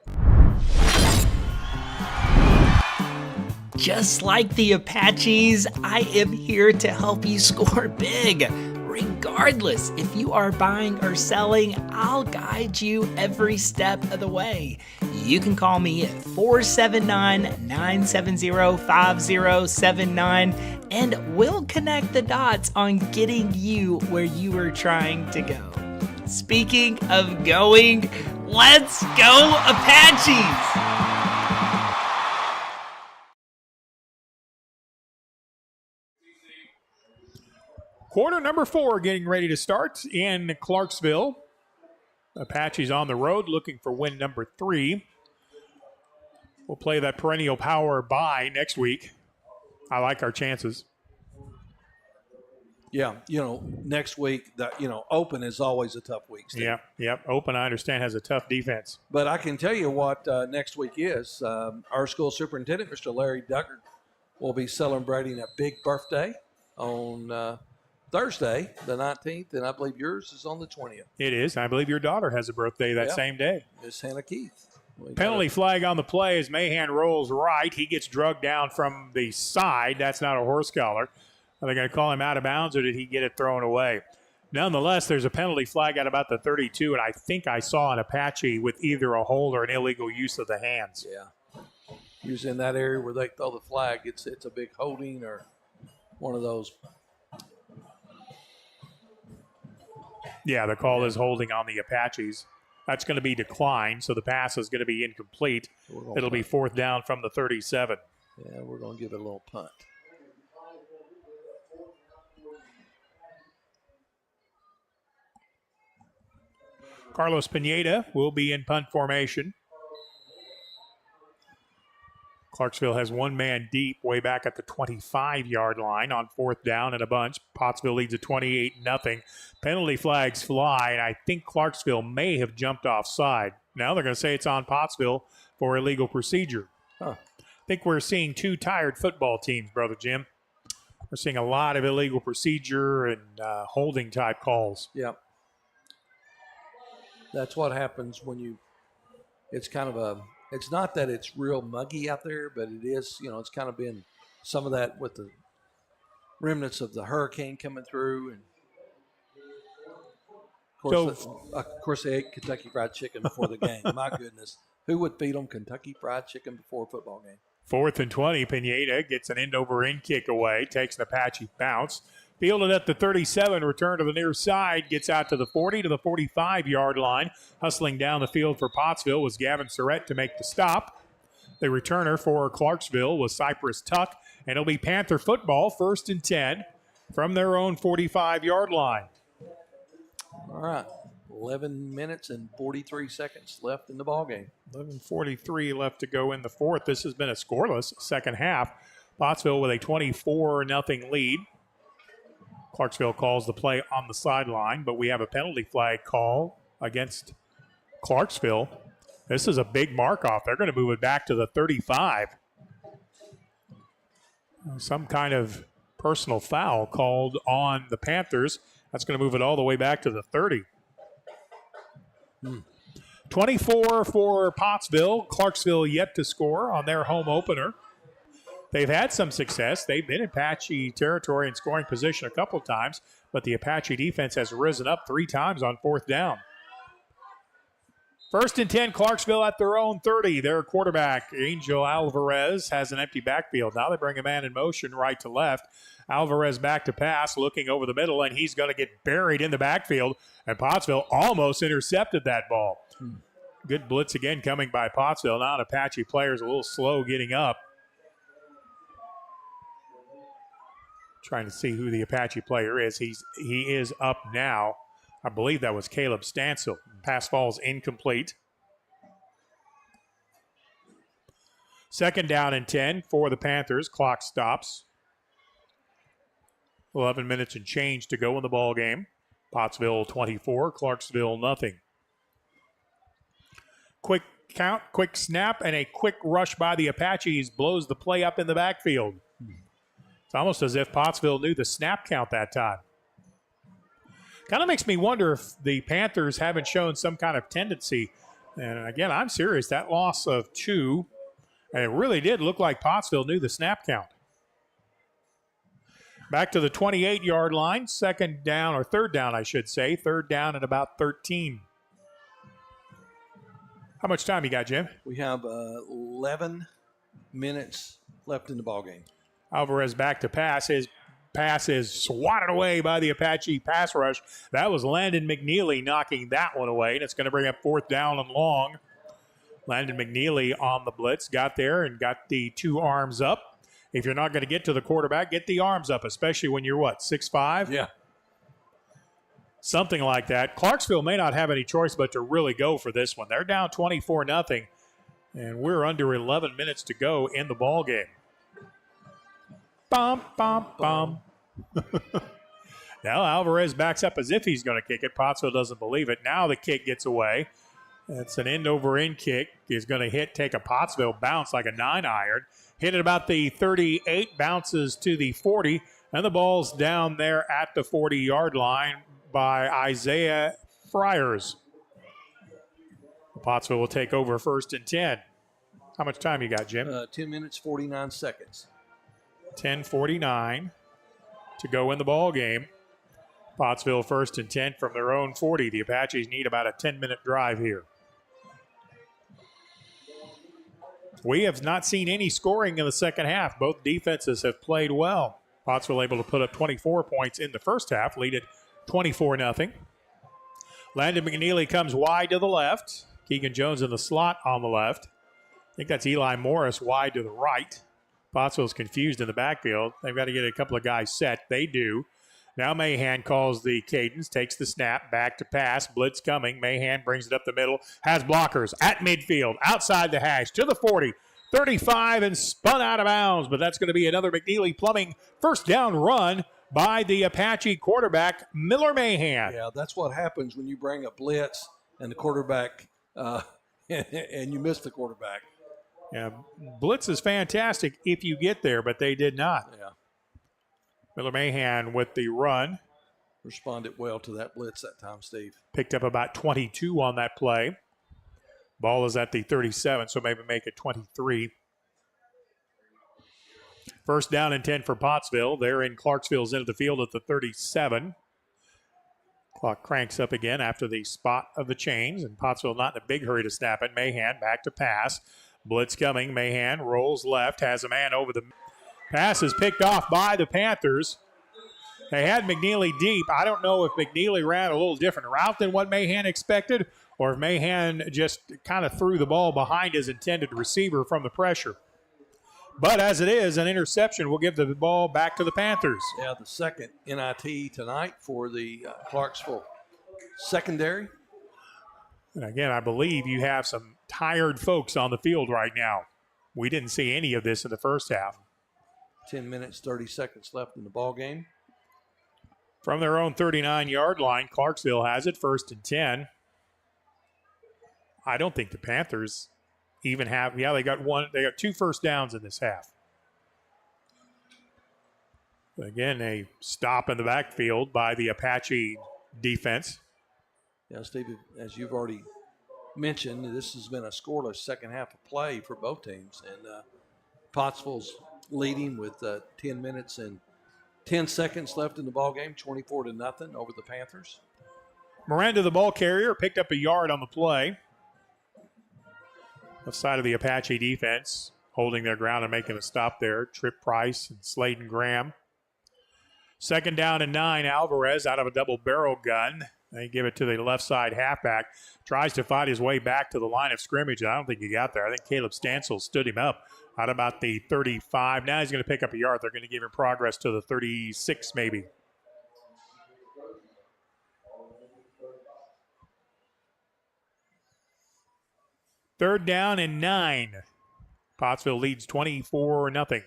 Just like the Apaches, I am here to help you score big. Regardless if you are buying or selling, I'll guide you every step of the way. You can call me at 479-970-5079 and we'll connect the dots on getting you where you are trying to go. Speaking of going, let's go Apaches! Quarter number 4 getting ready to start in Clarksville. Apaches on the road looking for win number 3. We'll play that perennial power bye next week. I like our chances. Yeah, next week, Open is always a tough week, Steve. Yep. Open, I understand, has a tough defense. But I can tell you what next week is. Our school superintendent, Mr. Larry Duckert, will be celebrating a big birthday on Thursday, the 19th, and I believe yours is on the 20th. It is. I believe your daughter has a birthday that same day. Miss Hannah Keith. Penalty flag on the play as Mahan rolls right. He gets drugged down from the side. That's not a horse collar. Are they going to call him out of bounds, or did he get it thrown away? Nonetheless, there's a penalty flag at about the 32, and I think I saw an Apache with either a hold or an illegal use of the hands. Yeah. He was in that area where they throw the flag. It's a big holding or one of those. Yeah, the call is holding on the Apaches. That's going to be declined, so the pass is going to be incomplete. It'll be 4th down from the 37. Yeah, we're going to give it a little punt. Carlos Pineda will be in punt formation. Clarksville has one man deep way back at the 25-yard line on 4th down and a bunch. Pottsville leads at 28-0. Penalty flags fly, and I think Clarksville may have jumped offside. Now they're going to say it's on Pottsville for illegal procedure. I think we're seeing 2 tired football teams, Brother Jim. We're seeing a lot of illegal procedure and holding type calls. Yep. That's what happens when it's kind of it's not that it's real muggy out there, but it is, it's kind of been some of that with the remnants of the hurricane coming through. And of course, they ate Kentucky Fried Chicken before the game. My goodness. Who would feed them Kentucky Fried Chicken before a football game? 4th and 20. Pineda gets an end-over-end kick away, takes an Apache bounce. Fielded at the 37, return to the near side, gets out to the 40 to the 45-yard line. Hustling down the field for Pottsville was Gavin Surrett to make the stop. The returner for Clarksville was Cypress Tuck, and it'll be Panther football, 1st and 10 from their own 45-yard line. All right, 11 minutes and 43 seconds left in the ballgame. 11:43 left to go in the 4th. This has been a scoreless second half. Pottsville with a 24-0 lead. Clarksville calls the play on the sideline, but we have a penalty flag call against Clarksville. This is a big mark-off. They're going to move it back to the 35. Some kind of personal foul called on the Panthers. That's going to move it all the way back to the 30. 24 for Pottsville. Clarksville yet to score on their home opener. They've had some success. They've been in Apache territory in scoring position a couple times, but the Apache defense has risen up 3 times on 4th down. 1st and 10, Clarksville at their own 30. Their quarterback, Angel Alvarez, has an empty backfield. Now they bring a man in motion right to left. Alvarez back to pass, looking over the middle, and he's going to get buried in the backfield, and Pottsville almost intercepted that ball. Good blitz again coming by Pottsville. Now an Apache player is a little slow getting up. Trying to see who the Apache player is. He is up now. I believe that was Caleb Stansel. Pass falls incomplete. Second down and 10 for the Panthers. Clock stops. 11 minutes and change to go in the ball game. Pottsville 24, Clarksville nothing. Quick count, quick snap, and a quick rush by the Apaches blows the play up in the backfield. It's almost as if Pottsville knew the snap count that time. Kind of makes me wonder if the Panthers haven't shown some kind of tendency. And again, I'm serious. That loss of 2, and it really did look like Pottsville knew the snap count. Back to the 28-yard line. Second down, or third down, I should say. Third down at about 13. How much time you got, Jim? We have 11 minutes left in the ball game. Alvarez back to pass. His pass is swatted away by the Apache pass rush. That was Landon McNeely knocking that one away, and it's going to bring up fourth down and long. Landon McNeely on the blitz, got there and got the 2 arms up. If you're not going to get to the quarterback, get the arms up, especially when you're, 6'5"? Yeah. Something like that. Clarksville may not have any choice but to really go for this one. They're down 24-0, and we're under 11 minutes to go in the ball game. Bum, bum, bum. Now Alvarez backs up as if he's going to kick it. Pottsville doesn't believe it. Now the kick gets away. It's an end-over-end kick. He's going to take a Pottsville bounce like a 9-iron. Hit it about the 38, bounces to the 40, and the ball's down there at the 40-yard line by Isaiah Friars. Pottsville will take over first and 10. How much time you got, Jim? 10 minutes, 49 seconds. 10:49 to go in the ball game. Pottsville first and 10 from their own 40. The Apaches need about a 10-minute drive here. We have not seen any scoring in the second half. Both defenses have played well. Pottsville able to put up 24 points in the first half, lead it 24-0. Landon McNeely comes wide to the left. Keegan Jones in the slot on the left. I think that's Eli Morris wide to the right. Pottsville's confused in the backfield. They've got to get a couple of guys set. They do. Now Mahan calls the cadence, takes the snap, back to pass, blitz coming. Mahan brings it up the middle, has blockers at midfield, outside the hash, to the 40, 35, and spun out of bounds. But that's going to be another McNeely Plumbing first down run by the Apache quarterback, Miller Mahan. Yeah, that's what happens when you bring a blitz and the quarterback, and you miss the quarterback. Yeah, blitz is fantastic if you get there, but they did not. Yeah. Miller Mahan with the run. Responded well to that blitz that time, Steve. Picked up about 22 on that play. Ball is at the 37, so maybe make it 23. First down and 10 for Pottsville. They're in Clarksville's end of the field at the 37. Clock cranks up again after the spot of the chains, and Pottsville not in a big hurry to snap it. Mahan back to pass. Blitz coming. Mahan rolls left, has a man over the pass is picked off by the Panthers. They had McNeely deep. I don't know if McNeely ran a little different route than what Mahan expected, or if Mahan just kind of threw the ball behind his intended receiver from the pressure. But as it is, an interception will give the ball back to the Panthers. Yeah, the second NIT tonight for the Clarksville secondary. And again, I believe you have some tired folks on the field right now. We didn't see any of this in the first half. 10 minutes, 30 seconds left in the ball game. From their own 39-yard line, Clarksville has it first and 10. I don't think the Panthers even have, they got 2 first downs in this half. But again, a stop in the backfield by the Apache defense. Yeah, Steve, as you've already mentioned, this has been a scoreless second half of play for both teams. And Pottsville's leading with 10 minutes and 10 seconds left in the ball game, 24-0 over the Panthers. Miranda, the ball carrier, picked up a yard on the play. Left side of the Apache defense, holding their ground and making a stop there. Tripp Price and Sladen Graham. Second down and 9, Alvarez out of a double barrel gun. They give it to the left side halfback. Tries to fight his way back to the line of scrimmage. I don't think he got there. I think Caleb Stansel stood him up out about the 35. Now he's going to pick up a yard. They're going to give him progress to the 36 maybe. Third down and 9. Pottsville leads 24-0.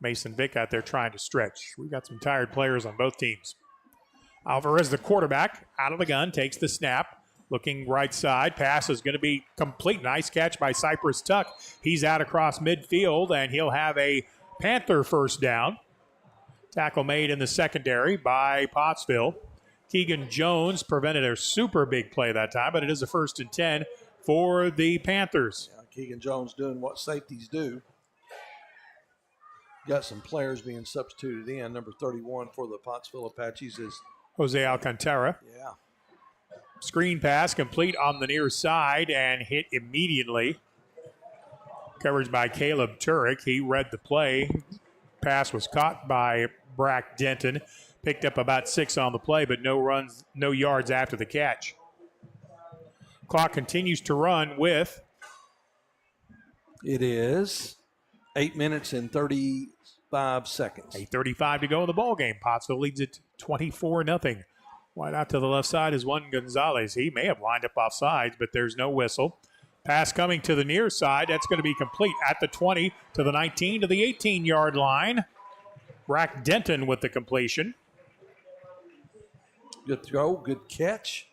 Mason Vick out there trying to stretch. We've got some tired players on both teams. Alvarez, the quarterback, out of the gun, takes the snap. Looking right side. Pass is going to be complete. Nice catch by Cypress Tuck. He's out across midfield, and he'll have a Panther first down. Tackle made in the secondary by Pottsville. Keegan Jones prevented a super big play that time, but it is a 1st and 10 for the Panthers. Yeah, Keegan Jones doing what safeties do. Got some players being substituted in. Number 31 for the Pottsville Apaches is Jose Alcantara. Yeah. Screen pass complete on the near side and hit immediately. Coverage by Caleb Turek. He read the play. Pass was caught by Brack Denton. Picked up about 6 on the play, but no yards after the catch. Clock continues to run with. It is 8 minutes and 35 seconds. 8:35 to go in the ball game. Pottsville leads it 24-0. Wide out to the left side is Juan Gonzalez. He may have lined up off sides, but there's no whistle. Pass coming to the near side. That's going to be complete at the 20 to the 19 to the 18-yard line. Brack Denton with the completion. Good throw, good catch.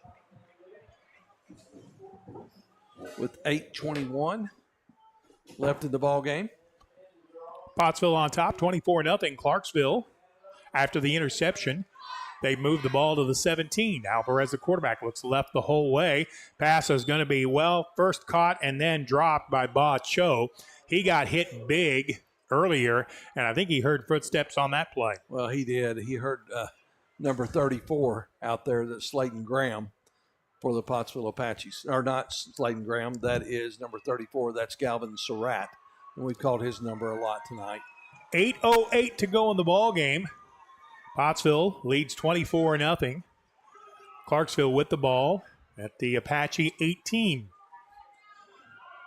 With 8:21 left in the ball game. Pottsville on top, 24-0. Clarksville, after the interception, they moved the ball to the 17. Alvarez, the quarterback, looks left the whole way. Pass is going to be, first caught and then dropped by Ba Cho. He got hit big earlier, and I think he heard footsteps on that play. Well, he did. He heard number 34 out there, that's Slayton Graham for the Pottsville Apaches. Or not Slayton Graham, that is number 34. That's Galvin Surratt. And we've called his number a lot tonight. 8:08 to go in the ball game. Pottsville leads 24-0. Clarksville with the ball at the Apache 18.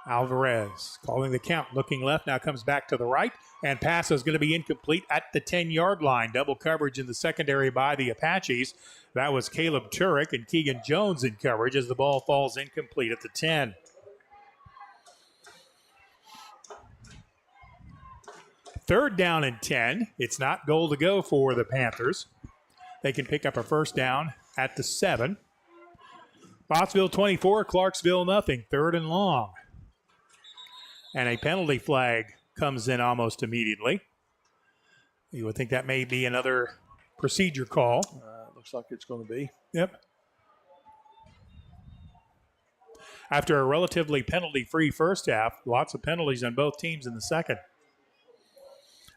Alvarez calling the count, looking left, now comes back to the right, and pass is going to be incomplete at the 10-yard line. Double coverage in the secondary by the Apaches. That was Caleb Turek and Keegan Jones in coverage as the ball falls incomplete at the 10. Third down and 10. It's not goal to go for the Panthers. They can pick up a first down at the 7. Pottsville 24, Clarksville nothing. 3rd and long. And a penalty flag comes in almost immediately. You would think that may be another procedure call. Looks like it's going to be. Yep. After a relatively penalty-free first half, lots of penalties on both teams in the second.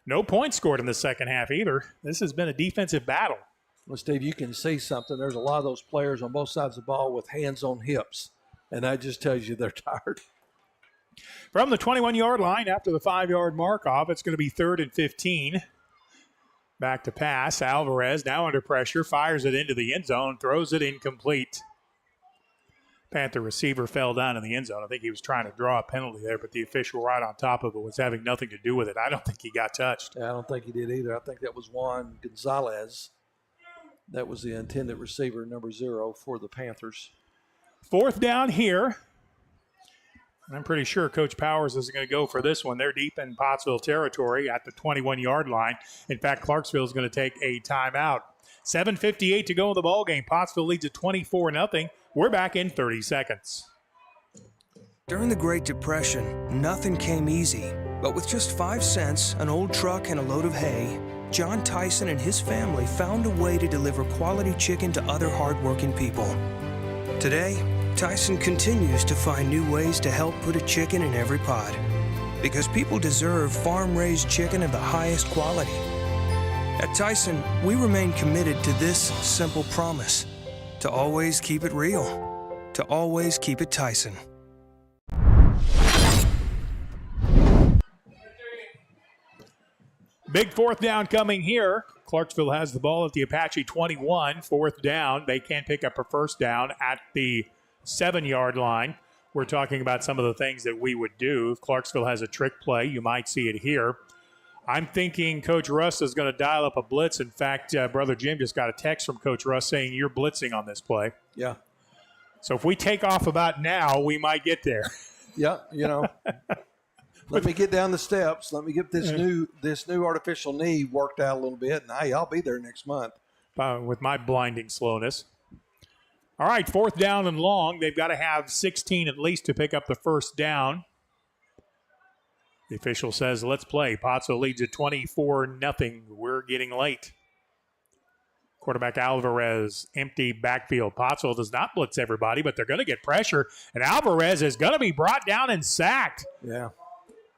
No points scored in the second half either. This has been a defensive battle. Well, Steve, you can see something. There's a lot of those players on both sides of the ball with hands on hips, and that just tells you they're tired. From the 21-yard line, after the 5-yard mark off, it's going to be 3rd and 15. Back to pass. Alvarez now under pressure, fires it into the end zone, throws it incomplete. Panther receiver fell down in the end zone. I think he was trying to draw a penalty there, but the official right on top of it was having nothing to do with it. I don't think he got touched. Yeah, I don't think he did either. I think that was Juan Gonzalez. That was the intended receiver, number 0 for the Panthers. 4th down here. I'm pretty sure Coach Powers is going to go for this one. They're deep in Pottsville territory at the 21-yard line. In fact, Clarksville is going to take a timeout. 7:58 to go in the ballgame. Pottsville leads at 24-0. We're back in 30 seconds. During the Great Depression, nothing came easy. But with just 5 cents, an old truck, and a load of hay, John Tyson and his family found a way to deliver quality chicken to other hardworking people. Today, Tyson continues to find new ways to help put a chicken in every pot. Because people deserve farm-raised chicken of the highest quality. At Tyson, we remain committed to this simple promise: to always keep it real, to always keep it Tyson. Big 4th down coming here. Clarksville has the ball at the Apache 21. 4th down. They can pick up a first down at the 7-yard line. We're talking about some of the things that we would do. If Clarksville has a trick play, you might see it here. I'm thinking Coach Russ is going to dial up a blitz. In fact, Brother Jim just got a text from Coach Russ saying you're blitzing on this play. Yeah. So if we take off about now, we might get there. Yeah, you know. Let me get down the steps. Let me get this new artificial knee worked out a little bit, and hey, I'll be there next month. With my blinding slowness. All right, 4th down and long. They've got to have 16 at least to pick up the first down. The official says, let's play. Pottsville leads at 24-0. We're getting late. Quarterback Alvarez, empty backfield. Pottsville does not blitz everybody, but they're going to get pressure. And Alvarez is going to be brought down and sacked. Yeah.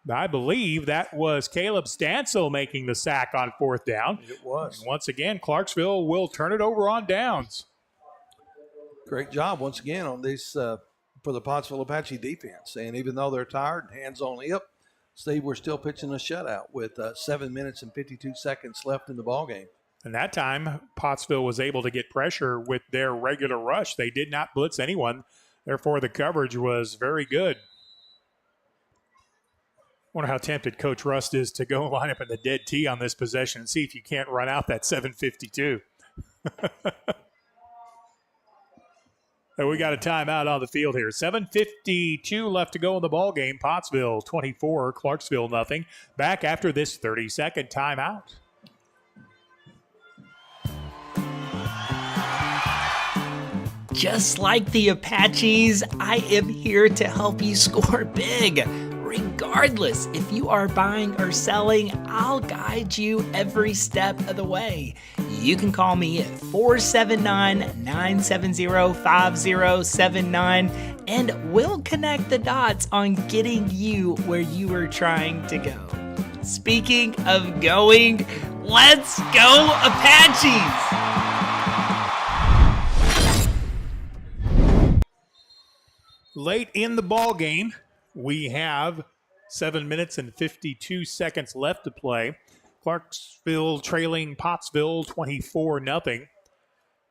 I believe that was Caleb Stansel making the sack on 4th down. It was. And once again, Clarksville will turn it over on downs. Great job once again on this for the Pottsville Apache defense. And even though they're tired, hands on hip, Steve, we're still pitching a shutout with 7 minutes and 52 seconds left in the ballgame. And that time, Pottsville was able to get pressure with their regular rush. They did not blitz anyone. Therefore, the coverage was very good. Wonder how tempted Coach Rust is to go line up in the dead tee on this possession and see if you can't run out that 7:52. So we got a timeout on the field here. 7:52 left to go in the ball game. Pottsville 24, Clarksville nothing. Back after this 30-second timeout. Just like the Apaches, I am here to help you score big. Regardless if you are buying or selling, I'll guide you every step of the way. You can call me at 479-970-5079 and we'll connect the dots on getting you where you are trying to go. Speaking of going, let's go Apaches! Late in the ball game, we have 7 minutes and 52 seconds left to play. Clarksville trailing Pottsville 24-0.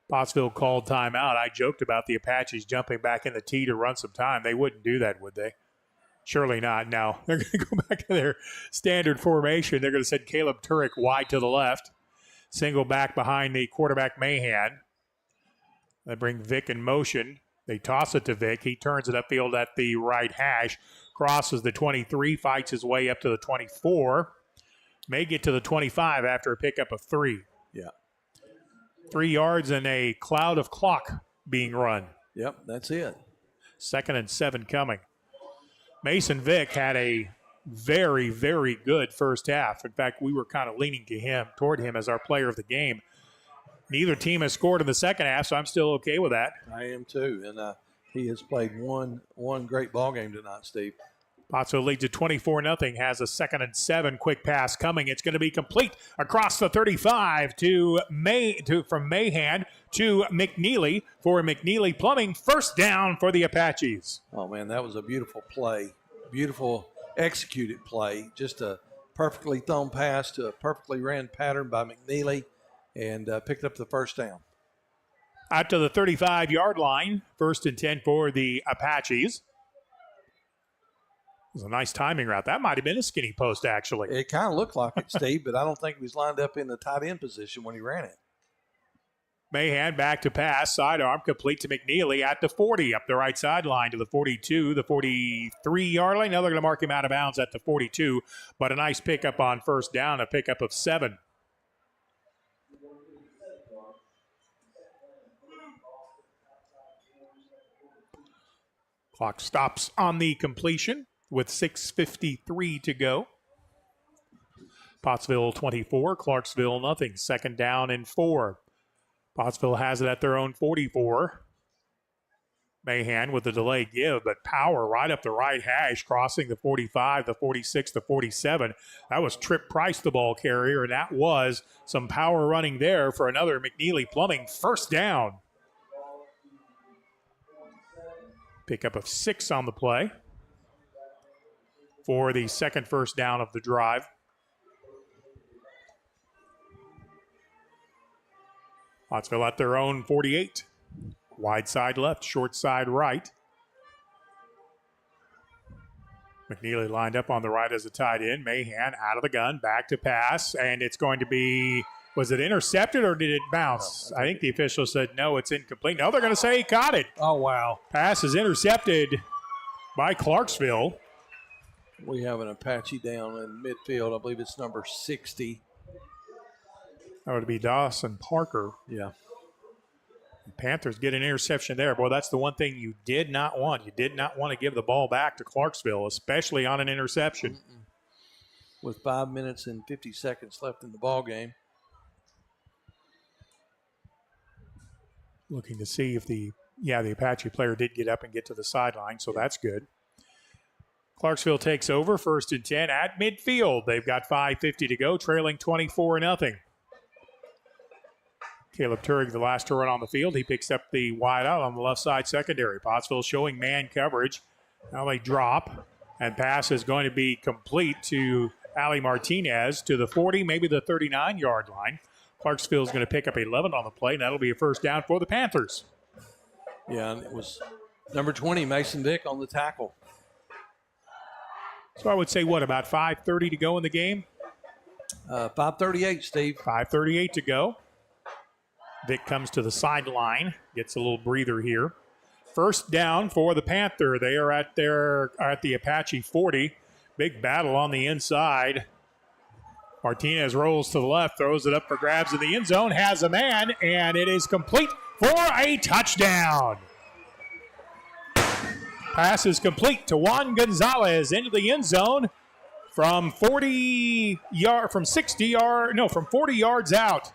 Pottsville called timeout. I joked about the Apaches jumping back in the tee to run some time. They wouldn't do that, would they? Surely not. Now, they're going to go back to their standard formation. They're going to send Caleb Turek wide to the left. Single back behind the quarterback Mahan. They bring Vick in motion. They toss it to Vick. He turns it upfield at the right hash. Crosses the 23, fights his way up to the 24. May get to the 25 after a pickup of 3. Yeah. 3 yards and a cloud of clock being run. Yep, that's it. 2nd and 7 coming. Mason Vick had a very, very good first half. In fact, we were kind of leaning toward him as our player of the game. Neither team has scored in the second half, so I'm still okay with that. I am too, and he has played one great ball game tonight, Steve. Pottsville leads at 24-0, has a 2nd and 7. Quick pass coming. It's going to be complete across the 35 from Mahan to McNeely for McNeely Plumbing. First down for the Apaches. Oh, man, that was a beautiful play. Beautiful executed play. Just a perfectly thrown pass to a perfectly ran pattern by McNeely, and picked up the first down. Out to the 35-yard line. 1st and 10 for the Apaches. It was a nice timing route. That might have been a skinny post, actually. It kind of looked like it, Steve, but I don't think he was lined up in the tight end position when he ran it. Mahan back to pass. Sidearm complete to McNeely at the 40. Up the right sideline to the 42, the 43-yard line. Now they're going to mark him out of bounds at the 42. But a nice pickup on first down, a pickup of 7. Clock stops on the completion with 6:53 to go. Pottsville 24, Clarksville nothing. 2nd down and 4. Pottsville has it at their own 44. Mahan with the delay give, but power right up the right hash, crossing the 45, the 46, the 47. That was Tripp Price, the ball carrier, and that was some power running there for another McNeely Plumbing first down. Pickup of 6 on the play for the 2nd first down of the drive. Pottsville at their own 48. Wide side left, short side right. McNeely lined up on the right as a tight end. Mahan out of the gun, back to pass, and it's going to be, was it intercepted or did it bounce? I think the official said no, it's incomplete. No, they're going to say he caught it. Oh, wow. Pass is intercepted by Clarksville. We have an Apache down in midfield. I believe it's number 60. That would be Dawson Parker. Yeah. Panthers get an interception there. Boy, that's the one thing you did not want. You did not want to give the ball back to Clarksville, especially on an interception. With 5 minutes and 50 seconds left in the ball game. Looking to see if the Apache player did get up and get to the sideline, so that's good. Clarksville takes over, 1st and 10 at midfield. They've got 5:50 to go, trailing 24-0. Caleb Turrig, the last to run on the field. He picks up the wide out on the left side secondary. Pottsville showing man coverage. Now they drop, and pass is going to be complete to Ali Martinez to the 40, maybe the 39-yard line. Clarksville is going to pick up 11 on the play, and that'll be a first down for the Panthers. Yeah, and it was number 20, Mason Vick, on the tackle. So I would say, about 5:30 to go in the game? 5:38, Steve. 5:38 to go. Vick comes to the sideline, gets a little breather here. First down for the Panther. They are at the Apache 40. Big battle on the inside. Martinez rolls to the left, throws it up for grabs in the end zone, has a man, and it is complete for a touchdown. Pass is complete to Juan Gonzalez into the end zone from 40 yards out.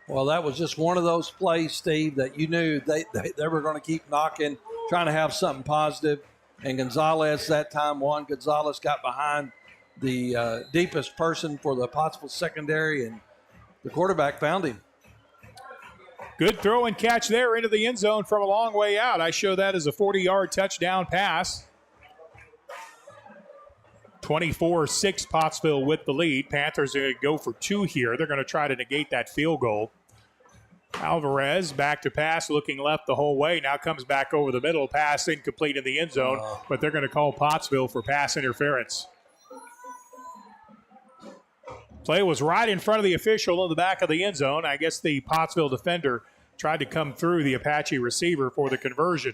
Well, that was just one of those plays, Steve, that you knew they were going to keep knocking, trying to have something positive. And Gonzalez, that time, Juan Gonzalez got behind the deepest person for the Pottsville secondary, and the quarterback found him. Good throw and catch there into the end zone from a long way out. I show that as a 40-yard touchdown pass. 24-6 Pottsville with the lead. Panthers are going to go for 2 here. They're going to try to negate that field goal. Alvarez back to pass, looking left the whole way. Now comes back over the middle. Pass incomplete in the end zone, but they're going to call Pottsville for pass interference. Play was right in front of the official in the back of the end zone. I guess the Pottsville defender tried to come through the Apache receiver for the conversion.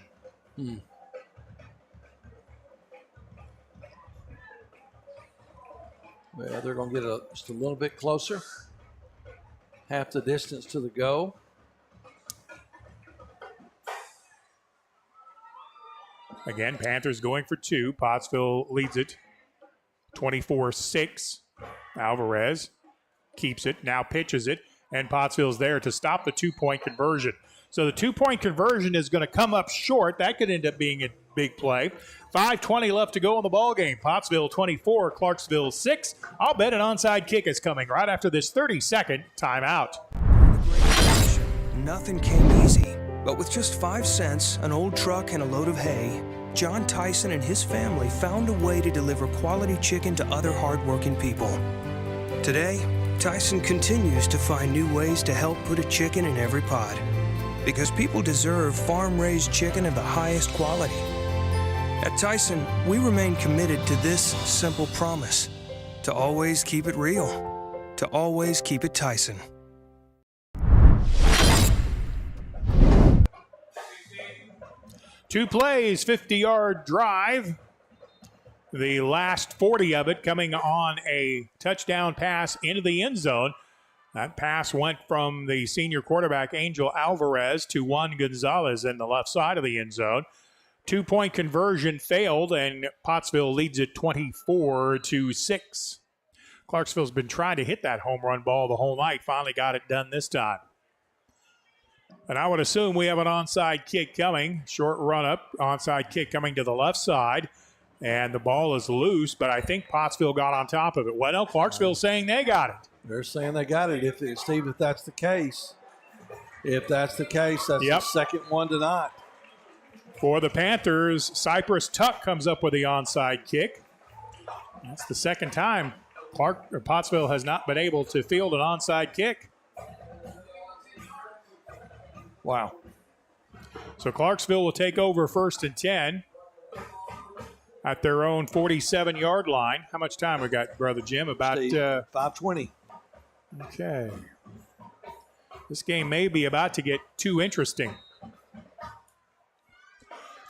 Well, they're going to get just a little bit closer. Half the distance to the go. Again, Panthers going for 2. Pottsville leads it 24-6. Alvarez keeps it, now pitches it, and Pottsville's there to stop the 2-point conversion. So the 2-point conversion is going to come up short. That could end up being a big play. 5:20 left to go in the ballgame. Pottsville 24, Clarksville 6. I'll bet an onside kick is coming right after this 30-second timeout. Nothing came easy, but with just 5 cents, an old truck, and a load of hay, John Tyson and his family found a way to deliver quality chicken to other hardworking people. Today, Tyson continues to find new ways to help put a chicken in every pod, because people deserve farm-raised chicken of the highest quality. At Tyson, we remain committed to this simple promise: to always keep it real, to always keep it Tyson. Two plays, 50-yard drive. The last 40 of it coming on a touchdown pass into the end zone. That pass went from the senior quarterback, Angel Alvarez, to Juan Gonzalez in the left side of the end zone. 2-point conversion failed, and Pottsville leads it 24-6. Clarksville's been trying to hit that home run ball the whole night. Finally got it done this time. And I would assume we have an onside kick coming. Short run up, onside kick coming to the left side. And the ball is loose, but I think Pottsville got on top of it. Well, no, Clarksville's saying they got it. They're saying they got it. Steve, if that's the case, that's the second one tonight. For the Panthers, Cypress Tuck comes up with the onside kick. That's the second time Pottsville has not been able to field an onside kick. Wow. So Clarksville will take over 1st and 10 at their own 47-yard line. How much time we got, Brother Jim? About 5:20. Okay. This game may be about to get too interesting.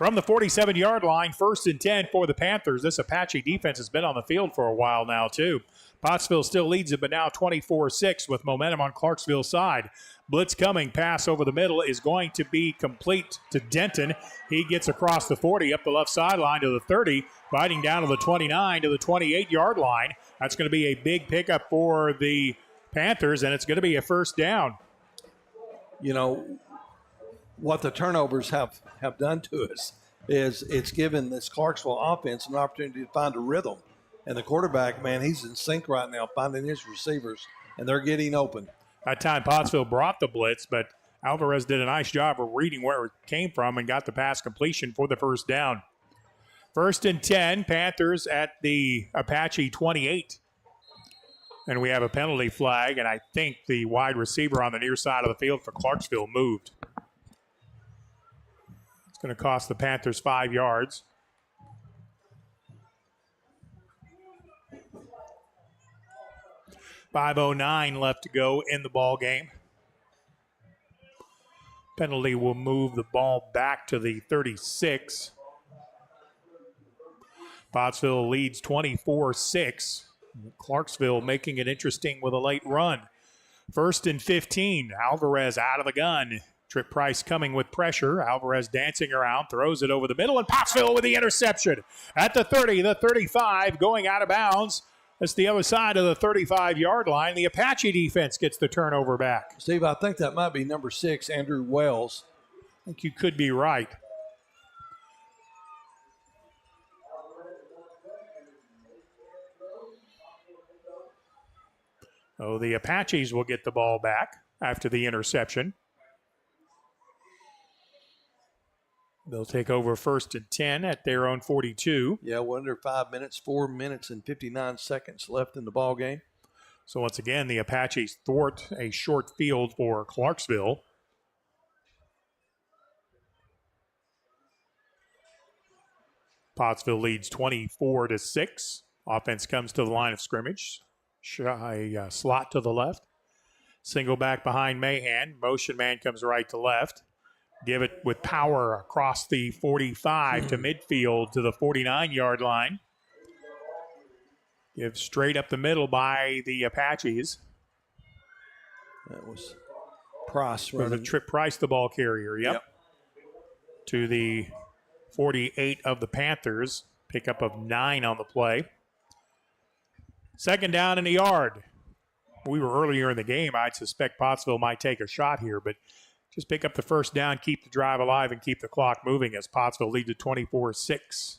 From the 47-yard line, 1st and 10 for the Panthers. This Apache defense has been on the field for a while now, too. Pottsville still leads it, but now 24-6 with momentum on Clarksville's side. Blitz coming. Pass over the middle is going to be complete to Denton. He gets across the 40, up the left sideline to the 30, fighting down to the 29 to the 28-yard line. That's going to be a big pickup for the Panthers, and it's going to be a 1st down. You know, what the turnovers have done to us is it's given this Clarksville offense an opportunity to find a rhythm. And the quarterback, man, he's in sync right now, finding his receivers, and they're getting open. That time, Pottsville brought the blitz, but Alvarez did a nice job of reading where it came from and got the pass completion for the 1st down. 1st and 10, Panthers at the Apache 28. And we have a penalty flag, and I think the wide receiver on the near side of the field for Clarksville moved. It's going to cost the Panthers 5 yards. .509 left to go in the ball game. Penalty will move the ball back to the 36. Pottsville leads 24-6. Clarksville making it interesting with a late run. 1st and 15. Alvarez out of the gun. Trip Price coming with pressure. Alvarez dancing around, throws it over the middle, and Pottsville with the interception. At the 30, the 35, going out of bounds. That's the other side of the 35-yard line. The Apache defense gets the turnover back. Steve, I think that might be number 6, Andrew Wells. I think you could be right. Oh, the Apaches will get the ball back after the interception. They'll take over 1st and 10 at their own 42. Yeah, we're under 5 minutes, 4 minutes and 59 seconds left in the ball game. So once again, the Apaches thwart a short field for Clarksville. Pottsville leads 24-6. Offense comes to the line of scrimmage. A slot to the left. Single back behind Mahan. Motion man comes right to left. Give it with power across the 45 to midfield to the 49-yard line. Give straight up the middle by the Apaches. That was Price running. The Trip Price, the ball carrier, yep. To the 48 of the Panthers. Pickup of 9 on the play. 2nd down in the yard. We were earlier in the game. I'd suspect Pottsville might take a shot here, but just pick up the 1st down, keep the drive alive, and keep the clock moving as Pottsville leads at 24-6.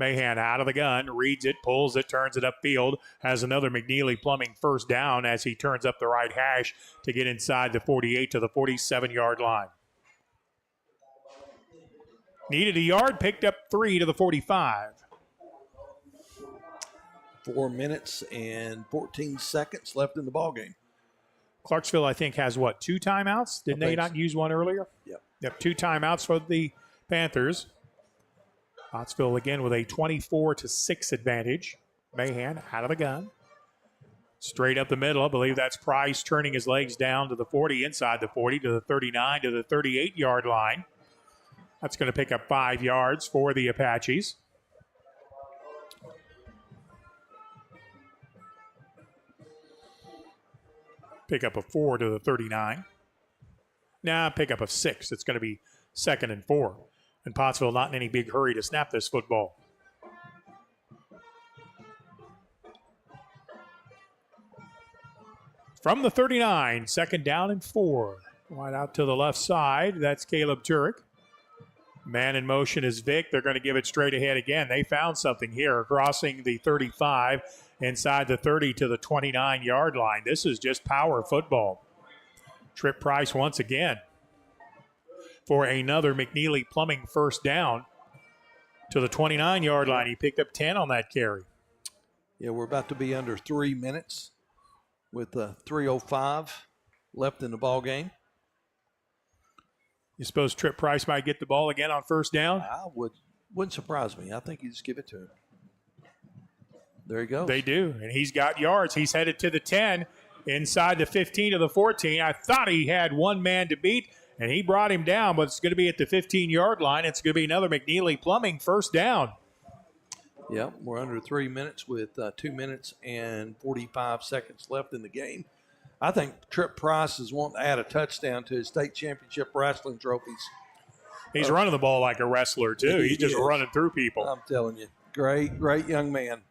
Mahan out of the gun, reads it, pulls it, turns it upfield, has another McNeely Plumbing 1st down as he turns up the right hash to get inside the 48 to the 47-yard line. Needed a yard, picked up 3 to the 45. 4 minutes and 14 seconds left in the ball game. Clarksville, I think, has, 2 timeouts? Didn't they not use one earlier? Yep. 2 timeouts for the Panthers. Pottsville again with a 24-6 advantage. Mahan out of the gun. Straight up the middle. I believe that's Price turning his legs down to the 40, inside the 40, to the 39, to the 38-yard line. That's going to pick up 5 yards for the Apaches. Pickup of 4 to the 39. Pickup of 6. It's going to be 2nd and 4. And Pottsville not in any big hurry to snap this football. From the 39, 2nd down and 4. Wide out to the left side. That's Caleb Turek. Man in motion is Vic. They're going to give it straight ahead again. They found something here, crossing the 35, inside the 30 to the 29-yard line. This is just power football. Trip Price once again for another McNeely Plumbing 1st down to the 29-yard line. He picked up 10 on that carry. Yeah, we're about to be under 3 minutes with 3:05 left in the ball game. You suppose Trip Price might get the ball again on 1st down? Wouldn't surprise me. I think you just give it to him. There he goes. They do, and he's got yards. He's headed to the 10, inside the 15 to the 14. I thought he had one man to beat, And he brought him down, but it's going to be at the 15-yard line. It's going to be another McNeely Plumbing first down. Yep, we're under 3 minutes with 2 minutes and 45 seconds left in the game. I think Trip Price is wanting to add a touchdown to his state championship wrestling trophies. He's running the ball like a wrestler, too. He's just running through people. I'm telling you. Great, great young man.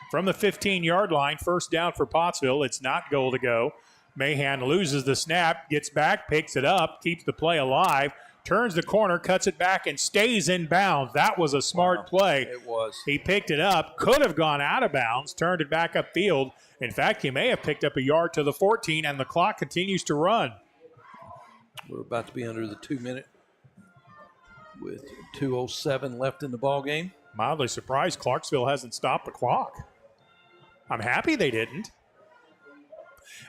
From the 15-yard line, first down for Pottsville. It's not goal to go. Mahan loses the snap, gets back, picks it up, keeps the play alive, turns the corner, cuts it back, and stays in bounds. That was a smart play. It was. He picked it up, could have gone out of bounds, turned it back upfield. In fact, he may have picked up a yard to the 14, and the clock continues to run. We're about to be under the 2 minute with 2:07 left in the ball game. Mildly surprised Clarksville hasn't stopped the clock. I'm happy they didn't.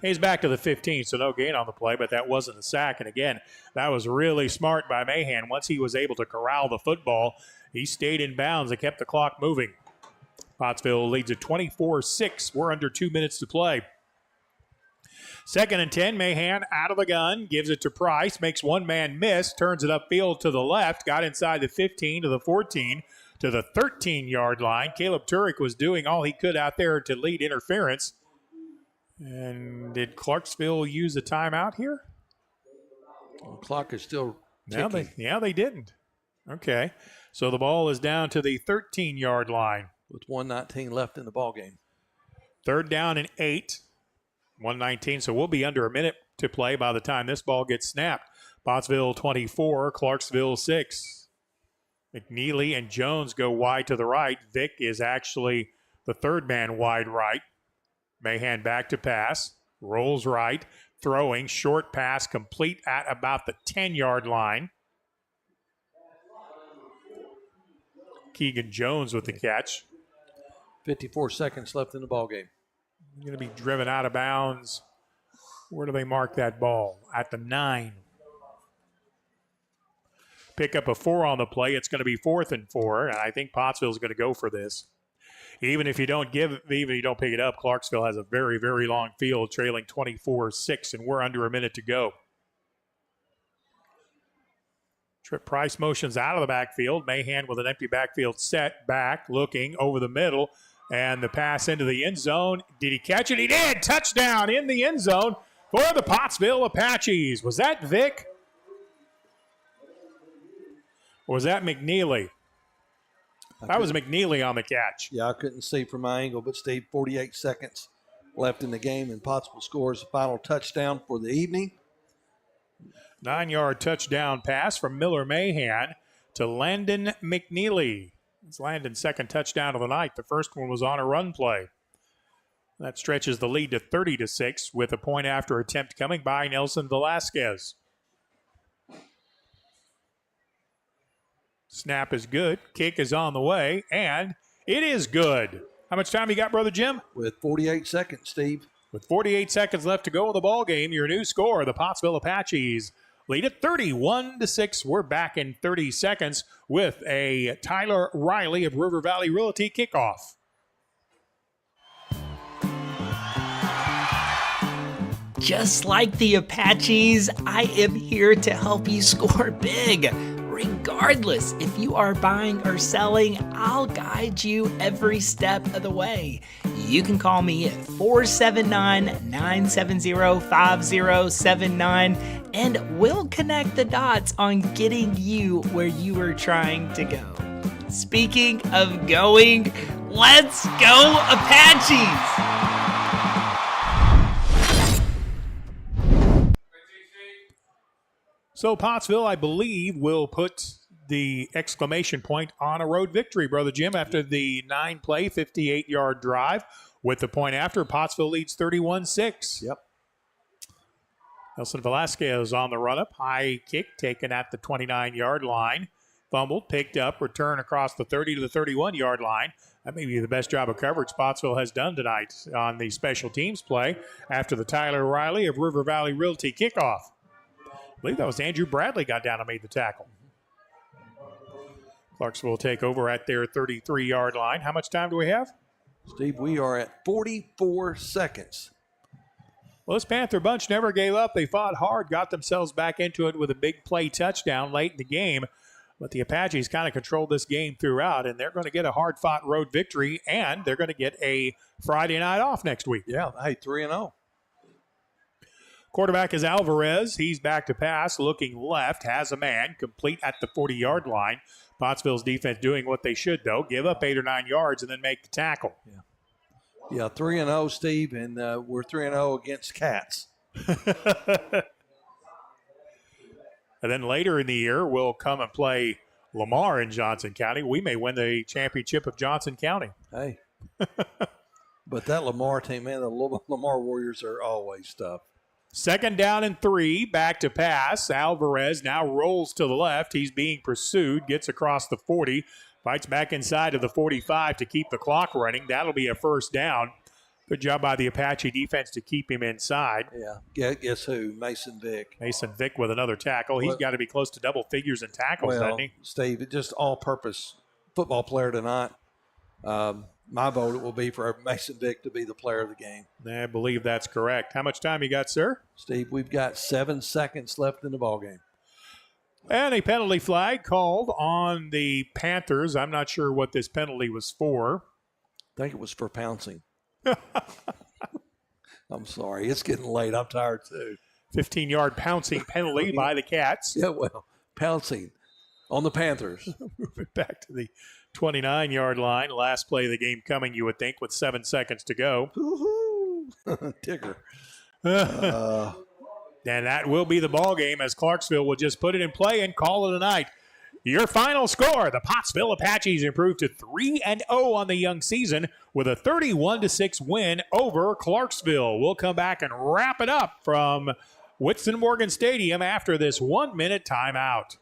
He's back to the 15, so no gain on the play, but that wasn't a sack. And again, that was really smart by Mahan. Once he was able to corral the football, he stayed in bounds and kept the clock moving. Pottsville leads at 24-6. We're under 2 minutes to play. 2nd and 10, Mahan out of the gun, gives it to Price, makes one man miss, turns it upfield to the left, got inside the 15 to the 14 to the 13-yard line. Caleb Turek was doing all he could out there to lead interference. And did Clarksville use a timeout here? The clock is still ticking. They didn't. Okay. So the ball is down to the 13-yard line. With 1:19 left in the ball game. 3rd down and 8. 1:19, so we'll be under a minute to play by the time this ball gets snapped. Pottsville 24, Clarksville 6. McNeely and Jones go wide to the right. Vick is actually the third man wide right. Mahan back to pass, rolls right, throwing, short pass complete at about the 10-yard line. Keegan Jones with the catch. 54 seconds left in the ball game. Going to be driven out of bounds. Where do they mark that ball? At the 9. Pick up a 4 on the play. It's going to be 4th and 4, and I think Pottsville's going to go for this. Even if you don't pick it up, Clarksville has a very, very long field, trailing 24-6, and we're under a minute to go. Trip Price motions out of the backfield. Mahan with an empty backfield set back, looking over the middle, and the pass into the end zone. Did he catch it? He did! Touchdown in the end zone for the Pottsville Apaches. Was that Vick? Or was that McNeely? That was McNeely on the catch. Yeah, I couldn't see from my angle, but Steve, 48 seconds left in the game, and Pottsville scores the final touchdown for the evening. 9-yard touchdown pass from Miller Mahan to Landon McNeely. It's Landon's second touchdown of the night. The first one was on a run play. That stretches the lead to 30-6 with a point after attempt coming by Nelson Velasquez. Snap is good. Kick is on the way, and it is good. How much time you got, Brother Jim? With 48 seconds, Steve. With 48 seconds left to go in the ball game, your new score, the Pottsville Apaches lead at 31-6. We're back in 30 seconds with a Tyler Riley of River Valley Realty kickoff. Just like the Apaches, I am here to help you score big. Regardless if you are buying or selling, I'll guide you every step of the way. You can call me at 479-970-5079 and we'll connect the dots on getting you where you are trying to go. Speaking of going, let's go Apaches! So Pottsville, I believe, will put the exclamation point on a road victory, Brother Jim, after the 9-play, 58-yard drive. With the point after, Pottsville leads 31-6. Yep. Nelson Velasquez on the run-up. High kick taken at the 29-yard line. Fumbled, picked up, return across the 30 to the 31-yard line. That may be the best job of coverage Pottsville has done tonight on the special teams play after the Tyler Riley of River Valley Realty kickoff. I believe that was Andrew Bradley got down and made the tackle. Clarksville will take over at their 33-yard line. How much time do we have? Steve, we are at 44 seconds. Well, this Panther bunch never gave up. They fought hard, got themselves back into it with a big play touchdown late in the game. But the Apaches kind of controlled this game throughout, and they're going to get a hard-fought road victory, and they're going to get a Friday night off next week. Yeah, hey, 3-0. Quarterback is Alvarez. He's back to pass, looking left, has a man, complete at the 40-yard line. Pottsville's defense doing what they should, though, give up 8 or 9 yards and then make the tackle. Yeah, 3-0, Steve, and we're 3-0 against Cats. And then later in the year, we'll come and play Lamar in Johnson County. We may win the championship of Johnson County. Hey. But that Lamar team, man, the Lamar Warriors are always tough. 2nd down and 3, back to pass. Alvarez now rolls to the left. He's being pursued, gets across the 40, fights back inside of the 45 to keep the clock running. That'll be a 1st down. Good job by the Apache defense to keep him inside. Yeah. Guess who? Mason Vick. Mason Vick with another tackle. He's got to be close to double figures in tackles, doesn't he? Steve, just all-purpose football player tonight. My vote will be for Mason Vick to be the player of the game. I believe that's correct. How much time you got, sir? Steve, we've got 7 seconds left in the ballgame. And a penalty flag called on the Panthers. I'm not sure what this penalty was for. I think it was for pouncing. I'm sorry. It's getting late. I'm tired, too. 15-yard pouncing penalty by the Cats. Yeah, well, pouncing on the Panthers. Moving back to the 29-yard line. Last play of the game coming, you would think, with 7 seconds to go. Ticker. And that will be the ball game as Clarksville will just put it in play and call it a night. Your final score, the Pottsville Apaches improved to 3-0 on the young season with a 31-6 win over Clarksville. We'll come back and wrap it up from Whitson Morgan Stadium after this 1-minute timeout.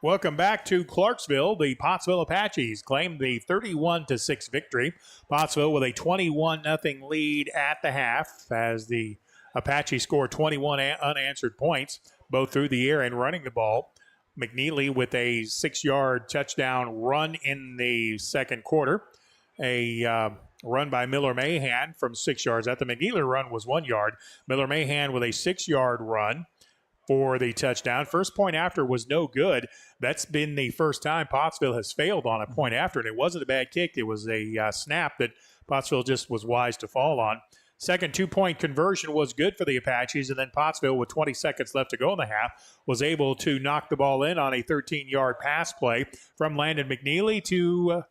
Welcome back to Clarksville. The Pottsville Apaches claimed the 31-6 victory. Pottsville with a 21-0 lead at the half as the Apaches scored 21 unanswered points, both through the air and running the ball. McNeely with a 6-yard touchdown run in the second quarter. A run by Miller Mahan from 6 yards. That the McNeely run was 1 yard. Miller Mahan with a 6-yard run for the touchdown. First point after was no good. That's been the first time Pottsville has failed on a point after, and it wasn't a bad kick. It was a snap that Pottsville just was wise to fall on. Second 2-point conversion was good for the Apaches, and then Pottsville, with 20 seconds left to go in the half, was able to knock the ball in on a 13-yard pass play from Landon McNeely to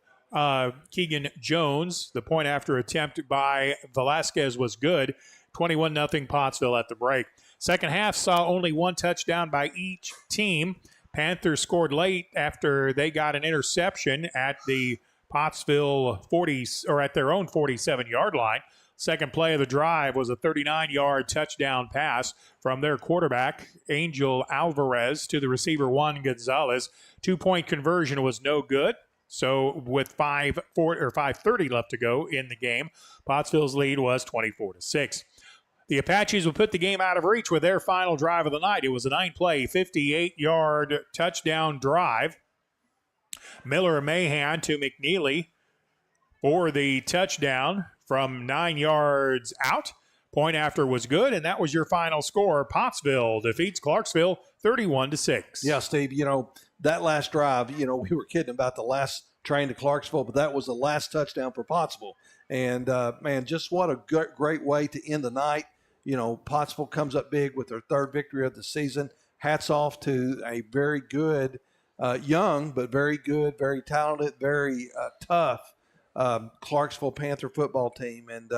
Keegan Jones. The point after attempt by Velasquez was good. 21-0 Pottsville at the break. Second half saw only one touchdown by each team. Panthers scored late after they got an interception at the Pottsville 40 or at their own 47-yard line. Second play of the drive was a 39-yard touchdown pass from their quarterback, Angel Alvarez, to the receiver Juan Gonzalez. 2-point conversion was no good. So with 5:30 left to go in the game, Pottsville's lead was 24-6. The Apaches will put the game out of reach with their final drive of the night. It was a 9-play, 58-yard touchdown drive. Miller Mahan to McNeely. for the touchdown from 9 yards out. Point after was good, and that was your final score. Pottsville defeats Clarksville 31-6. Yeah, Steve, that last drive, we were kidding about the last train to Clarksville, but that was the last touchdown for Pottsville. And, man, just what a great way to end the night. Pottsville comes up big with their third victory of the season. Hats off to a very good, young, but very good, very talented, very tough Clarksville Panther football team. And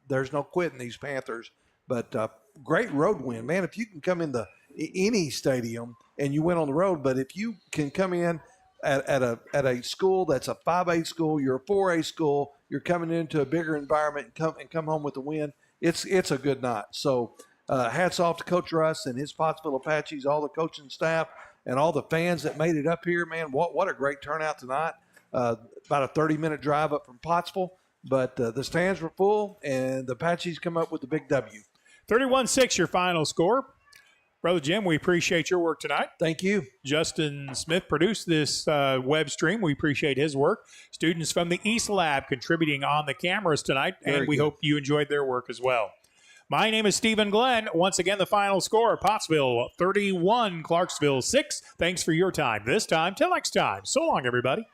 there's no quitting these Panthers. But great road win. Man, if you can come into any stadium and you win on the road, but if you can come in at a school that's a 5A school, you're a 4A school, you're coming into a bigger environment and come home with a win, it's a good night. So hats off to Coach Russ and his Pottsville Apaches, all the coaching staff, and all the fans that made it up here. Man, what a great turnout tonight. About a 30-minute drive up from Pottsville, but the stands were full, and the Apaches come up with the big W. 31-6 your final score. Brother Jim, we appreciate your work tonight. Thank you. Justin Smith produced this web stream. We appreciate his work. Students from the East Lab contributing on the cameras tonight, and we hope you enjoyed their work as well. My name is Stephen Glenn. Once again, the final score, Pottsville 31, Clarksville 6. Thanks for your time this time. Till next time. So long, everybody.